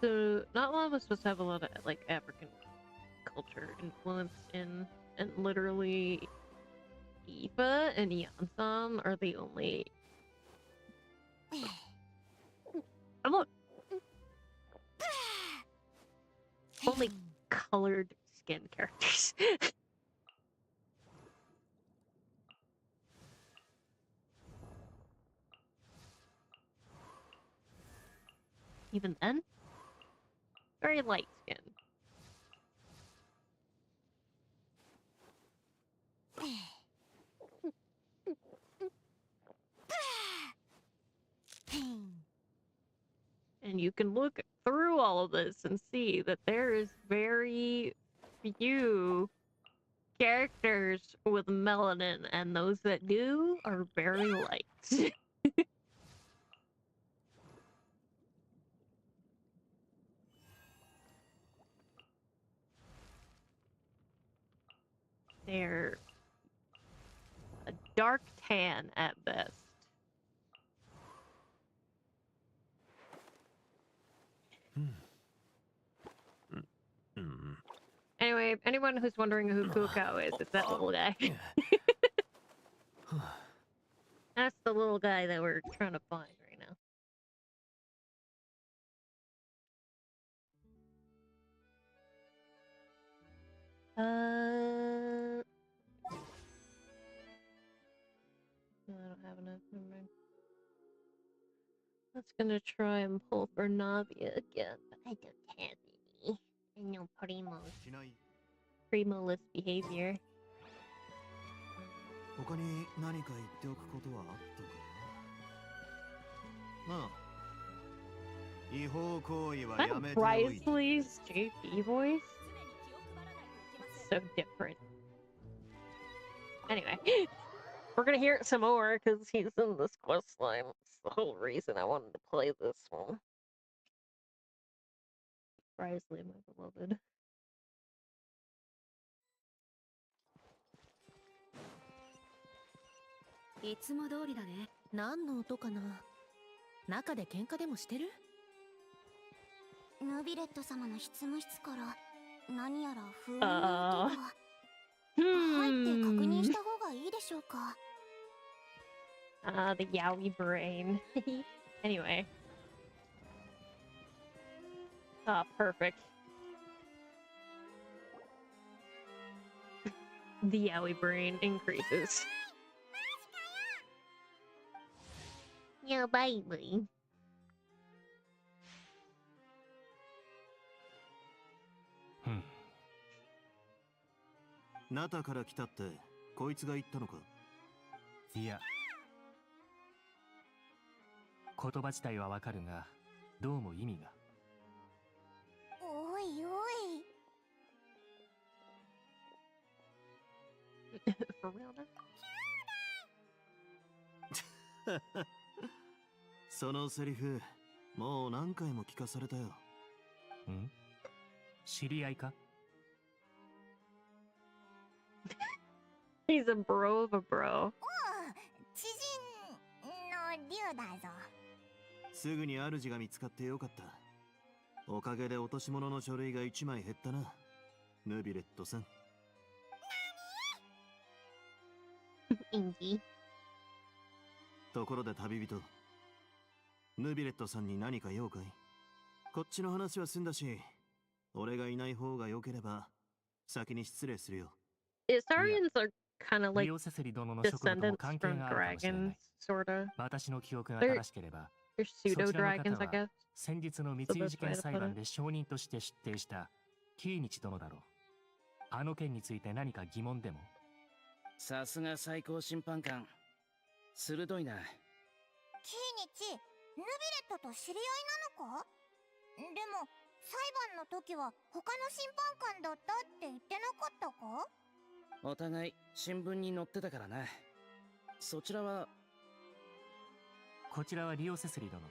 so not one was supposed to have a lot of like African culture influence in, and literally Ifa and Yansam are the only only colored skin characters. Even then, very light skin. And you can look through all of this and see that there is very few characters with melanin, and those that do are very light. They're a dark tan at best. Anyway, anyone who's wondering who Kukao is, it's that little guy. That's the little guy that we're trying to find right now. No, I don't have enough. Never mind. I was gonna try and pull for Navia again, but I don't have any. And no Primo-less behavior. 他に何か言っておくことはあったかな。なあ、違法行為はやめておいて。 Risley's JP voice? So different. Anyway, we're gonna hear it some more because he's in this quest line. That's the whole reason I wanted to play this one. Risley, my beloved. いつも通りだね。何の音かな。中で喧嘩でもしてる？ヌビレット様の執務室から何やら不穏な音が。入って確認した方がいいでしょうか。The yaoi brain. Anyway. Ah, perfect. The yaoi brain increases. Yo, baby. ナタから来たってこいつが言ったのか。いや、言葉自体はわかるが、どうも意味が。おいおい。For real now? そのセリフ、もう何回も聞かされたよ。ん？知り合いか？ He's a bro of a bro. 知人の竜だぞ。すぐに主が見つかってよかった。おかげで落とし物の書類が1枚減ったな。ヌビレットさん。インジ。ところで旅人。ヌビレットさんに何か用かい？こっちの話は済んだし、俺がいない方が良ければ先に失礼するよ。Isarians are kind of like リオセセリ殿の職務とも descendants 関係 from があるかもしれな dragons, い。 sorta. 私の記憶が正しければ、 They're そち pseudo らの dragons, 方 I は guess. 先日の密輸事件裁判で証人として出廷したキーニチ殿だろう。あの件について何か疑問でも？さすが最高審判官。鋭いな。キーニチ、ヌビレットと知り合いなのか？でも裁判の時は他の審判官だったって言ってなかったか？お互い新聞に載ってたからな。そちらは？こちらはリオセセリ殿。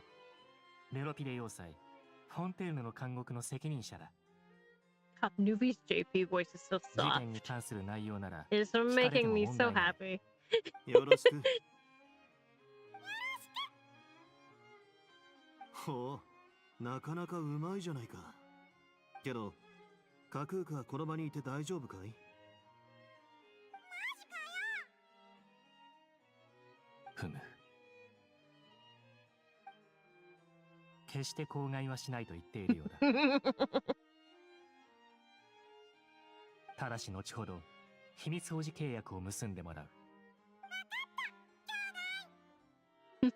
レロピレ要塞、フォンテーヌの監獄の責任者だ。God, Nuvi's JP voice is so 事 soft. 件に関する内容なら、 It's 聞かれて making も me 問 so 題ない。 happy. よろしく。ほう、なかなかうまいじゃないか。けど、カクーカはこの場にいて大丈夫かい？ふむ。決して口外はしないと言っているようだ。ただし後ほど秘密保持契約を結んでもらう。A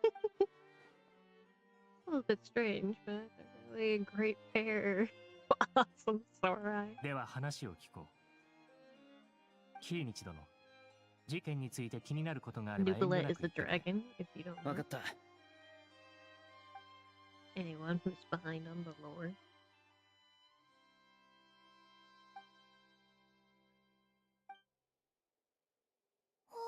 little bit strange, but they're really a great pair. Awesome samurai. では話を聞こう。キーニチ殿、事件について気になることがあれば遠慮 Nubila な is く a 言ってくれ。 dragon, if you don't わか know. った。Anyone who's behind on the lore. おお、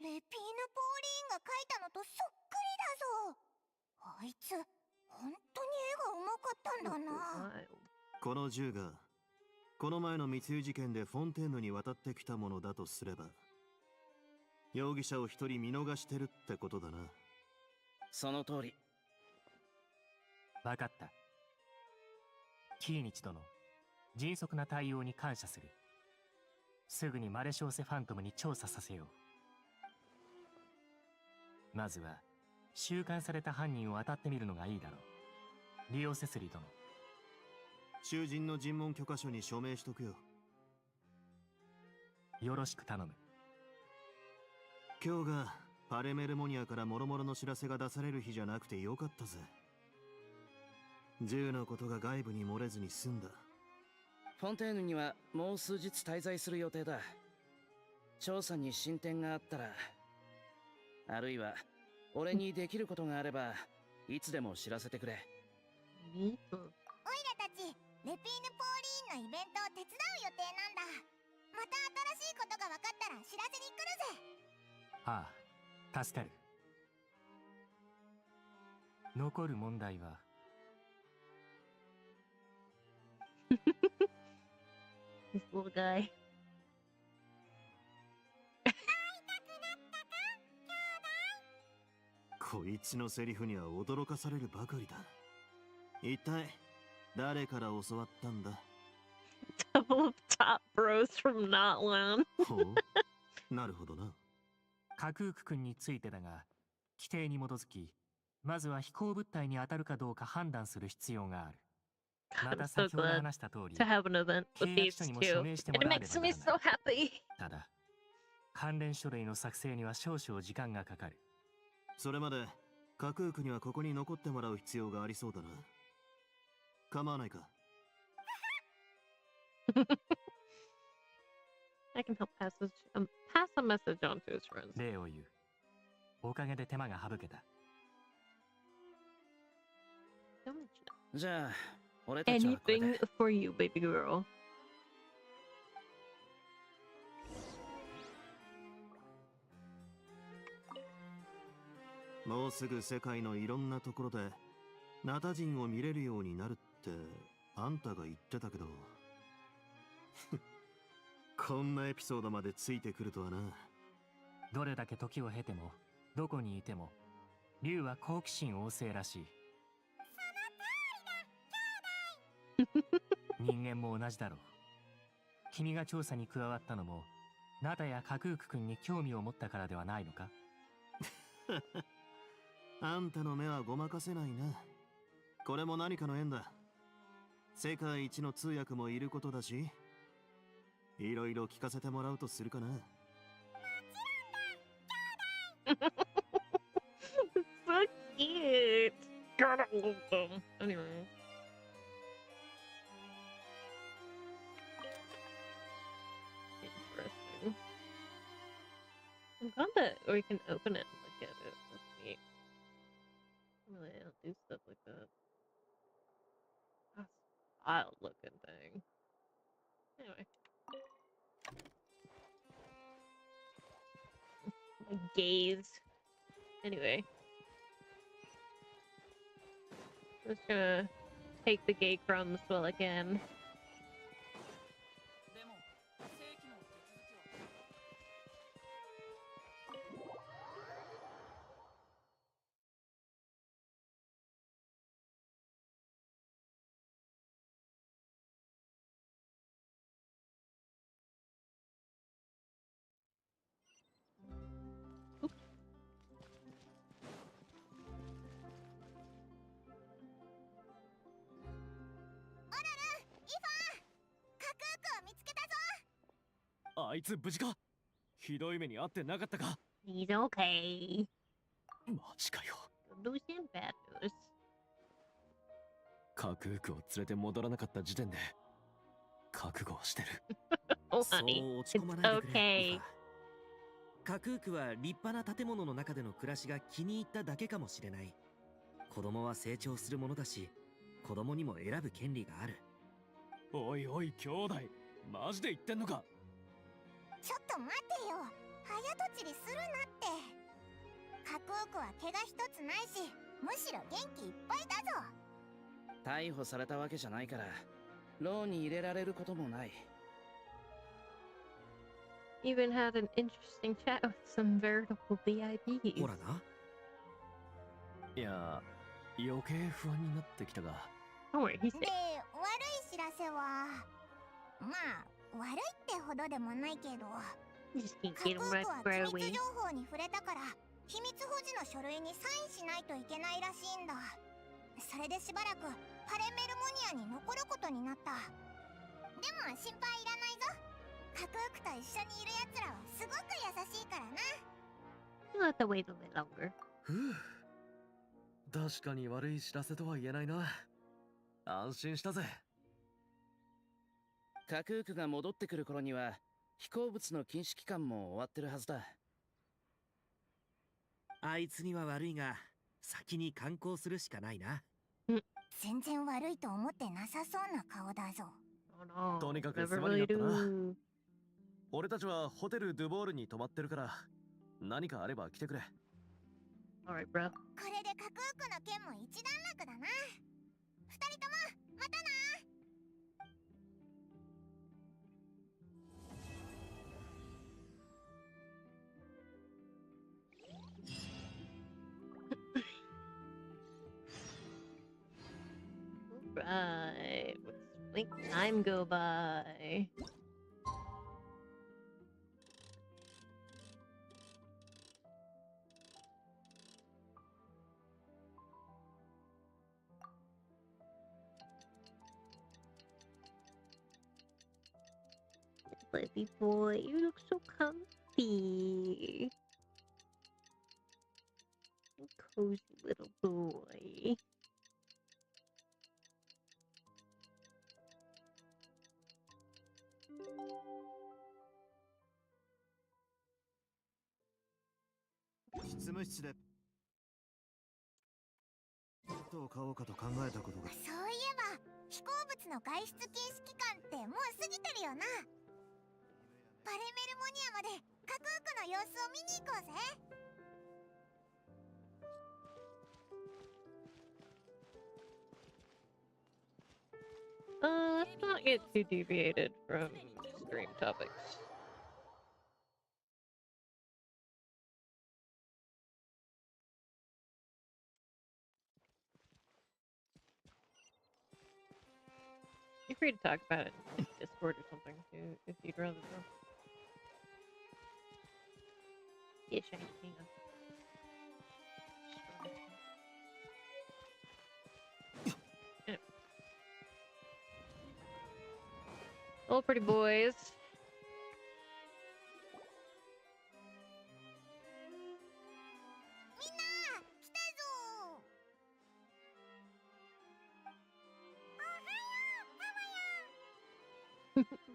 レピーヌ・ポーリーンが描いたのとそっくりだぞ。あいつ、本当に絵がうまかったんだな。Wild. この銃がこの前の密輸事件でフォンテーヌに渡ってきたものだとすれば、容疑者を一人見逃してるってことだな。その通り。分かった。キーニチ殿、迅速な対応に感謝する。すぐにマレショーセファントムに調査させよう。まずは収監された犯人を当たってみるのがいいだろう。リオセスリ殿、囚人の尋問許可書に署名しとくよ。よろしく頼む。今日がパレメルモニアから諸々の知らせが出される日じゃなくてよかったぜ。銃のことが外部に漏れずに済んだ。フォンテーヌにはもう数日滞在する予定だ。調査に進展があったら、あるいは俺にできることがあればいつでも知らせてくれ。オイラたちレピーヌ・ポーリーンのイベントを手伝う予定なんだ。また新しいことが分かったら知らせに来るぜ。ああ、助かる。残る問題はThis little guy. こいつのセリフには驚かされるばかりだ。一体誰から教わったんだ？ Double top bros from Notland. ほう、なるほどな。カクーク君についてだが、規定に基づき、まずは飛行物体に当たるかどうか判断する必要がある。ま I'm た so 先ほど glad 話した通り、 to have an event with 契約 these 書にも two. 署名しても It らわね makes ば me ならな so い。 happy. ただ、関連書類の作成には少々時間がかかる。それまでカクークにはここに残ってもらう必要がありそうだな。構わないか？ I can help pass a message on to his friends. 礼を言う。おかげで手間が省けた。じゃあ俺たちはこれ Anything で。 for you, baby girl. もうすぐ世界のいろんなところでナタ人を見れるようになるってあんたが言ってたけどこんなエピソードまでついてくるとはな。どれだけ時を経ても、どこにいても、竜は好奇心旺盛らしい。人間も同じだろう。君が調査に加わったのも、ナタやカクーク君に興味を持ったからではないのか？あんたの目はごまかせないな。これも何かの縁だ。世界一の通訳もいることだし、いろいろ聞かせてもらうとするかな。So cute. God, I love them. Anyway. Interesting. I'm glad that we can open it and look at it. That's neat. Normally I don't do stuff like that. That's a wild looking thing. Anyway. My gaze. Anyway. I'm just gonna take the gay crumbs while I can. Oops. あいつ無事か？ひどい目に遭ってなかったか？ He's okay. マジかよ。 Don't lose him bad news. カクークを連れて戻らなかった時点で覚悟をしてる。 Oh, そう honey. 落ち込まないでくれ。 Okay. イファカクークは立派な建物の中での暮らしが気に入っただけかもしれない。子供は成長するものだし、子供にも選ぶ権利がある。おいおい兄弟、マジで言ってんのか？ちょっと待てよ。早とちりするなって。カクークは怪我一つないし、むしろ元気いっぱいだぞ。逮捕されたわけじゃないから牢に入れられることもない。 Even had an interesting chat with some veritable VIPs. ほらな。いや、余計不安になってきたが。 Don't worry, he's で safe. 悪い知らせはまあ悪いってほどでもないけど Just can't 架 get 空 him right は right 機密 away. 情報に触れたから秘密保持の書類にサインしないといけないらしいんだ。それでしばらくパレメルモニアに残ることになった。でも心配いらないぞ。架空区と一緒にいるやつらはすごく優しいからな。 You'll have to wait a bit longer. ふう。確かに悪い知らせとは言えないな。安心したぜ。架空区が戻ってくる頃には飛行物の禁止期間も終わってるはずだ。あいつには悪いが、先に観光するしかないな。全然悪いと思ってなさそうな顔だぞ。 Oh no. とにかく Never 世話にな really ったな。 do. 俺たちはホテルドゥボールに泊まってるから、何かあれば来てくれ。 Alright, bro. これで架空区の件も一段落だな。二人ともまたな。 Right. Let's make time go by. Baby boy, you look so comfy. Cozy little boy. System 室でどう買おうかと考えたことが。そういえば飛行物の外出禁止期間ってもう過ぎてるよな。パレメルモニアまで架空区の様子を見に行こうぜ。 Let's not get too deviated from stream topics. You're free to talk about it in like, Discord or something if you'd rather. Though. Yeah, shiny, hang on. Yeah. Oh, pretty boys.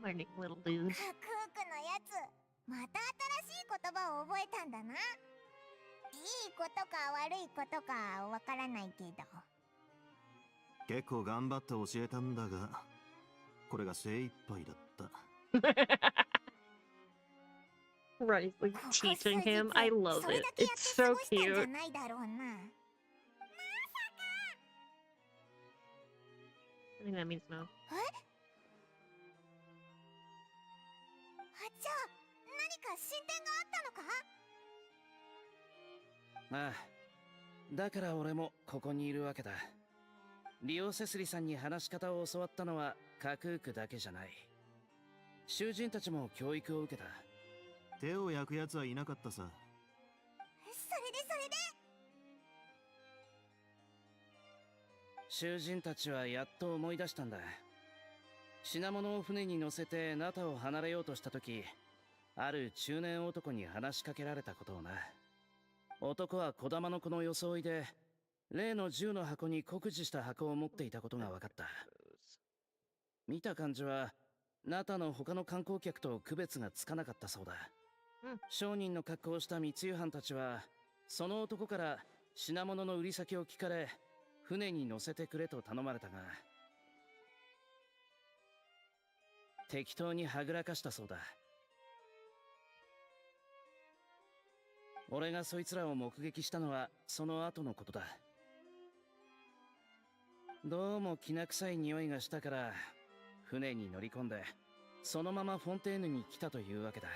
Morning, little dude. 架空区のやつまた新しい言葉を覚えたんだな。いいことか悪いことかわからないけど。結構頑張って教えたんだが、これが精一杯だった。Right, like teaching him. I love it. It's so cute. ないだろうな。 I think that means no. じゃあ何か進展があったのか？ああ、だから俺もここにいるわけだ。リオセスリさんに話し方を教わったのは架空区だけじゃない。囚人たちも教育を受けた。手を焼くやつはいなかったさ。それで囚人たちはやっと思い出したんだ。品物を船に乗せてナタを離れようとした時、ある中年男に話しかけられたことをな。男は小玉の子の装いで例の銃の箱に酷似した箱を持っていたことが分かった。見た感じはナタの他の観光客と区別がつかなかったそうだ。商人の格好をした密輸犯たちはその男から品物の売り先を聞かれ、船に乗せてくれと頼まれたが、適当にはぐらかしたそうだ。俺がそいつらを目撃したのはその後のことだ。どうもきな臭い匂いがしたから船に乗り込んでそのままフォンテーヌに来たというわけだ。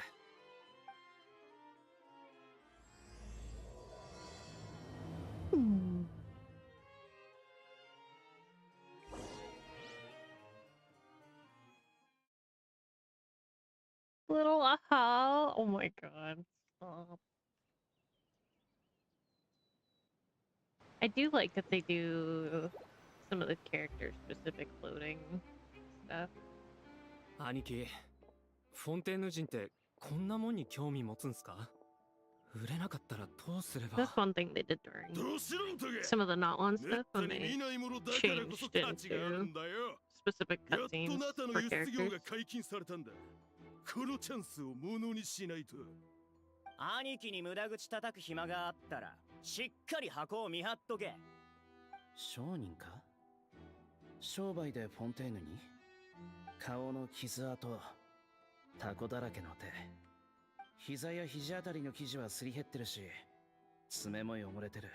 Hmm. Little aha. Oh my god. Stop. I do like that they do some of the character specific loading stuff. 兄貴、フォンテーヌ人ってこんなもんに興味持つんすか？売れなかったらどうすれば。 That's one thing they did during some of the not on stuff when they changed into specific cutscenes for characters. このチャンスをものにしないと。兄貴に無駄口叩く暇があったらしっかり箱を見張っとけ。商人か？商売でフォンテーヌに？顔の傷跡、タコだらけの手、膝や肘あたりの生地はすり減ってるし、爪も汚れてる。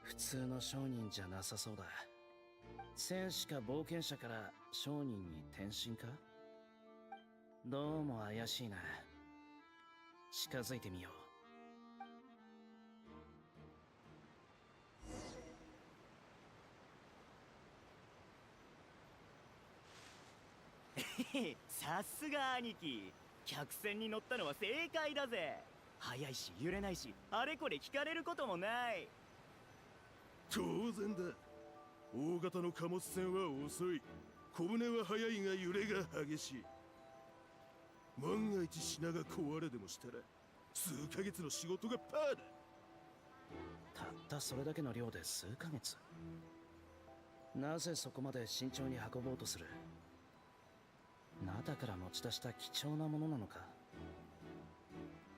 普通の商人じゃなさそうだ。戦士か冒険者から商人に転身か？どうも怪しいな。近づいてみよう。さすが兄貴、客船に乗ったのは正解だぜ。速いし揺れないし、あれこれ聞かれることもない。当然だ。大型の貨物船は遅い、小舟は速いが揺れが激しい。万が一品が壊れでもしたら数ヶ月の仕事がパーだ。たったそれだけの量で数ヶ月。なぜそこまで慎重に運ぼうとする？中から持ち出した貴重なものなのか？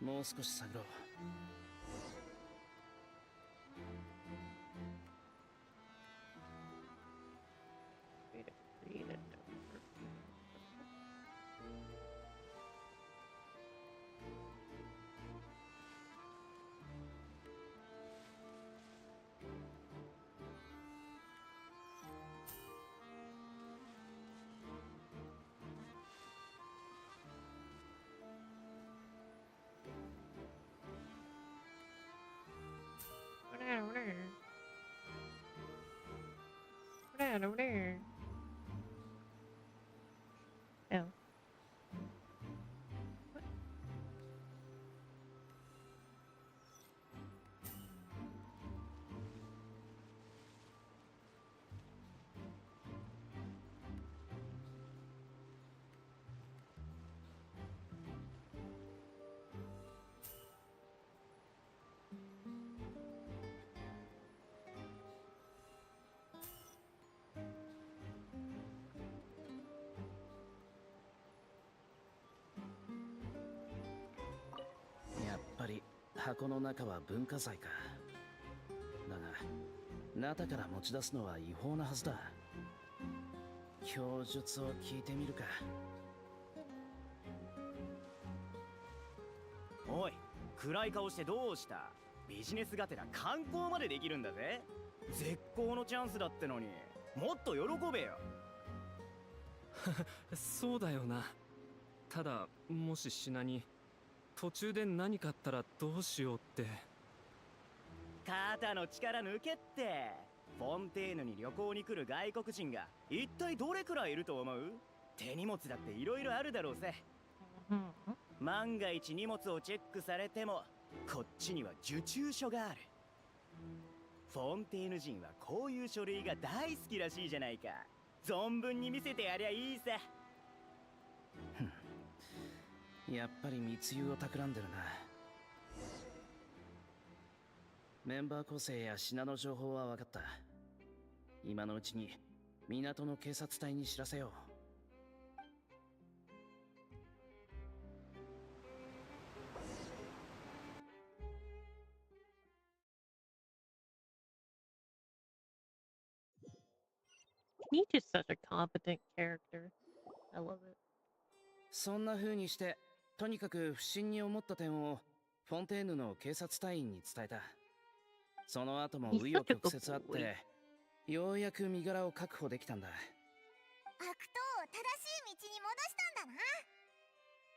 もう少し探ろう。Over there. Oh. What?やっぱり箱の中は文化財か。だが中から持ち出すのは違法なはずだ。供述を聞いてみるか。おい、暗い顔してどうした？ビジネスがてら観光までできるんだぜ。絶好のチャンスだってのに、もっと喜べよ。そうだよな。ただもし品に途中で何かあったらどうしようって。肩の力抜けって。フォンテーヌに旅行に来る外国人が一体どれくらいいると思う？手荷物だっていろいろあるだろうぜ。万が一荷物をチェックされてもこっちには受注書がある。フォンテーヌ人はこういう書類が大好きらしいじゃないか。存分に見せてやりゃいいさ。やっぱり密輸を企んでるな。メンバー構成や品の情報は分かった。今のうちに港の警察隊に知らせよう。He's just such a competent character. I love it. そんな風にしてとにかく不審に思った点をフォンテーヌの警察隊員に伝えた。その後も紆余曲折あってようやく身柄を確保できたんだ。悪党を正しい道に戻したんだな。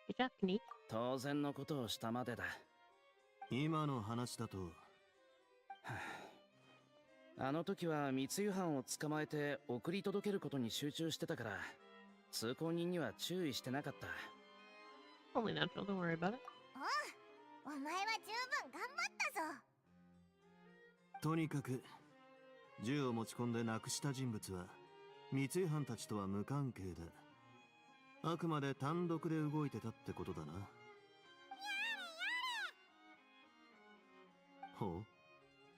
Good job, Knight. 当然のことをしたまでだ。今の話だと、あの時は密輸犯を捕まえて送り届けることに集中してたから、通行人には注意してなかった。Only natural, don't worry about it. お前は十分頑張ったぞ。とにかく銃を持ち込んで亡くした人物は密輸犯たちとは無関係で、あくまで単独で動いてたってことだな。ほ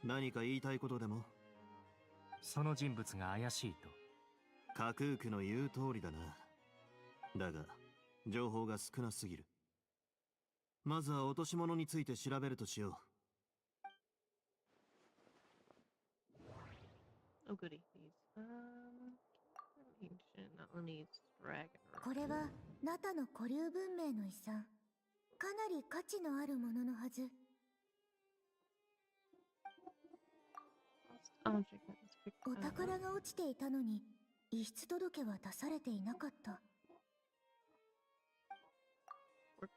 う、何か言いたいことでも？その人物が怪しいと。架空区の言う通りだな。だが情報が少なすぎる。まずは落とし物について調べるとしよう。Oh goody, please. Ancient, that one needs dragon. これはナタの古流文明の遺産。かなり価値のあるもののはず。お宝が落ちていたのに遺失届は出されていなかった。うっ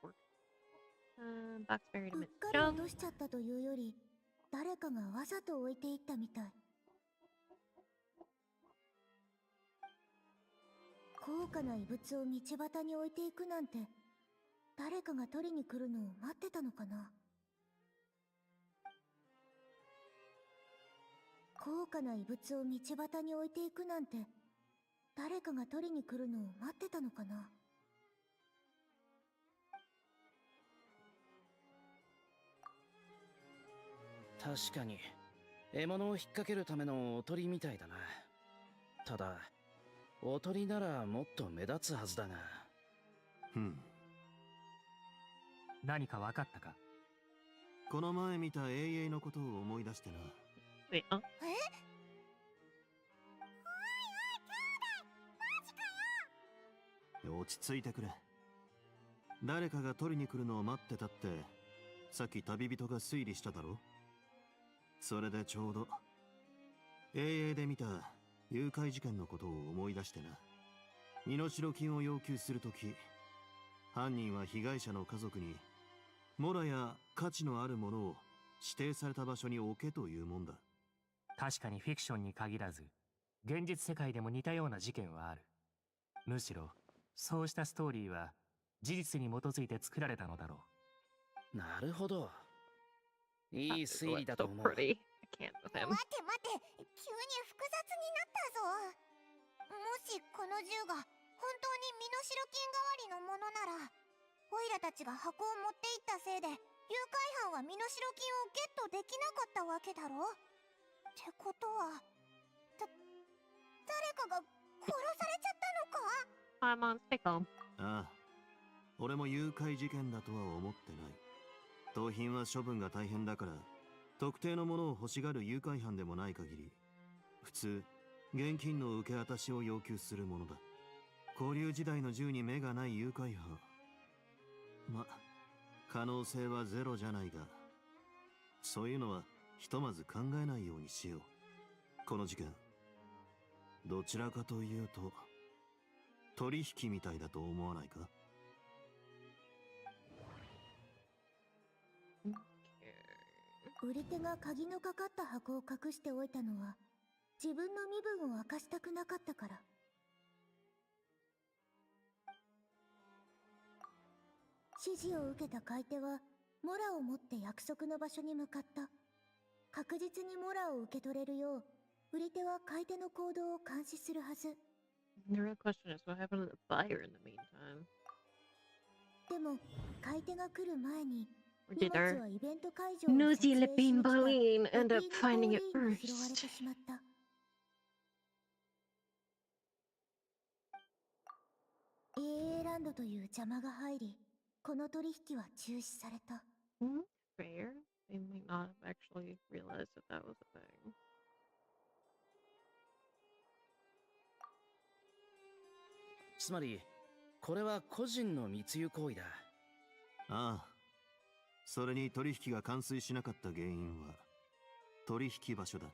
かり落としちゃったというより、誰かがわざと置いていったみたい。高価な遺物を道端に置いていくなんて、誰かが取りに来るのを待ってたのかな。高価な遺物を道端に置いていくなんて、誰かが取りに来るのを待ってたのかな。確かに獲物を引っ掛けるためのおとりみたいだな。ただおとりならもっと目立つはずだが。何か分かったか？この前見た永遠のことを思い出してな。え？落ち着いてくれ。誰かが取りに来るのを待ってたってさっき旅人が推理しただろ。それでちょうど永遠で見た誘拐事件のことを思い出してな。身代金を要求するとき、犯人は被害者の家族にモラや価値のあるものを指定された場所に置けというもんだ。確かにフィクションに限らず現実世界でも似たような事件はある。むしろそうしたストーリーは事実に基づいて作られたのだろう。なるほど、いい推理だと思う。待って待って、急に複雑になったぞ。もしこの銃が本当に身代金代わりのものなら、オイラたちが箱を持っていったせいで誘拐犯は身代金をゲットできなかったわけだろ。ってことは誰かが殺されちゃったのか？ああ、俺も誘拐事件だとは思ってない。盗品は処分が大変だから、特定のものを欲しがる誘拐犯でもない限り、普通現金の受け渡しを要求するものだ。古流時代の銃に目がない誘拐犯、ま、可能性はゼロじゃないが、そういうのはひとまず考えないようにしよう。この事件、どちらかというと取引みたいだと思わないか？売り手が鍵のかかった箱を隠しておいたのは、自分の身分を明かしたくなかったから。指示を受けた買い手はモラを持って約束の場所に向かった。確実にモラを受け取れるよう、売り手は買い手の行動を監視するはず。The real question is what happened to the buyer in the meantime. でも買い手が来る前に、 Did our 荷物はイベント会場を nosy 撮影しに lipping 来た Pauline end up レピー finding it ナ・ポーリーンに拾われて first? しまった。AA ランドという邪魔が入り、この取引は中止された。Fair. They might not have actually realized that that was a thing. つまりこれは個人の密輸行為だ。ああ、それに取引が完遂しなかった原因は取引場所だ。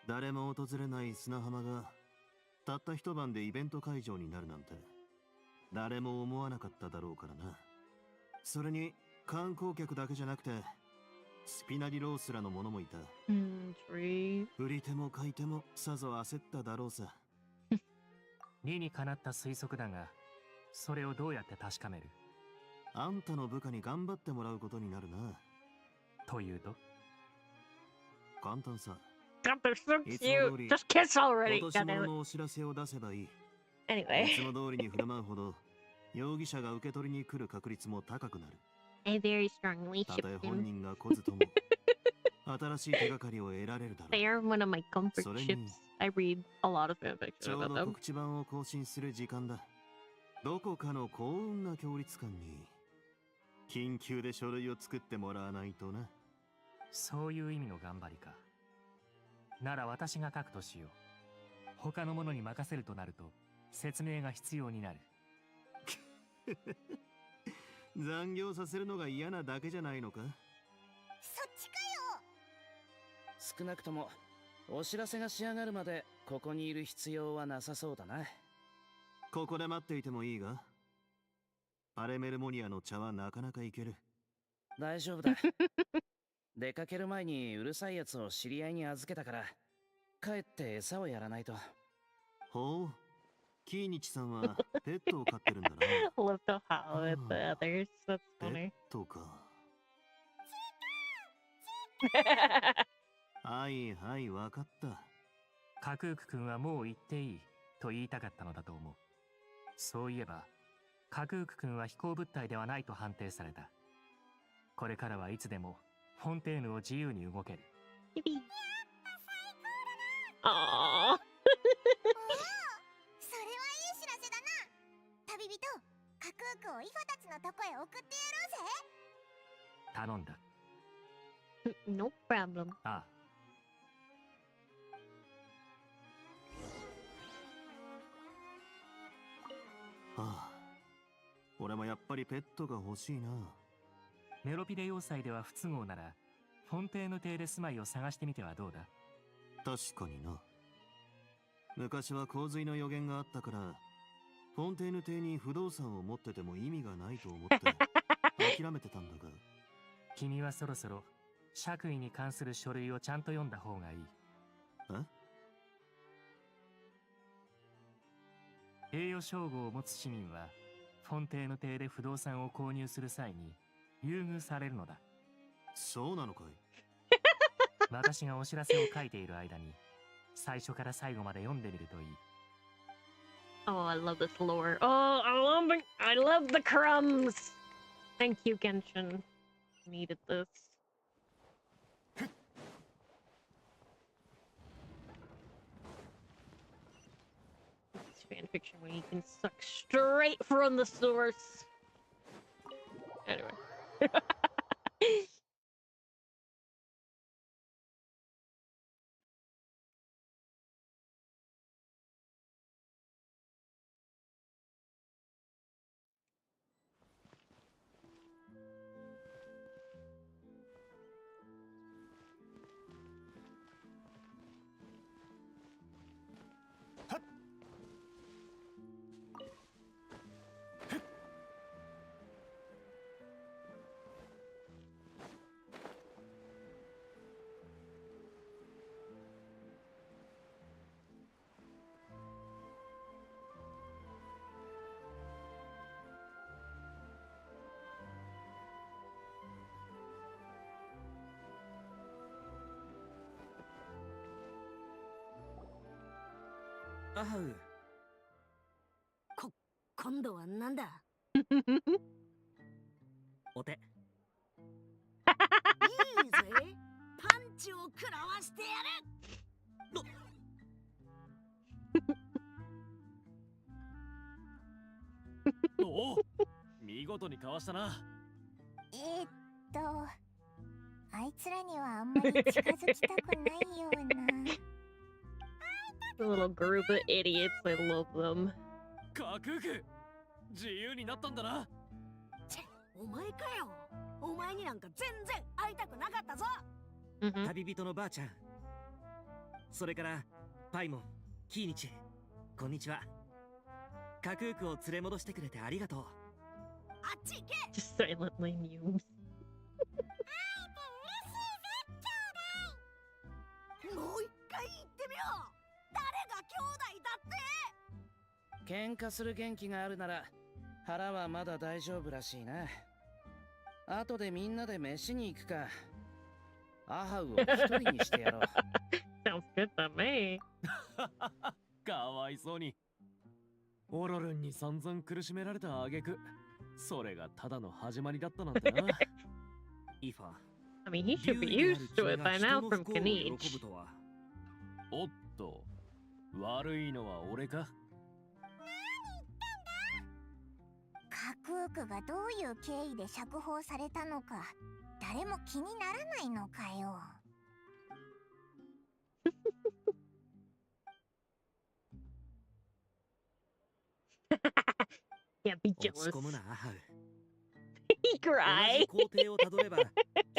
誰も訪れない砂浜がたった一晩でイベント会場になるなんて誰も思わなかっただろうからな。それに観光客だけじゃなくてスピナリロースらの者もいた。Tree. 売り手も買い手もさぞ焦っただろうさ。理にかなった推測だが、それをどうやって確かめる？あんたの部下に頑張ってもらうことになるな。というと？簡単さ。God, they're so いつ cute. も通り Just kiss 落 already. とし God 物 damn it. のお知らせを出せばいい。い Anyway. つも通りに振る舞うほど容疑者が受け取りに来る確率も高くなる。 I very strongly た ship とえ him. 本人が来ずとも新しい手がかりを得られるだろ They う。 are one of my comfort それに ships. I read a lot of ち fanfiction ょう about ど them. 告知版を更新する時間だ。どこかの幸運な協力官に緊急で書類を作ってもらわないとな。そういう意味の頑張りか。なら私が書くとしよう。他の者に任せるとなると説明が必要になる。残業させるのが嫌なだけじゃないのか。そっちかよ。少なくともお知らせが仕上がるまでここにいる必要はなさそうだな。ここで待っていてもいいが、パレメルモニアの茶はなかなかいける。大丈夫だ。出かける前にうるさいやつを知り合いに預けたから、帰って餌をやらないと。ほう、キーニチさんはペットを飼ってるんだな。Love to howl at the others. That's ペッ funny. トか。はいはい、わかった。カクーク君はもう行っていいと言いたかったのだと思う。そういえば、カクーク君は飛行物体ではないと判定された。これからはいつでもフォンテーヌを自由に動ける。Yippee. お Aww. お、それはいい知らせだな。旅人、カクークをイファたちのとこへ送ってやろうぜ。頼んだ。No problem. ああ。はあ、俺もやっぱりペットが欲しいな。メロピデ要塞では不都合なら、フォンテーヌ邸で住まいを探してみてはどうだ？確かにな。昔は洪水の予言があったから、フォンテーヌ邸に不動産を持ってても意味がないと思って諦めてたんだが。君はそろそろ爵位に関する書類をちゃんと読んだ方がいい。栄誉称号を持つ市民はフォンテーヌ邸で不動産を購入する際に優遇されるのだ。そうなのかい。私がお知らせを書いている間に最初から最後まで読んでみるといい。 Oh, I love this lore. Oh, I love the crumbs. Thank you, Genshin. Needed this. It's fanfiction when you can suck straight from the source. Anyway.アハウ。今度はなんだ？お手。いいぜ。パンチを食らわしてやる。おお、見事にかわしたな。あいつらにはあんまり近づきたくないような。The little group of idiots. I love them. カクーク、自由になったんだな。お前かよ。お前になんか全然会いたくなかったぞ。旅人のばあちゃん、それからパイモン、キーニチ、こんにちは。カクークを連れ戻してくれてありがとう。あっち行け。 Just silently muse. もう一回言ってみよう。誰が兄弟だって。喧嘩する元気があるなら腹はまだ大丈夫らしいな。後でみんなで飯に行くか。アハウを一人にしてやろう。Sounds good to me. かわいそうに。オロルンに散々苦しめられた挙句、それがただの始まりだったなんてな。イファ。I mean, he should be used to it by now from Kanich. おっと、悪いのは俺か。カクークがどういう経緯で釈放されたのか誰も気にならないのかよ。Can't be 落ち jealous. 込むな、アハウ。 He 同 cried. じ工程をたどれば、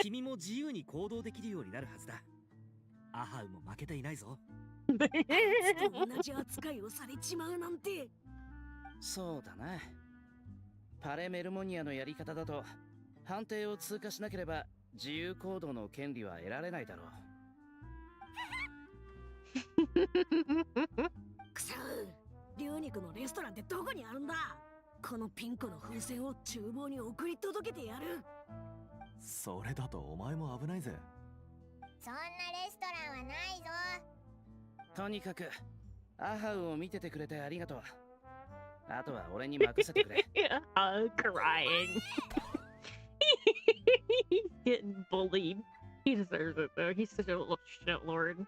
君も自由に行動できるようになるはずだ。アハウも負けていないぞ。同じ扱いをされちまうなんて。そうだな。パレメルモニアのやり方だと判定を通過しなければ自由行動の権利は得られないだろう。くさう。龍肉のレストランってどこにあるんだ。このピンクの風船を厨房に送り届けてやる。それだとお前も危ないぜ。そんなレストランはないぞ。とにかくアハウを見ててくれてありがとう。あとは俺に任せてくれ。I'm crying. He's getting bullied. He deserves it though. He's such a little shit lord.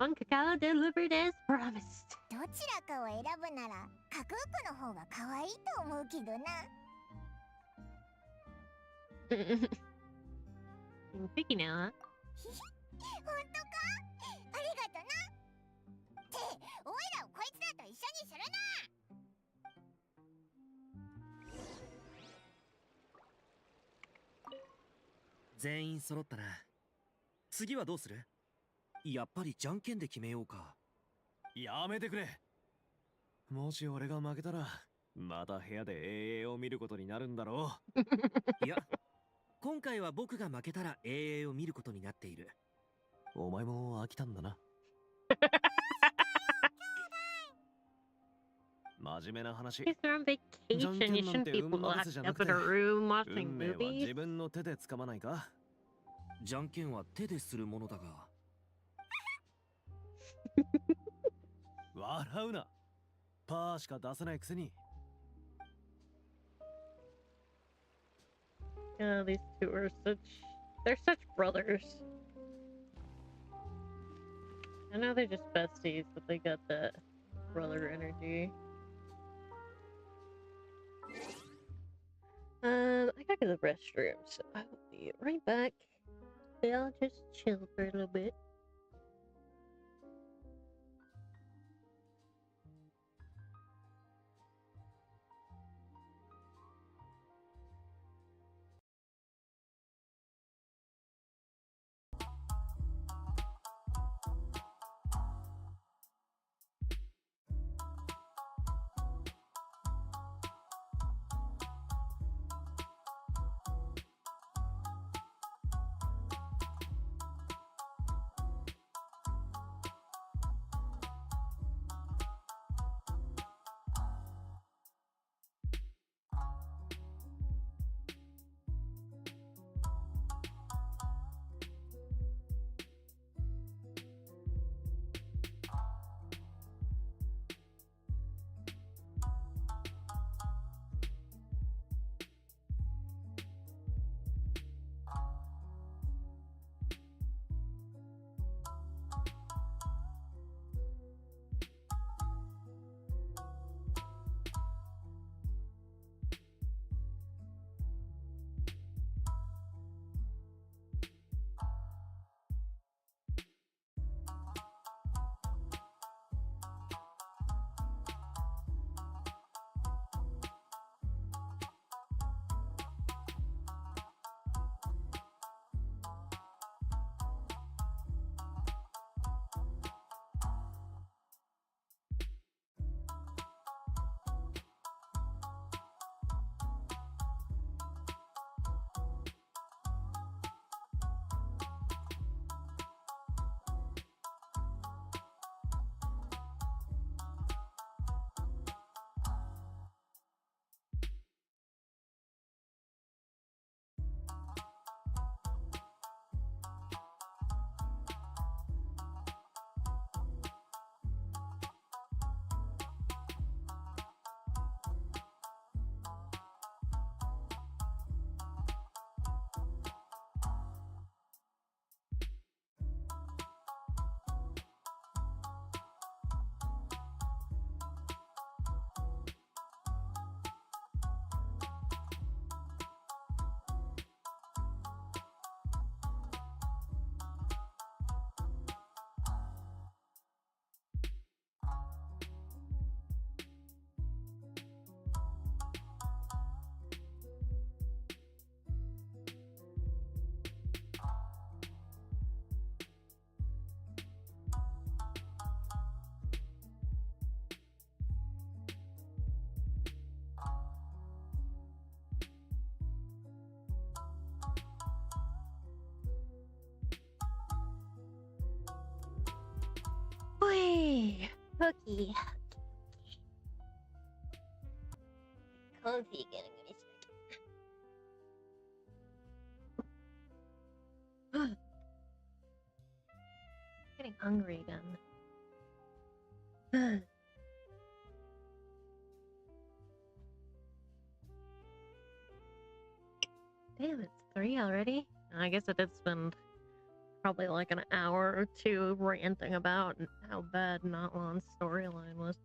On cacao delivered as promised. どちらかを選ぶならカクークの方が可愛いと思うけどな。Picky now, huh? 本当か？ありがとな。っておいらをこいつらと一緒にするな。全員揃ったな。次はどうする？やっぱりじゃんけんで決めようか。やめてくれ。もし俺が負けたら、また部屋で英雄を見ることになるんだろう。いや、今回は僕が負けたら英雄を見ることになっている。お前も飽きたんだな。真面目な話。If they're on vacation, you shouldn't be locked up in a room watching 運命は movies. 自分の手で掴まないか？じゃんけんは手でするものだが。笑うな。パーしか出せないくせに。Oh, these two are they're such brothers. I know they're just besties, but they got that brother energy. I gotta go to the restroom, so I will be right back. I'll just chill for a little bit. Cookie. Comfy getting me. Getting hungry again. Damn, it's 3 already. I guess I did spend probably like an hour or two ranting about how bad Notlon's storyline was.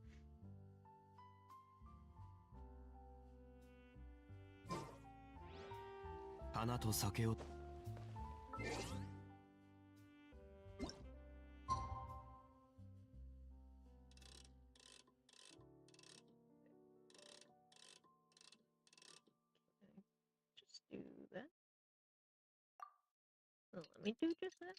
Just do that. Well, let me do just that.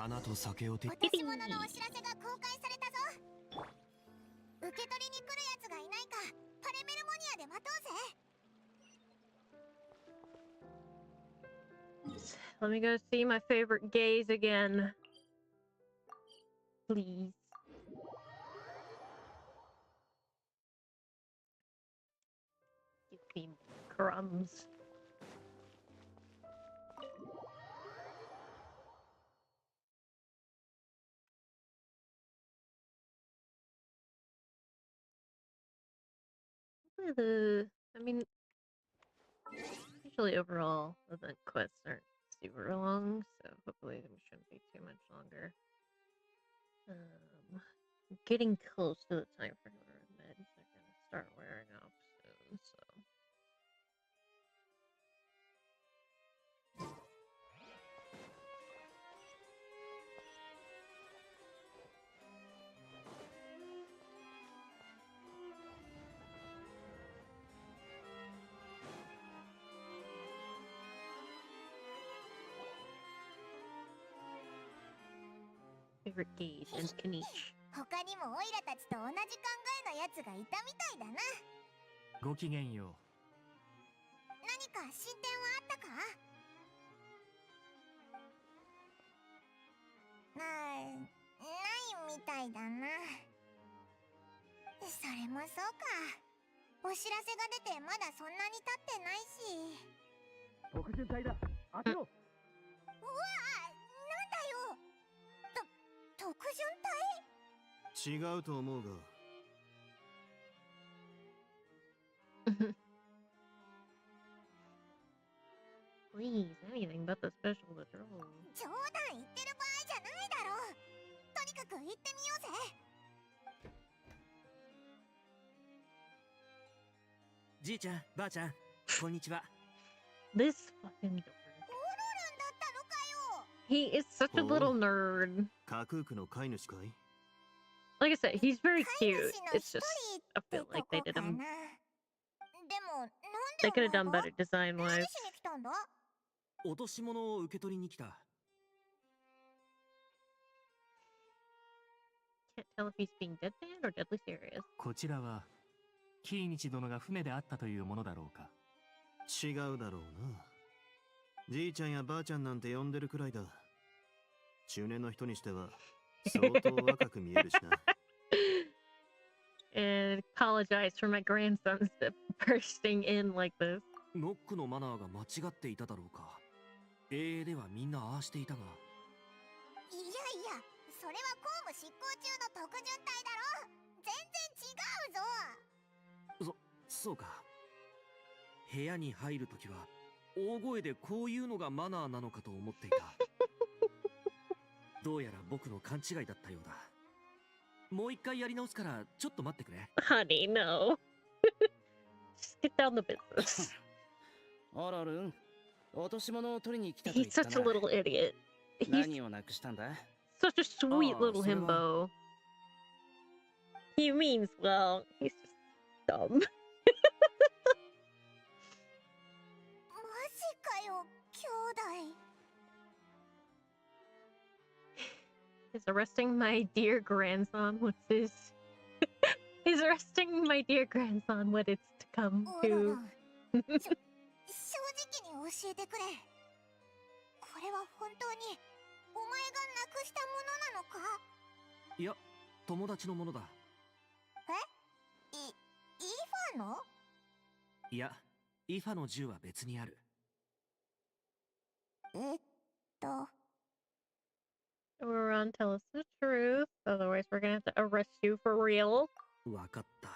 落とし物のお知らせが公開されたぞ。受け取りに来るやつがいないかパレメルモニアで待とうぜ。 Let me go see my favorite gays again. Please. Give me crumbs. I mean, usually overall event quests aren't super long, so hopefully they shouldn't be too much longer. Getting close to the time for her meds are gonna start wearing off soon, so. Favorite gays and Kanish. 他にもオイラたちと同じ考えのやつがいたみたいだな。ごきげんよ何か進展はあったか？ないみたいだな。それもそうか。お知らせが出てまだそんなに経ってないし。特巡隊だ。当てろ。うわあ、なんだよ。特巡隊？違うと思うが。Please, anything but the special patrol. 冗談言ってる場合じゃないだろう。とにかく行ってみようぜ。じいちゃん、ばあちゃん、こんにちは。This fucking dork. He is such a little nerd. 架空区の飼い主かい？ Like I said, he's very cute. It's just, I feel like they did him. They could have done better design wise. 落とし物を受け取りに来た。Can't tell if he's being deadpan or deadly serious. こちらはキーニチ殿が船であったというものだろうか。違うだろうな。じいちゃんやばあちゃんなんて呼んでるくらいだ。中年の人にしては相当若く見えるしな。And apologize for my grandsons bursting in like this. ノックのマナーが間違っていただろうか。英英ではみんなああしていたが。いやいや、それは公務執行中の特巡隊だろ。全然違うぞ。そうか。部屋に入るときは大声でこういうのがマナーなのかと思っていた。どうやら僕の勘違いだったようだ。もう一回やり直すからちょっと待ってくれ。Honey, no. Just get down the business. あらるん、落とし物を取りに来たと言 He's ったな。 such a little idiot. He's 何をなくしたんだ？ such a sweet little それは himbo. He means well. He's just dumb. マジかよ、兄弟。Is arresting my dear grandson with his He's arresting my dear grandson what it's to come オロ to. ロン正直に教えてくれ。これは本当にお前がなくしたものなのか？いや、友達のものだ。イファの？いや、イファの銃は別にある。Run, tell us the truth. Otherwise, we're gonna have to arrest you for real. わかった。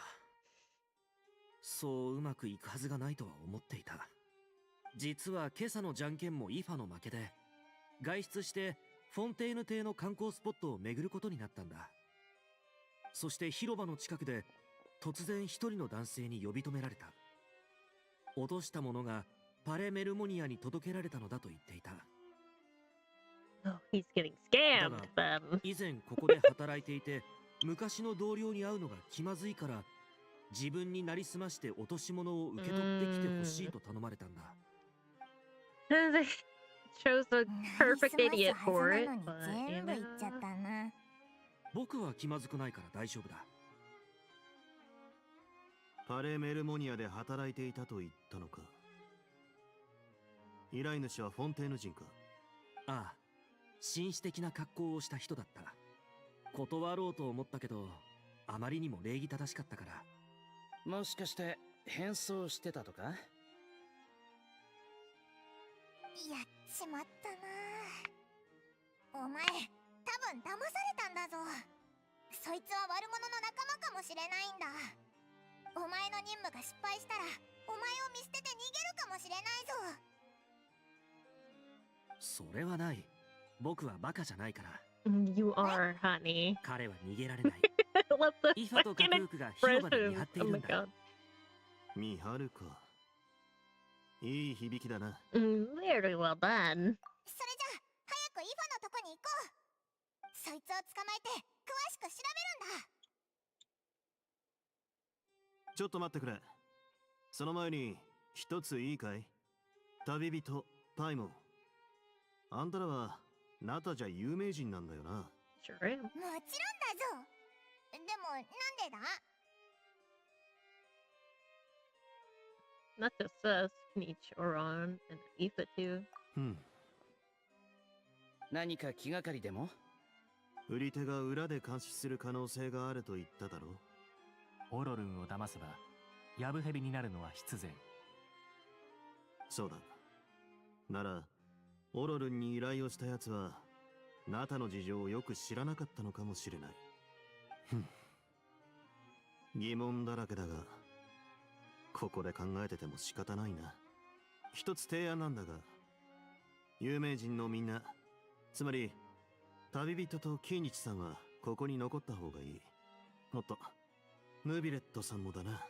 そううまくいくはずがないとは思っていた。実は今朝のじゃんけんもイファの負けで、外出してフォンテーヌ邸の観光スポットを巡ることになったんだ。そして広場の近くで突然一人の男性に呼び止められた。落としたものがパレメルモニアに届けられたのだと言っていた。Oh, he's getting scammed then. 以前ここで働いていて、昔の同僚に会うのが気まずいから、自分になりすまして落とし物を受け取ってきてほしいと頼まれたんだ。Chose the perfect idiot for it, but 全部言っちゃったな。僕は気まずくないから大丈夫だ。パレメルモニアで働いていたと言ったのか。依頼主はフォンテーヌ人か。ああ、紳士的な格好をした人だった。断ろうと思ったけど、あまりにも礼儀正しかったから。もしかして変装してたとか？やっちまったな。お前、多分騙されたんだぞ。そいつは悪者の仲間かもしれないんだ。お前の任務が失敗したら、お前を見捨てて逃げるかもしれないぞ。それはない。僕はバカじゃないから。You are, honey. 彼は逃げられない。What the イファとカクークが広場で見張 expressions? ってい Oh る my んだ。 god. 見張るか。いい響きだな。Very well done. それじゃあ、早くイファのとこに行こう。そいつを捕まえて、詳しく調べるんだ。ちょっと待ってくれ。その前に一ついいかい？旅人パイモン。あんたらはナタじゃ有名人なんだよな。Sure am. もちろんだぞ。でも、なんでだ？ Not just us, Knichi, Oron, and Aoife too. 何か気がかりでも？売り手が裏で監視する可能性があると言っただろう。オロルンを騙せばヤブヘビになるのは必然。そうだ。ならオロルンに依頼をしたやつはナタの事情をよく知らなかったのかもしれない。疑問だらけだが、ここで考えてても仕方ないな。一つ提案なんだが、有名人のみんな、つまり旅人とキーニチさんはここに残った方がいい。おっと、ヌビレットさんもだな。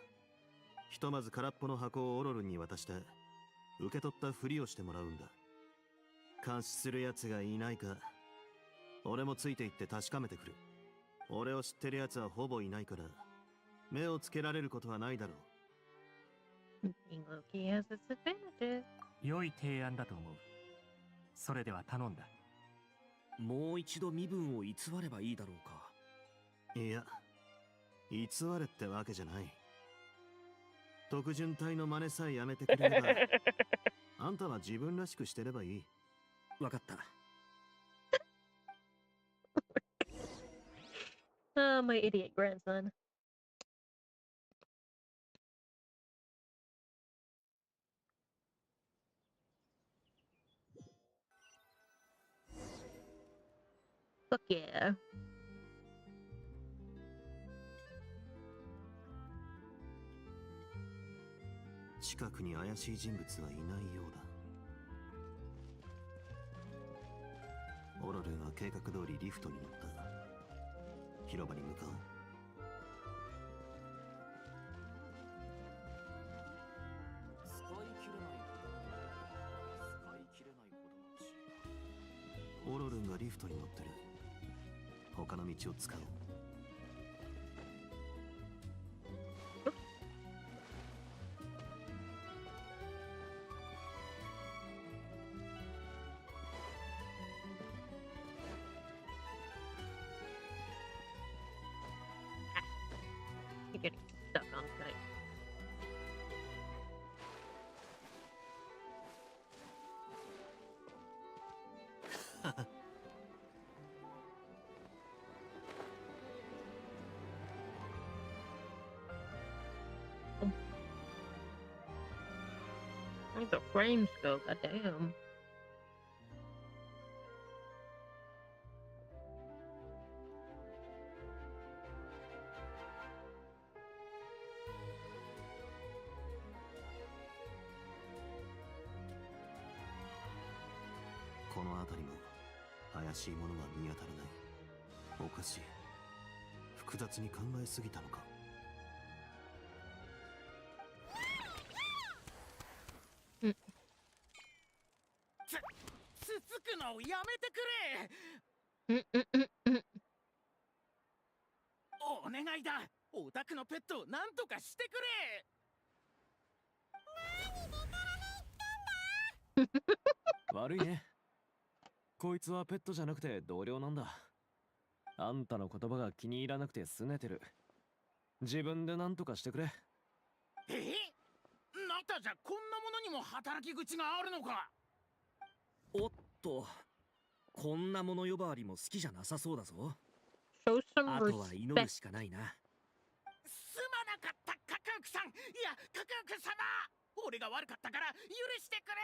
ひとまず空っぽの箱をオロルンに渡して受け取ったふりをしてもらうんだ。監視する奴がいないか、俺もついて行って確かめてくる。俺を知ってる奴はほぼいないから、目をつけられることはないだろう。Being Loki has its advantages. 良い提案だと思う。それでは頼んだ。もう一度身分を偽ればいいだろうか。いや、偽れってわけじゃない。特巡隊の真似さえやめてくれれば、あんたは自分らしくしてればいい。わかった。Oh, my idiot grandson. Fuck yeah. 近くに怪しい人物はいないようだ。オロルンは計画通りリフトに乗った。広場に向かおう。使い切れない使い切れないほどのオロルンがリフトに乗ってる。他の道を使おう。getting stuck on tonight. Where'd the frames go? Goddamn. この辺りも怪しいものは見当たらない。おかしい。複雑に考えすぎたのか。つつくのをやめてくれ。お願いだ。お宅のペットを何とかしてくれ。悪いね。こいつはペットじゃなくて同僚なんだ。あんたの言葉が気に入らなくて拗ねてる。自分で何とかしてくれ。なたじゃこんなものにも働き口があるのか。おっと、こんなもの呼ばわりも好きじゃなさそうだぞ。Show some あとは祈るしかないな。すまなかったカクークさん。いやカクーク様、俺が悪かったから許してくれ。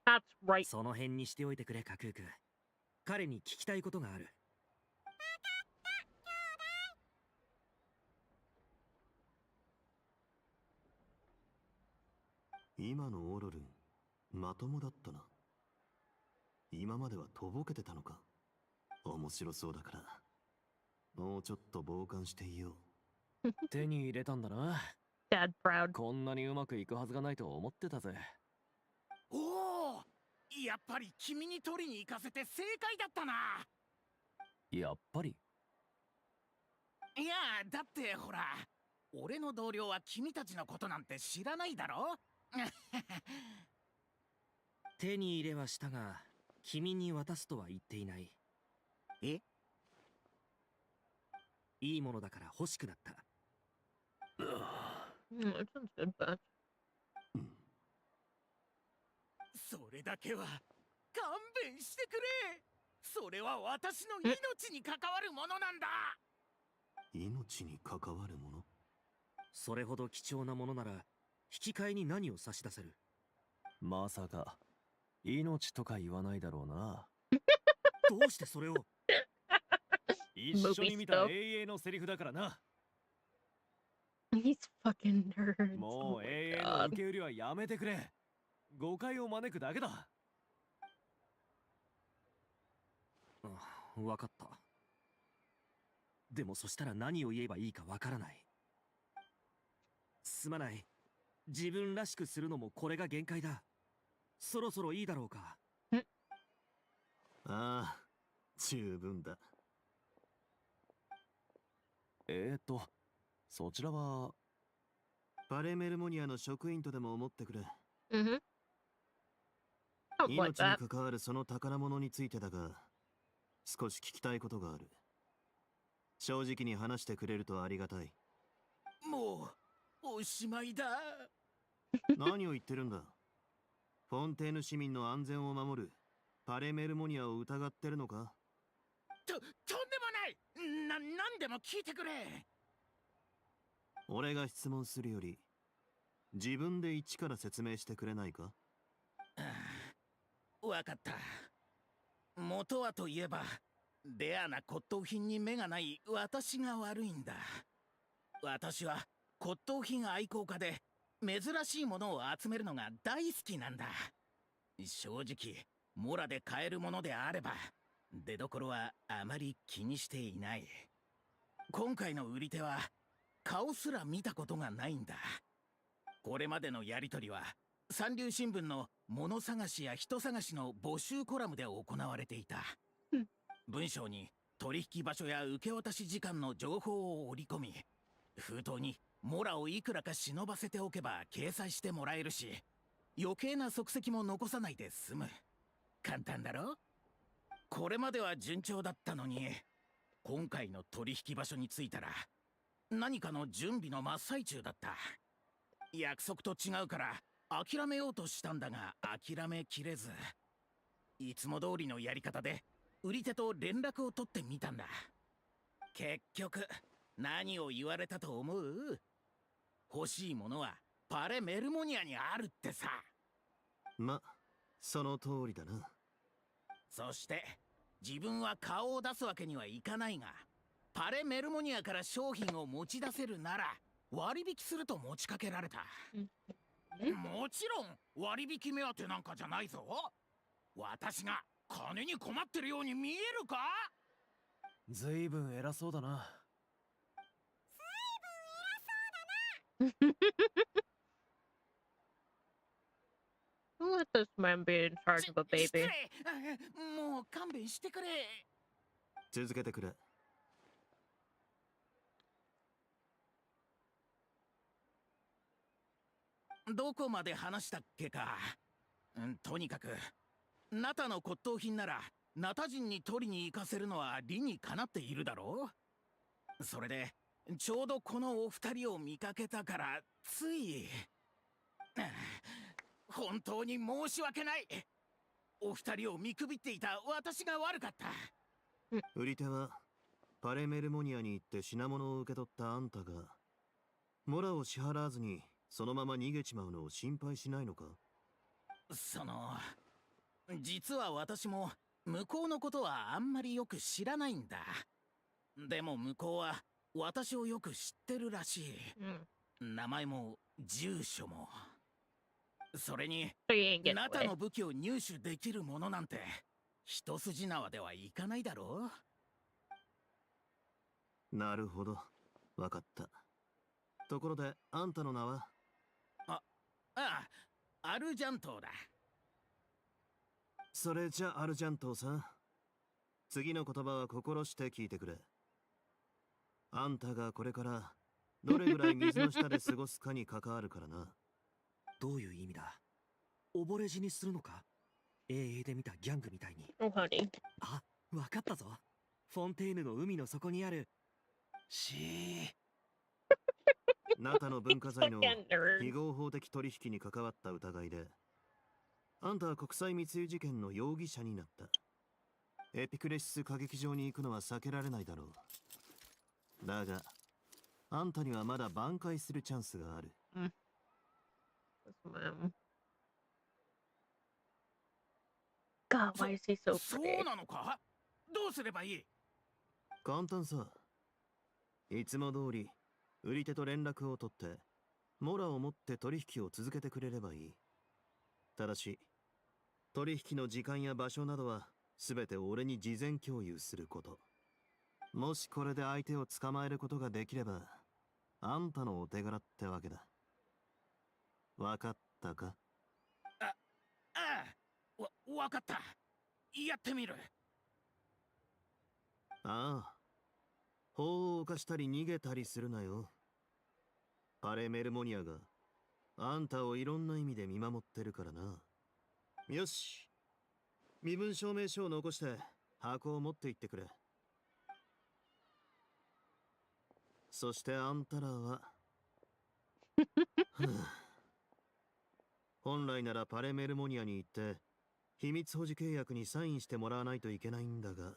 That's right. その辺にしておいてくれ、カクーク。彼に聞きたいことがある。今のオロルン、まともだったな。今まではとぼけてたのか。面白そうだから、もうちょっと傍観していよう。手に入れたんだな。Dad proud. こんなにうまくいくはずがないと思ってたぜ。おお、やっぱり君に取りに行かせて正解だったな。やっぱり。いやだってほら、俺の同僚は君たちのことなんて知らないだろ。手に入れはしたが、君に渡すとは言っていない。え？いいものだから欲しくなった。That sounds good, but それだけは勘弁してくれ。それは私の命に関わるものなんだ。命に関わるもの？それほど貴重なものなら、引き換えに何を差し出せる？まさか命とか言わないだろうな。どうしてそれを？一緒に見た永遠のセリフだからな。These fucking nerds. も Oh う my 永遠の god. 受け売りはやめてくれ。誤解を招くだけだ。わかった。でもそしたら何を言えばいいかわからない。すまない。自分らしくするのもこれが限界だ。そろそろいいだろうか。ああ、十分だ。そちらはパレメルモニアの職員とでも思ってくれ。Mm-hmm. Don't like 命に that. 関わるその宝物についてだが、少し聞きたいことがある。正直に話してくれるとありがたい。もうおしまいだ。何を言ってるんだ。フォンテーヌ市民の安全を守るパレメルモニアを疑ってるのか。とんでもない。なんでも聞いてくれ。俺が質問するより自分で一から説明してくれないか。わかった。元はといえばレアな骨董品に目がない私が悪いんだ。私は骨董品愛好家で珍しいものを集めるのが大好きなんだ。正直モラで買えるものであれば出どころはあまり気にしていない。今回の売り手は顔すら見たことがないんだ。これまでのやりとりは三流新聞の物探しや人探しの募集コラムで行われていた。文章に取引場所や受け渡し時間の情報を織り込み、封筒にモラをいくらか忍ばせておけば掲載してもらえるし、余計な足跡も残さないで済む。簡単だろ。これまでは順調だったのに、今回の取引場所に着いたら何かの準備の真っ最中だった。約束と違うから諦めようとしたんだが諦めきれず、いつも通りのやり方で売り手と連絡を取ってみたんだ。結局何を言われたと思う？欲しいものはパレメルモニアにあるってさ。ま、その通りだな。そして自分は顔を出すわけにはいかないが、パレメルモニアから商品を持ち出せるなら割引すると持ちかけられた。もちろん割引目当てなんかじゃないぞ。私が金に困ってるように見えるか？ずいぶん偉そうだな。Who let this man be in charge of a 失 baby? 礼。もう勘弁してくれ。続けてくれ。どこまで話したっけか。とにかくナタの骨董品ならナタ人に取りに行かせるのは理にかなっているだろう。それでちょうどこのお二人を見かけたからつい。本当に申し訳ない。お二人を見くびっていた私が悪かった。売り手はパレメルモニアに行って品物を受け取ったあんたがモラを支払わずにそのまま逃げちまうのを心配しないのか？実は私も向こうのことはあんまりよく知らないんだ。でも向こうは私をよく知ってるらしい。名前も住所も。それにナタの武器を入手できるものなんて一筋縄ではいかないだろう。なるほど、わかった。ところであんたの名は？アルジャントだ。それじゃアルジャントさん、次の言葉は心して聞いてくれ。あんたがこれからどれぐらい水の下で過ごすかに関わるからな。どういう意味だ？溺れ死にするのか？英英で見たギャングみたいに。あ、わかったぞ。フォンテーヌの海の底にあるナタの文化財の非合法的取引に関わった疑いであんたは国際密輸事件の容疑者になった。エピクレシス歌劇場に行くのは避けられないだろう。だがあんたにはまだ挽回するチャンスがある。God, why is he so そうなのか？どうすればいい？簡単さ。いつも通り売り手と連絡を取ってモラを持って取引を続けてくれればいい。ただし取引の時間や場所などは全て俺に事前共有すること。もしこれで相手を捕まえることができればあんたのお手柄ってわけだ。わかったか？わかった。やってみる。ああ、法を犯したり逃げたりするなよ。パレメルモニアがあんたをいろんな意味で見守ってるからな。よし、身分証明書を残して箱を持って行ってくれ。そしてあんたらは本来ならパレメルモニアに行って秘密保持契約にサインしてもらわないといけないんだが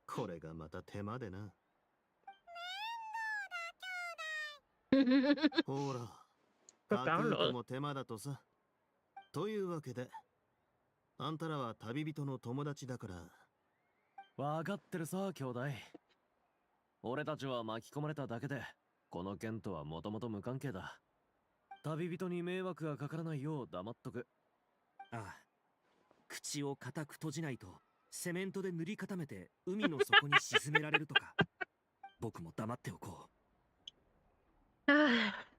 これがまた手間でな。ほら、架空も手間だとさ。というわけであんたらは旅人の友達だから。わかってるさ、兄弟。俺たちは巻き込まれただけでこの件とはもともと無関係だ。旅人に迷惑がかからないよう黙っとく。ああ、口を固く閉じないとセメントで塗り固めて海の底に沈められるとか。僕も黙っておこう。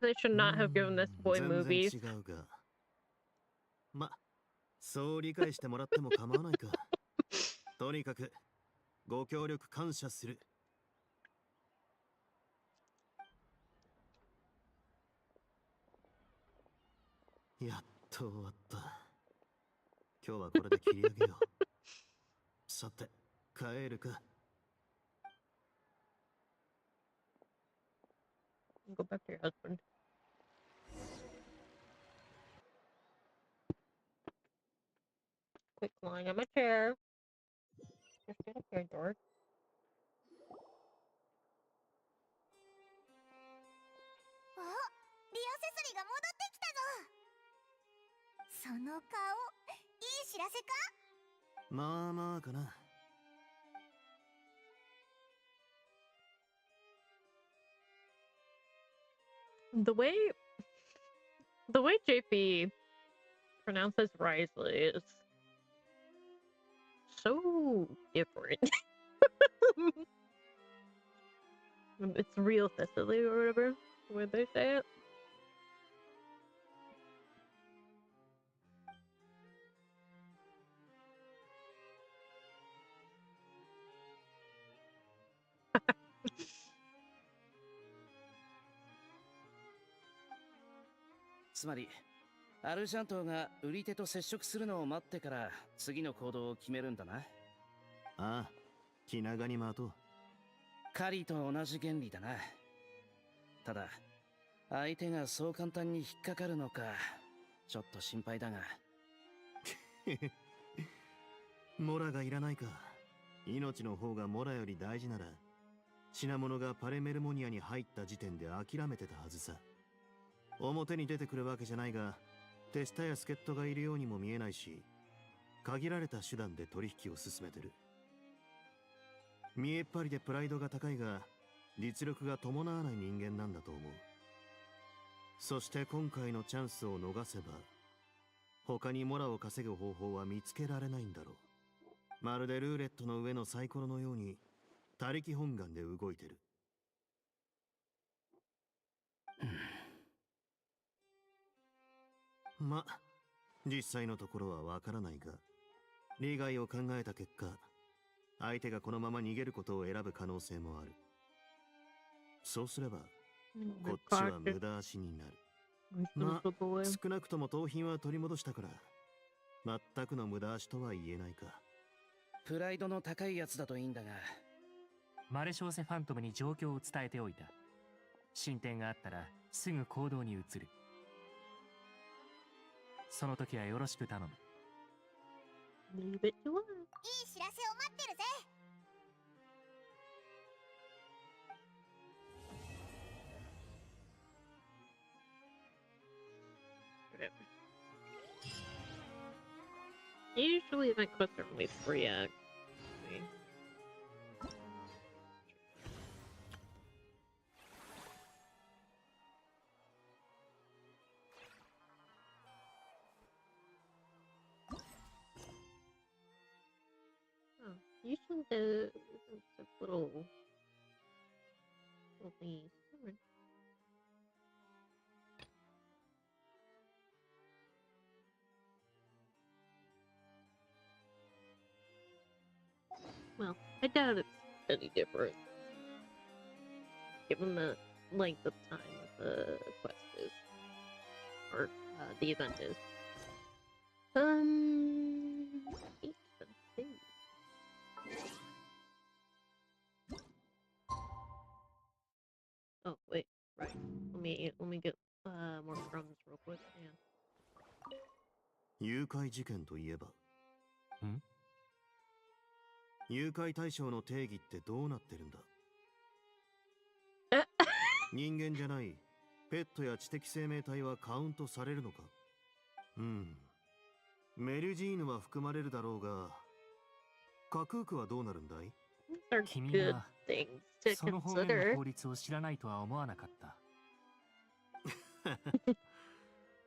They should not have given this boy movies. 全然違うが、ま、そう理解してもらっても構わないか。とにかくご協力感謝する。やっと終わった。今日はこれで切り上げよう。さて、帰るか。Go back to your husband. Quit lying on my chair. Just get up here, George. お、リオセスリが戻ってきたぞ。その顔、いい知らせか？まあまあかな。The way JP pronounces Risley is so different. It's real Cicely or whatever, the way they say it. "つまりアルジャントが売り手と接触するのを待ってから次の行動を決めるんだな。ああ、気長に待とう。カリと同じ原理だな。ただ相手がそう簡単に引っかかるのかちょっと心配だが。モラがいらないか。命の方がモラより大事なら品物がパレメルモニアに入った時点で諦めてたはずさ。表に出てくるわけじゃないが、手下や助っ人がいるようにも見えないし、限られた手段で取引を進めてる。見えっ張りでプライドが高いが、実力が伴わない人間なんだと思う。そして今回のチャンスを逃せば、他にモラを稼ぐ方法は見つけられないんだろう。まるでルーレットの上のサイコロのように、他力本願で動いてる。ま、実際のところはわからないが、利害を考えた結果、相手がこのまま逃げることを選ぶ可能性もある。そうすれば、こっちは無駄足になる。まあ、少なくとも盗品は取り戻したから、全くの無駄足とは言えないか。プライドの高いやつだといいんだが。マレショーセファントムに状況を伝えておいた。進展があったらすぐ行動に移る。その時はよろしく頼む。いい知らせを待ってるぜ。Usually event quests are only 3 actually. Oh, usually the little thingies. Well, I doubt it's any different, given the length of time the quest is, or the event is. Oh wait, right. Let me get more crumbs real quick. Yeah. 誘拐事件といえば。誘拐対象の定義ってどうなってるんだ？人間じゃないペットや知的生命体はカウントされるのか？メルジーヌは含まれるだろうが、カクークはどうなるんだい？君がその方面の法律を知らないとは思わなかった。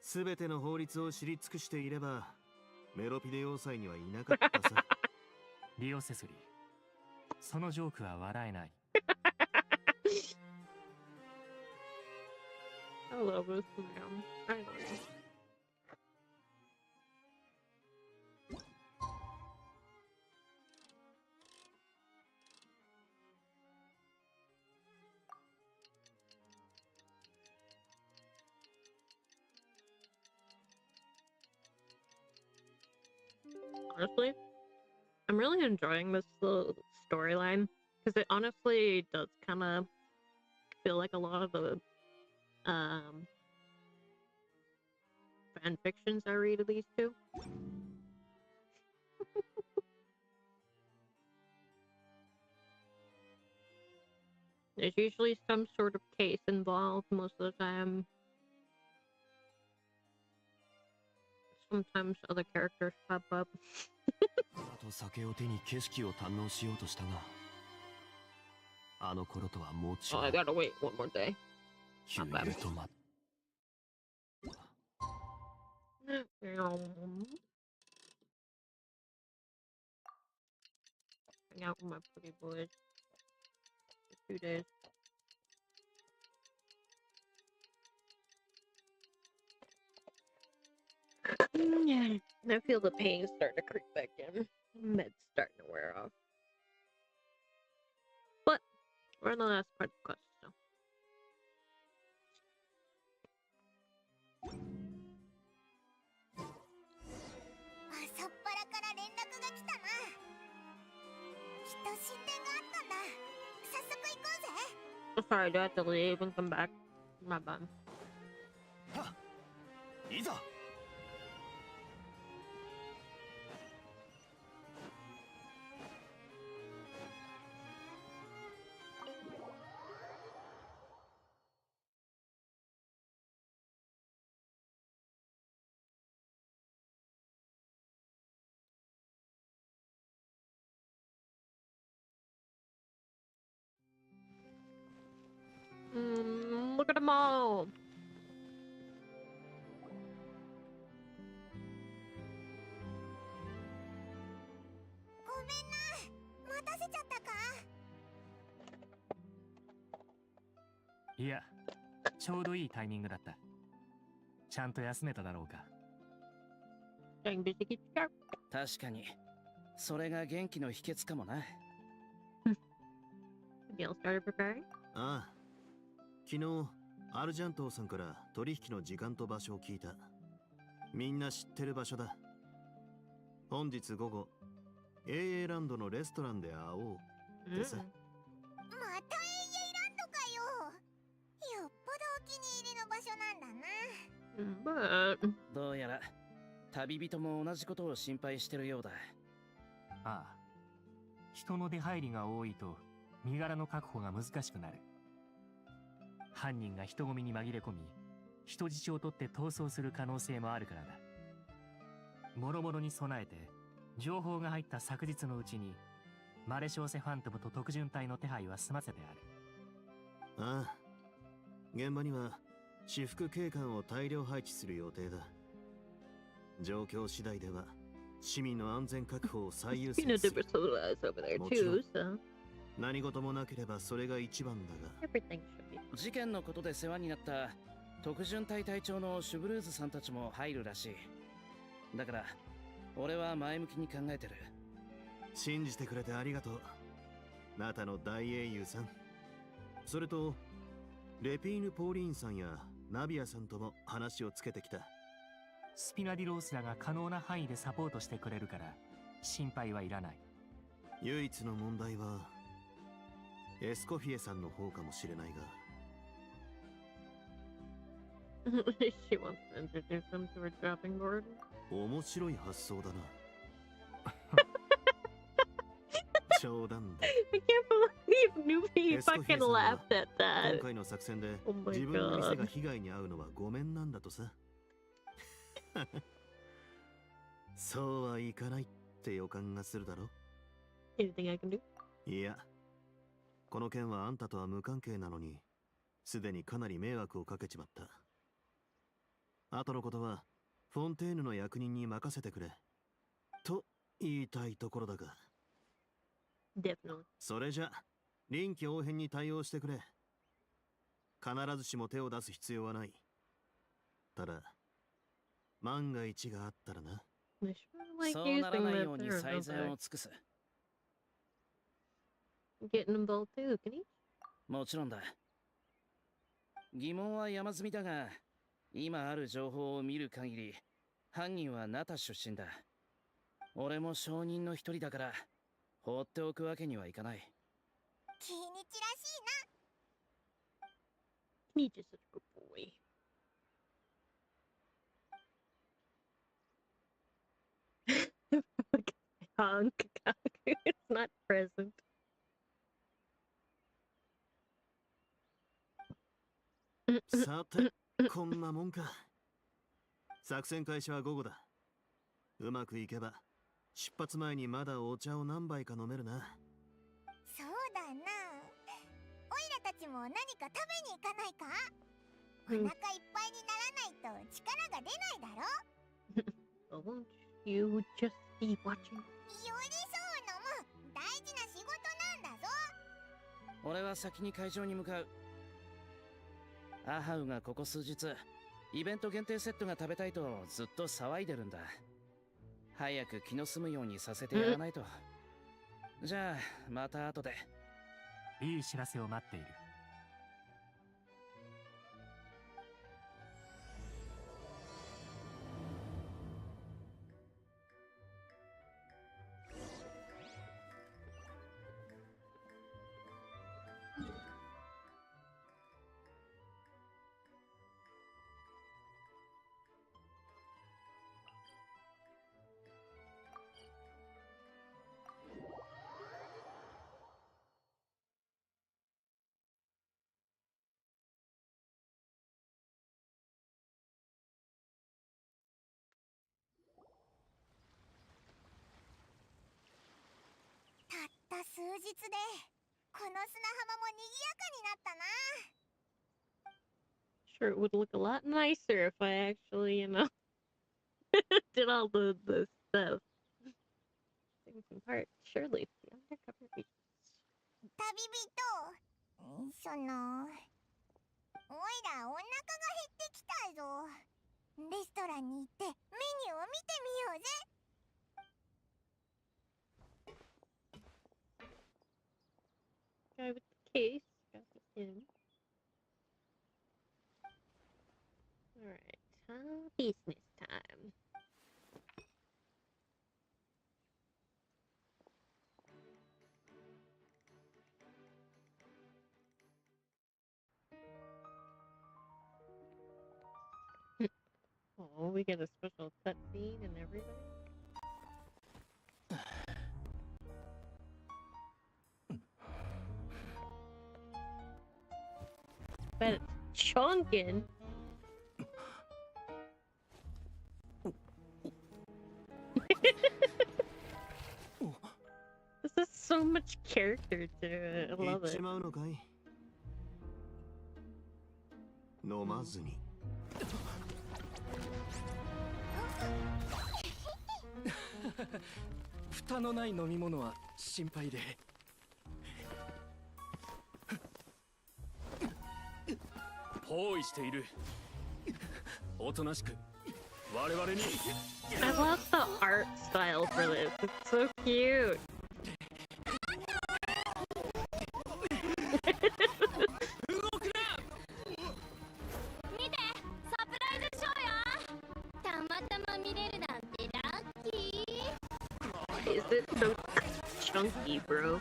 すべての法律を知り尽くしていれば、メロピデ要塞にはいなかったさ。リオセスリー、そのジョークは笑えない。I love this man. I love it. Honestly, I'm really enjoying this little storyline because it honestly does kind of feel like a lot of the fan fictions I read of these two. There's usually some sort of case involved most of the time. Sometimes other characters pop up. Oh, I gotta wait one more day. Not bad. Hang out with my pretty boys for 2 days. I feel the pain starting to creep back in. Med's starting to wear off. But we're in the last part of the quest, so. Oh, sorry, do I have to leave and come back? My bad. Look at them all. Yeah, ちょうどいいタイミングだった。ちゃんと休めただろうか。確かに、それが元気の秘訣かもな。ああ、昨日アルジャントーさんから取引の時間と場所を聞いた。みんな知ってる場所だ。本日午後 AA ランドのレストランで会おうってさ。また AA ランドかよ。よっぽどお気に入りの場所なんだな。どうやら旅人も同じことを心配してるようだ。ああ、人の出入りが多いと身柄の確保が難しくなる。犯人が人混みに紛れ込み、人質を取って逃走する可能性もあるからだ。もろもろに備えて、情報が入った昨日のうちに、マレショーセファントムと特巡隊の手配は済ませてある。ああ、現場には私服警官を大量配置する予定だ。状況次第では市民の安全確保を最優先する。もちろん何事もなければそれが一番だが。事件のことで世話になった特巡隊隊長のシュブルーズさんたちも入るらしい。だから俺は前向きに考えてる。信じてくれてありがとう、ナタの大英雄さん。それとレピーヌ・ポーリーンさんやナビアさんとも話をつけてきた。スピナディロースらが可能な範囲でサポートしてくれるから心配はいらない。唯一の問題はエスコフィエさんの方かもしれないが。She wants to introduce him to her dropping board. 面白い発想だな。冗談だ。I can't believe Newbie fucking laughed at 今 that. 回の作戦で Oh my 自分の店 god. が被害に遭うのはごめんなんだとさ。そうはいかないって予感がするだろ。 Anything I can do? いや、この件はあんたとは無関係なのに、すでにかなり迷惑をかけちまった。後のことはフォンテーヌの役人に任せてくれと言いたいところだが。Definitely. それじゃ臨機応変に対応してくれ。必ずしも手を出す必要はない。ただ万が一があったらな。そうならないように最善を尽くす。Getting involved too, can he? もちろんだ。疑問は山積みだが、今ある情報を見る限り、犯人はナタ出身だ。俺も証人の一人だから、放っておくわけにはいかない。キイニチらしいな。He's just such a good boy. Honk. It's not present. さて、こんなもんか。作戦開始は午後だ。うまくいけば、出発前にまだお茶を何杯か飲めるな。そうだな。オイラたちも何か食べに行かないか？お腹いっぱいにならないと力が出ないだろ。Won't you just be watching? 寄り添うのも大事な仕事なんだぞ。俺は先に会場に向かう。アハウがここ数日イベント限定セットが食べたいとずっと騒いでるんだ。早く気の済むようにさせてやらないと。じゃあまた後で。いい知らせを待っている。たった数日でこの砂浜も賑やかになったな。 Sure, it would look a lot nicer if I actually, did all the stuff. Things in part, surely the undercover agents. 旅人、そのおいらお腹が減ってきたぞ。レストランに行ってメニューを見てみようぜ。Guy with the case, got this in. Alright, business time. Oh, we get a special cutscene and everything. Bet it's chunkin'. This is so much character to it. I love it. 飲まずに。蓋のない飲み物は心配で。包囲している。おとなしく我々に。I love the art style for this. It's so cute. 見て、サプライズショーよ。たまたま見れるなんてラッキー。 Is it so chunky, bro?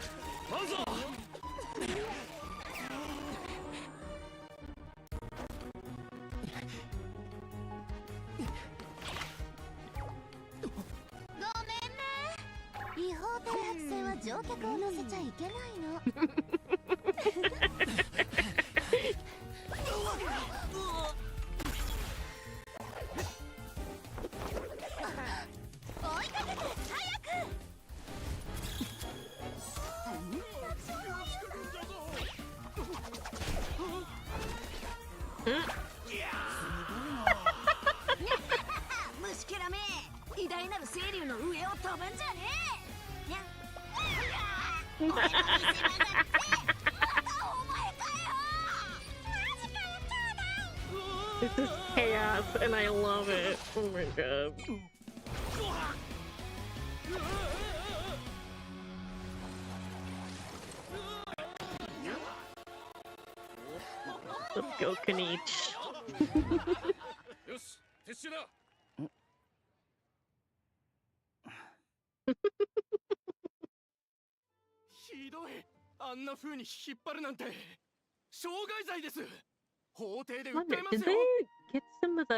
This is chaos and I love it. Oh my god. Let's go, Kanich. よし、撤収だ。ひどい。あんな風に引っ張るなんて傷害罪です。法廷で訴 Wonder, えま did すよ。 they get some of the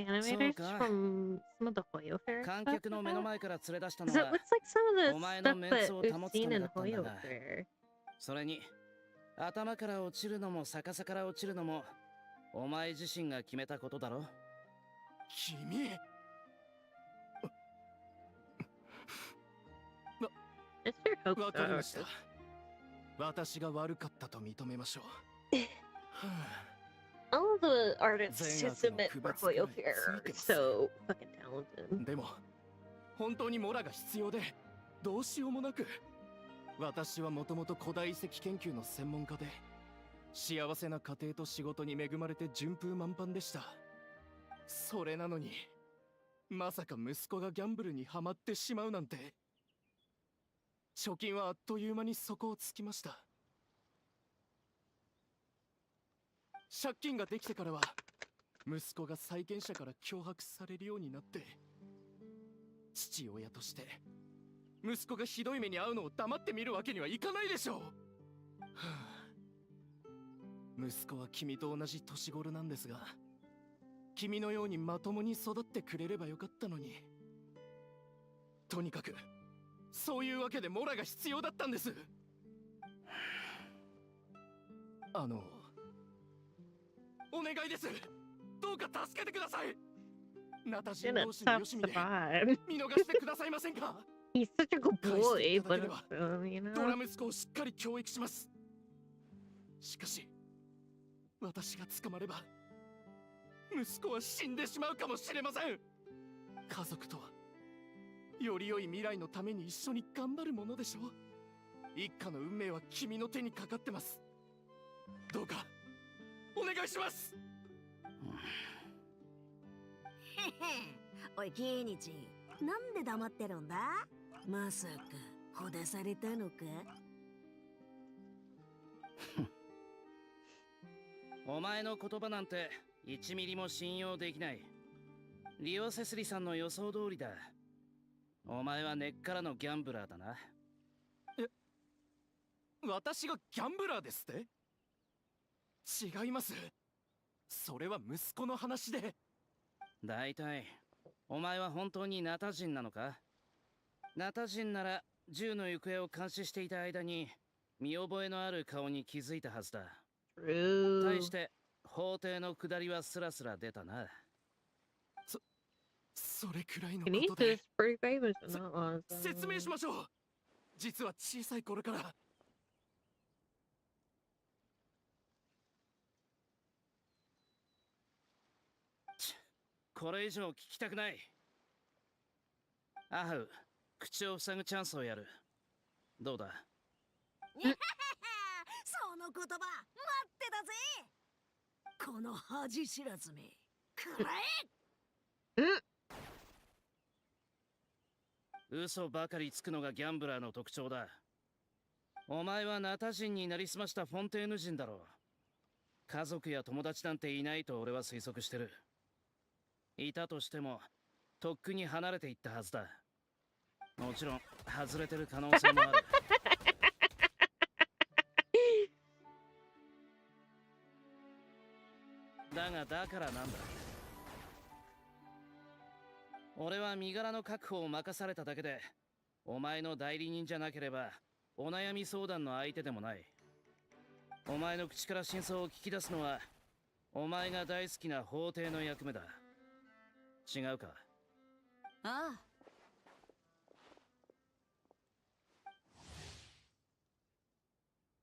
animators そうか。 from some of the Hoyo Fair 観 stuff 客の like 目の that? 前から連れ出したの Because it は looks like some of お the 前の stuff メンツ that を we've 保つた seen め in だったんだ Hoyo が、 Fair. それに頭から落ちるのも逆さから落ちるのもお前自身が決めたことだろ。君 Mr. わかりました Hoax. 私が悪かったと認めましょう All of the artists Zen to submit for Hoyo Fair are so fucking talented. でも本当にモラが必要でどうしようもなく私はもともと古代遺跡研究の専門家で幸せな家庭と仕事に恵まれて順風満帆でした。それなのにまさか息子がギャンブルにはまってしまうなんて。貯金はあっという間に底をつきました。借金ができてからは息子が債権者から脅迫されるようになって、父親として息子がひどい目に遭うのを黙って見るわけにはいかないでしょう。息子は君と同じ年頃なんですが、君のようにまともに育ってくれればよかったのに。とにかくそういうわけでモラが必要だったんです。お願いです。どうか助けてください。ナタ人 In a 同士の tough よしみで spot. 見逃してくださいませんか。 He's such a good 返して boy, いただ but ければ you ドラ know. 息子をしっかり教育します。しかし私が捕まれば息子は死んでしまうかもしれません。家族とはより良い未来のために一緒に頑張るものでしょう。一家の運命は君の手にかかってます。どうかお願いします。おい、キイニチ、なんで黙ってるんだ？まさか、ほだされたのか？お前の言葉なんて1ミリも信用できない。リオセスリさんの予想通りだ。お前は根っからのギャンブラーだな。私がギャンブラーですって？違います。それは息子の話で。だいたいお前は本当にナタ人なのか？ナタ人なら銃の行方を監視していた間に見覚えのある顔に気づいたはずだ。対して法廷の下りはスラスラ出たな。それくらいの And he's ことで just pretty famous in that one. 説明しましょう。実は小さい頃からこれ以上聞きたくない。アハウ、口を塞ぐチャンスをやる。どうだ？その言葉、待ってたぜ。この恥知らずめ、くらえ。嘘ばかりつくのがギャンブラーの特徴だ。お前はナタ人になりすましたフォンテーヌ人だろう。家族や友達なんていないと俺は推測してる。いたとしてもとっくに離れていったはずだ。もちろん外れてる可能性もある。だからなんだ。俺は身柄の確保を任されただけで、お前の代理人じゃなければお悩み相談の相手でもない。お前の口から真相を聞き出すのはお前が大好きな法廷の役目だ。違うか？ああ。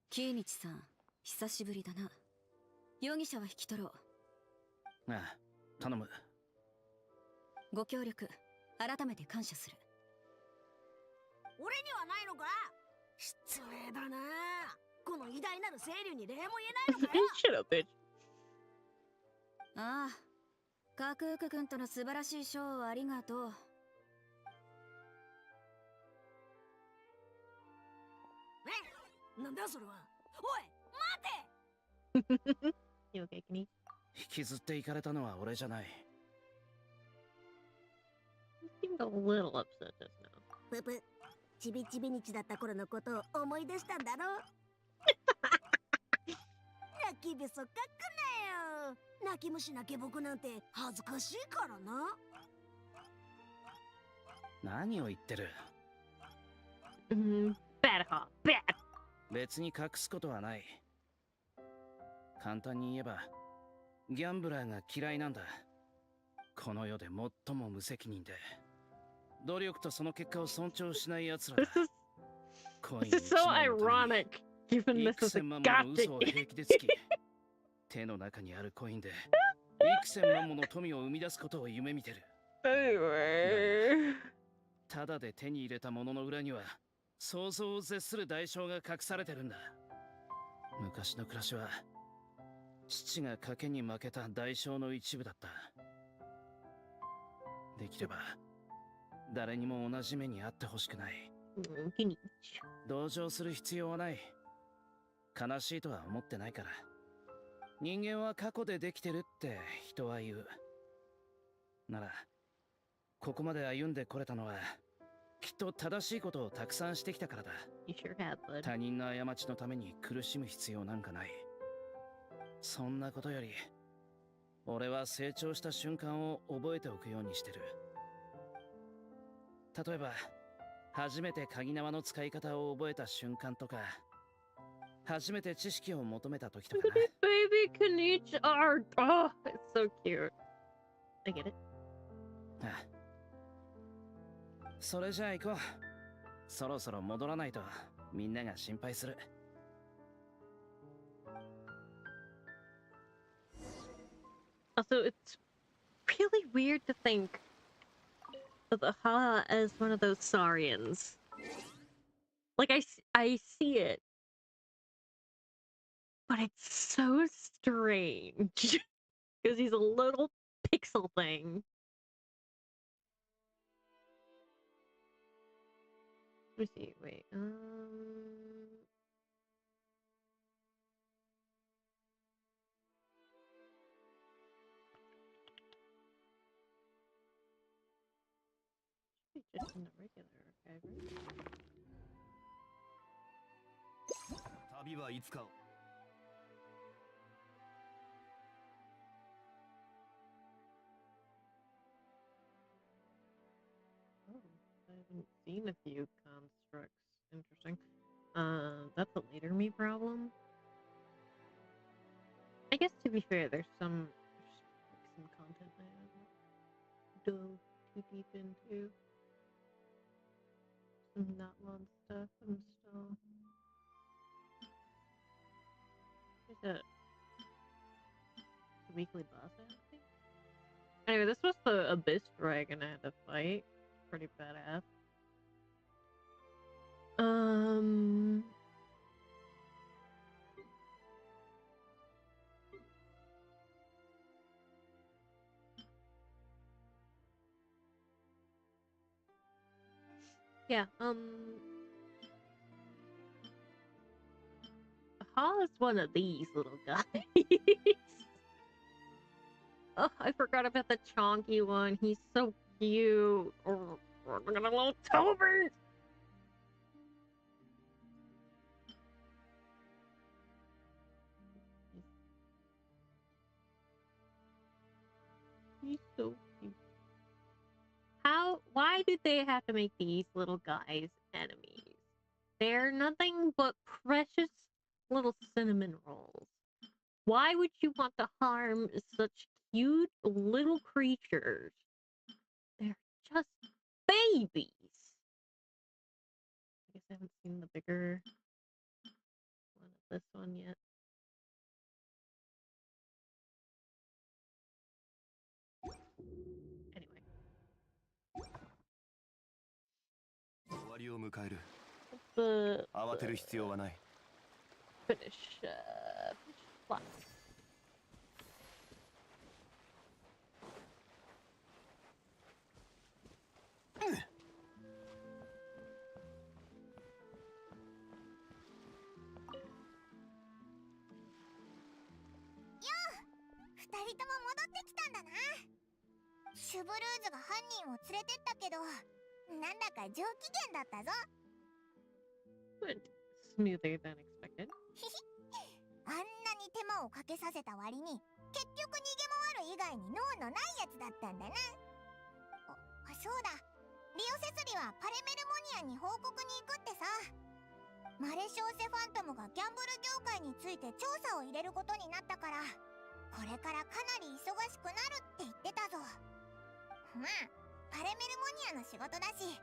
キイニチさん、久しぶりだな。容疑者は引き取ろう。ああ、頼む。ご協力、改めて感謝する。俺にはないのか？失礼だな。この偉大なる清流に礼も言えないのかよ。Shut up, bitch. ああ、カクーク君との素晴らしいショーをありがとう。なんだそれは。おい、待て。You okay, Kenny? 引きずっていかれたのは俺じゃない。He seemed a little upset just now. ププ、ちびちび日だった頃のことを思い出したんだろう。泣きリでそっかくなよ。泣き虫な下僕なんて恥ずかしいからな。何を言ってる。bad hop, bad. 別に隠すことはない。簡単に言えばギャンブラーが嫌いなんだ。この世で最も無責任で努力とその結果を尊重しない奴らだ。 This is so ironic, given this is a gothic. 嘘を平気でつき手の中にあるコインで幾千万もの富を生み出すことを夢見てる。 Anyway. ただで手に入れたものの裏には想像を絶する代償が隠されてるんだ。昔の暮らしは父が賭けに負けた代償の一部だった。できれば誰にも同じ目に遭ってほしくない。同情する必要はない。悲しいとは思ってないから。人間は過去でできてるって人は言う。ならここまで歩んでこれたのはきっと正しいことをたくさんしてきたからだ。他人の過ちのために苦しむ必要なんかない。そんなことより俺は成長した瞬間を覚えておくようにしてる。例えば初めて鍵縄の使い方を覚えた瞬間とか、初めて知識を求めた時とかな。Baby can each art. Oh, it's so cute. I get it. それじゃあ行こう。そろそろ戻らないとみんなが心配する。Also, it's really weird to think of Aha as one of those Saurians. Like, I see it. But it's so strange. Because he's a little pixel thing. Let me see, wait, just in the regular archive, right? 旅はいつか。 Oh, I haven't seen a few constructs. Interesting. That's a later me problem. I guess to be fair, there's some content I haven't dove too deep into. Some not long stuff. I'm still. There's a weekly boss, I think. Anyway, this was the Abyss Dragon I had to fight. Pretty badass. Yeah, Aha is one of these little guys. Oh, I forgot about the chonky one. He's so cute. Oh, look at the little Tober. He's so cute. Why did they have to make these little guys enemies? They're nothing but precious little cinnamon rolls. Why would you want to harm such cute little creatures? They're just babies. I guess I haven't seen the bigger one of this one yet. Anyway. 終わりを迎える。 The 慌てる必要はない。 finish plot. Yo! 二人とも戻ってきたんだな。シュブルーズが犯人を連れてったけど、なんだか上機嫌だったぞ。But smoother than expected. あんなに手間をかけさせた割に結局逃げ回る以外に脳のないやつだったんだな。そうだ、リオセスリはパレメルモニアに報告に行くってさ。マレシオセファントムがギャンブル業界について調査を入れることになったから、これからかなり忙しくなるって言ってたぞ。まあパレメルモニアの仕事だし、オイ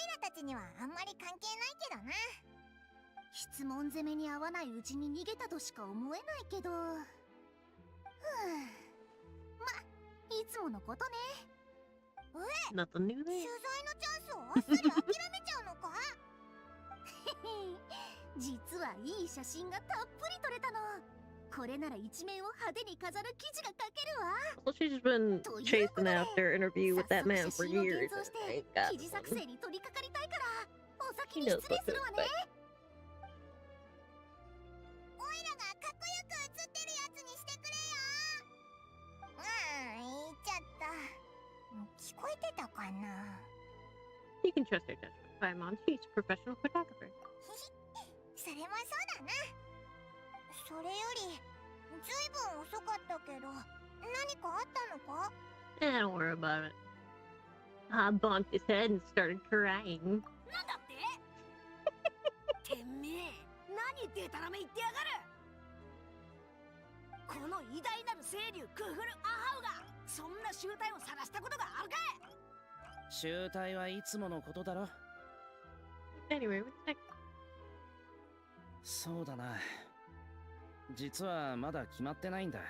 ラたちにはあんまり関係ないけどな。質問攻めに合わないうちに逃げたとしか思えないけど。ま、いつものことね。Nothing new 取 there. 材のチャンスをあっさり諦めちゃうのか？実はいい写真がたっぷり撮れたの。これなら一面を派手に飾る記事が書けるわ。 Well, she's just been chasing after interview with that man for years. 記事作成に取り掛かりたいから、お先に失礼するわね。オイラがかっこよく写ってるやつにしてくれよ。言っちゃった。聞こえてたかな？ You can trust her judgment. Paimon, she's a professional photographer. それもそうだな。それよりずいぶん遅かったけど、何かあったのか？ Don't worry about it. I bonked his head and started crying. なんだっててめえ、何デタラメ言ってやがる。この偉大なる清流クフルアハウがそんな集体を晒したことがあるかい？集体はいつものことだろ。 Anyway, what's next? そうだな。実はまだ決まってないんだ。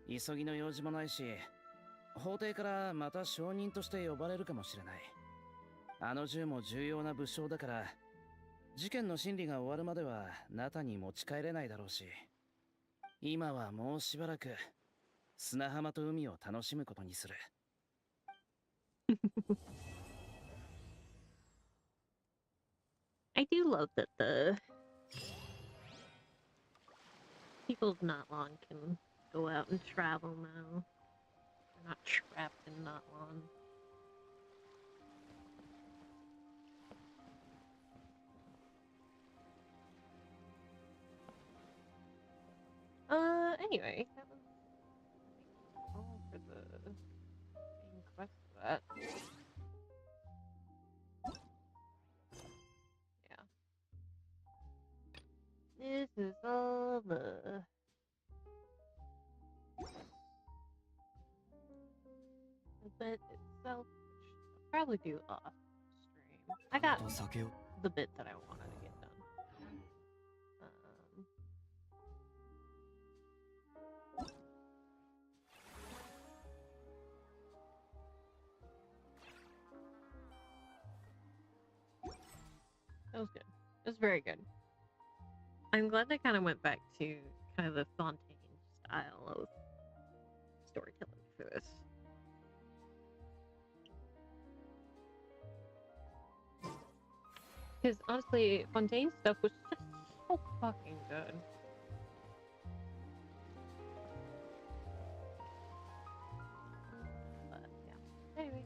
急ぎの用事もないし、法廷からまた証人として呼ばれるかもしれない。あの銃も重要な物証だから、事件の審理が終わるまではナタに持ち帰れないだろうし、今はもうしばらく砂浜と海を楽しむことにする。I do love that the people of Notlon can go out and travel now. They're not trapped in Notlon. Anyway, that was all for the main quest for that. Yeah. This is all the bit itself, which I'll probably do off stream. I got the bit that I wanted to get done. That was good. It was very good. I'm glad they kind of went back to kind of the Fontaine style of storytelling for this. Because honestly, Fontaine's stuff was just so fucking good. But yeah. Anyway.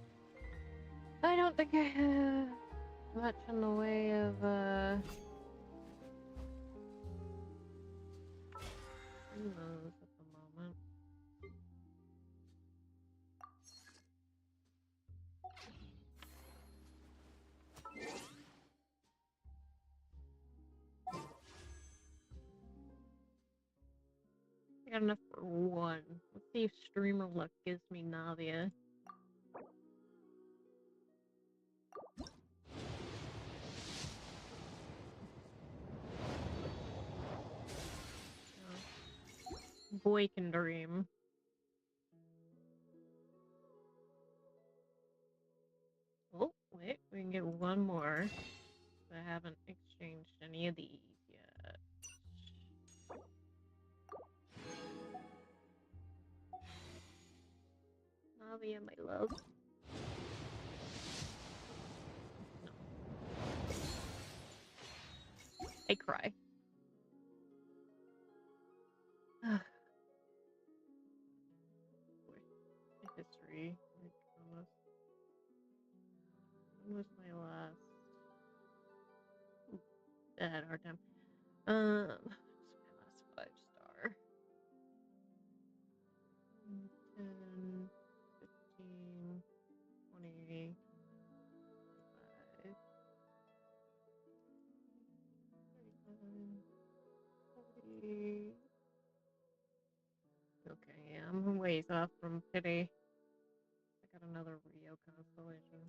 I don't think I have much in the way of promos at the moment. I got enough for one. Let's see if streamer luck gives me Navia. Boy can dream. Oh, wait, we can get one more. I haven't exchanged any of these yet. Navia, my love. No. I cry. History. When was my last? I had a hard time. What's my last 5-star? Okay, yeah, I'm ways off from pity. I got another Rio constellation.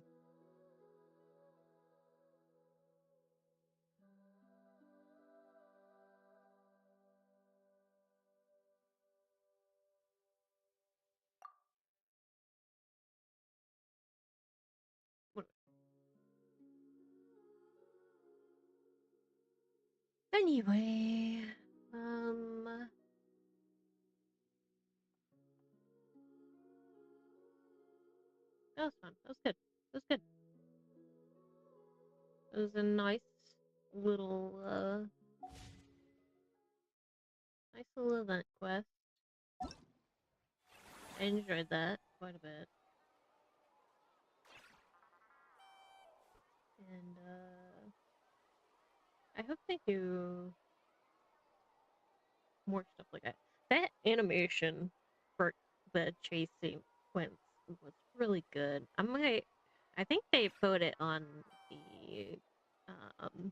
Anyway, that was fun. That was good. That was good. It was a nice little event quest. I enjoyed that quite a bit. And I hope they do more stuff like that. That animation for the chase sequence was really good. I think they put it on um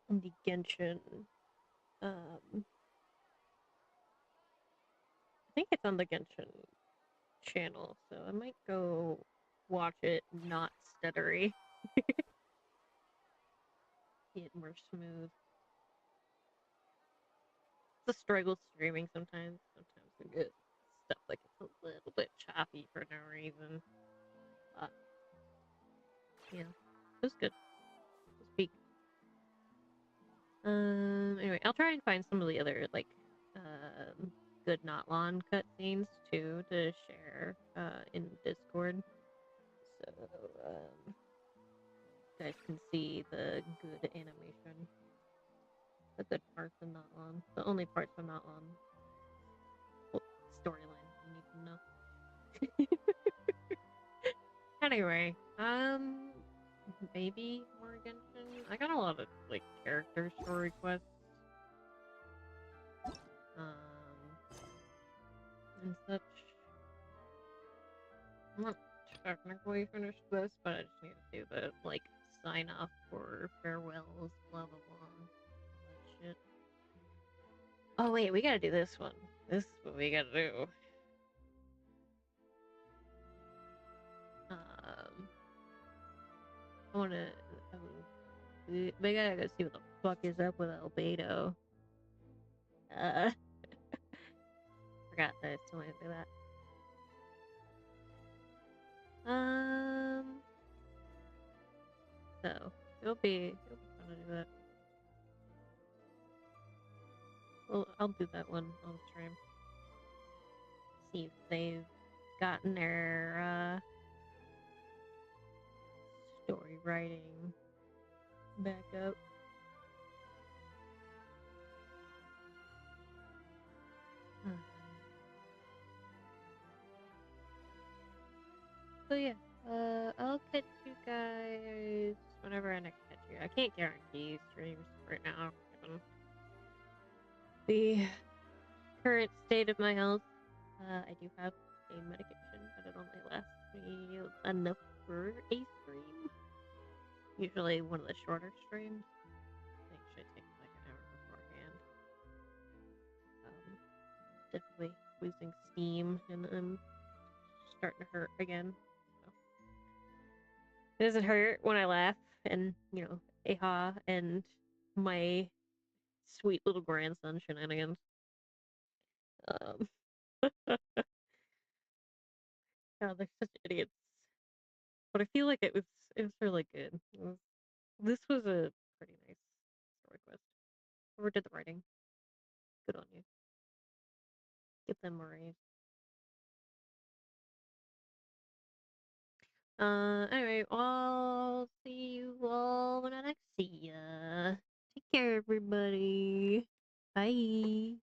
the Genshin I think it's on the Genshin channel, so I might go watch it not stuttery. Get more smooth. It's a struggle streaming sometimes. Sometimes we get stuff like it's a little bit choppy for no reason. Yeah, it was good. It was peak. Anyway, I'll try and find some of the other like good not long cutscenes too to share in Discord, so you guys can see the good animation, the good parts of not long, the only parts of not long storyline you need to know. Anyway, maybe more Genshin. I got a lot of like character story quests. And such. I'm not technically finished this, but I just need to do the like sign off for farewells, blah blah blah. That shit. Oh wait, we gotta do this one. This is what we gotta do. I wanna. We gotta go see what the fuck is up with Albedo. Forgot that I still need to do that. So it'll be fun to do that. Well, I'll do that one on stream. See if they've gotten their story writing back up. So yeah, I'll catch you guys whenever I next catch you. I can't guarantee streams right now, given the current state of my health. I do have a medication, but it only lasts me enough for a stream. Usually one of the shorter streams. I think it should take like an hour beforehand. Definitely losing steam and I'm starting to hurt again. So. It doesn't hurt when I laugh and, you know, aha and my sweet little grandson shenanigans. Oh, they're such idiots. But I feel like it was really good. This was a pretty nice story quest. Whoever did the writing, good on you. Give them a raise. Anyway, I'll see you all when I next see ya. Take care, everybody. Bye.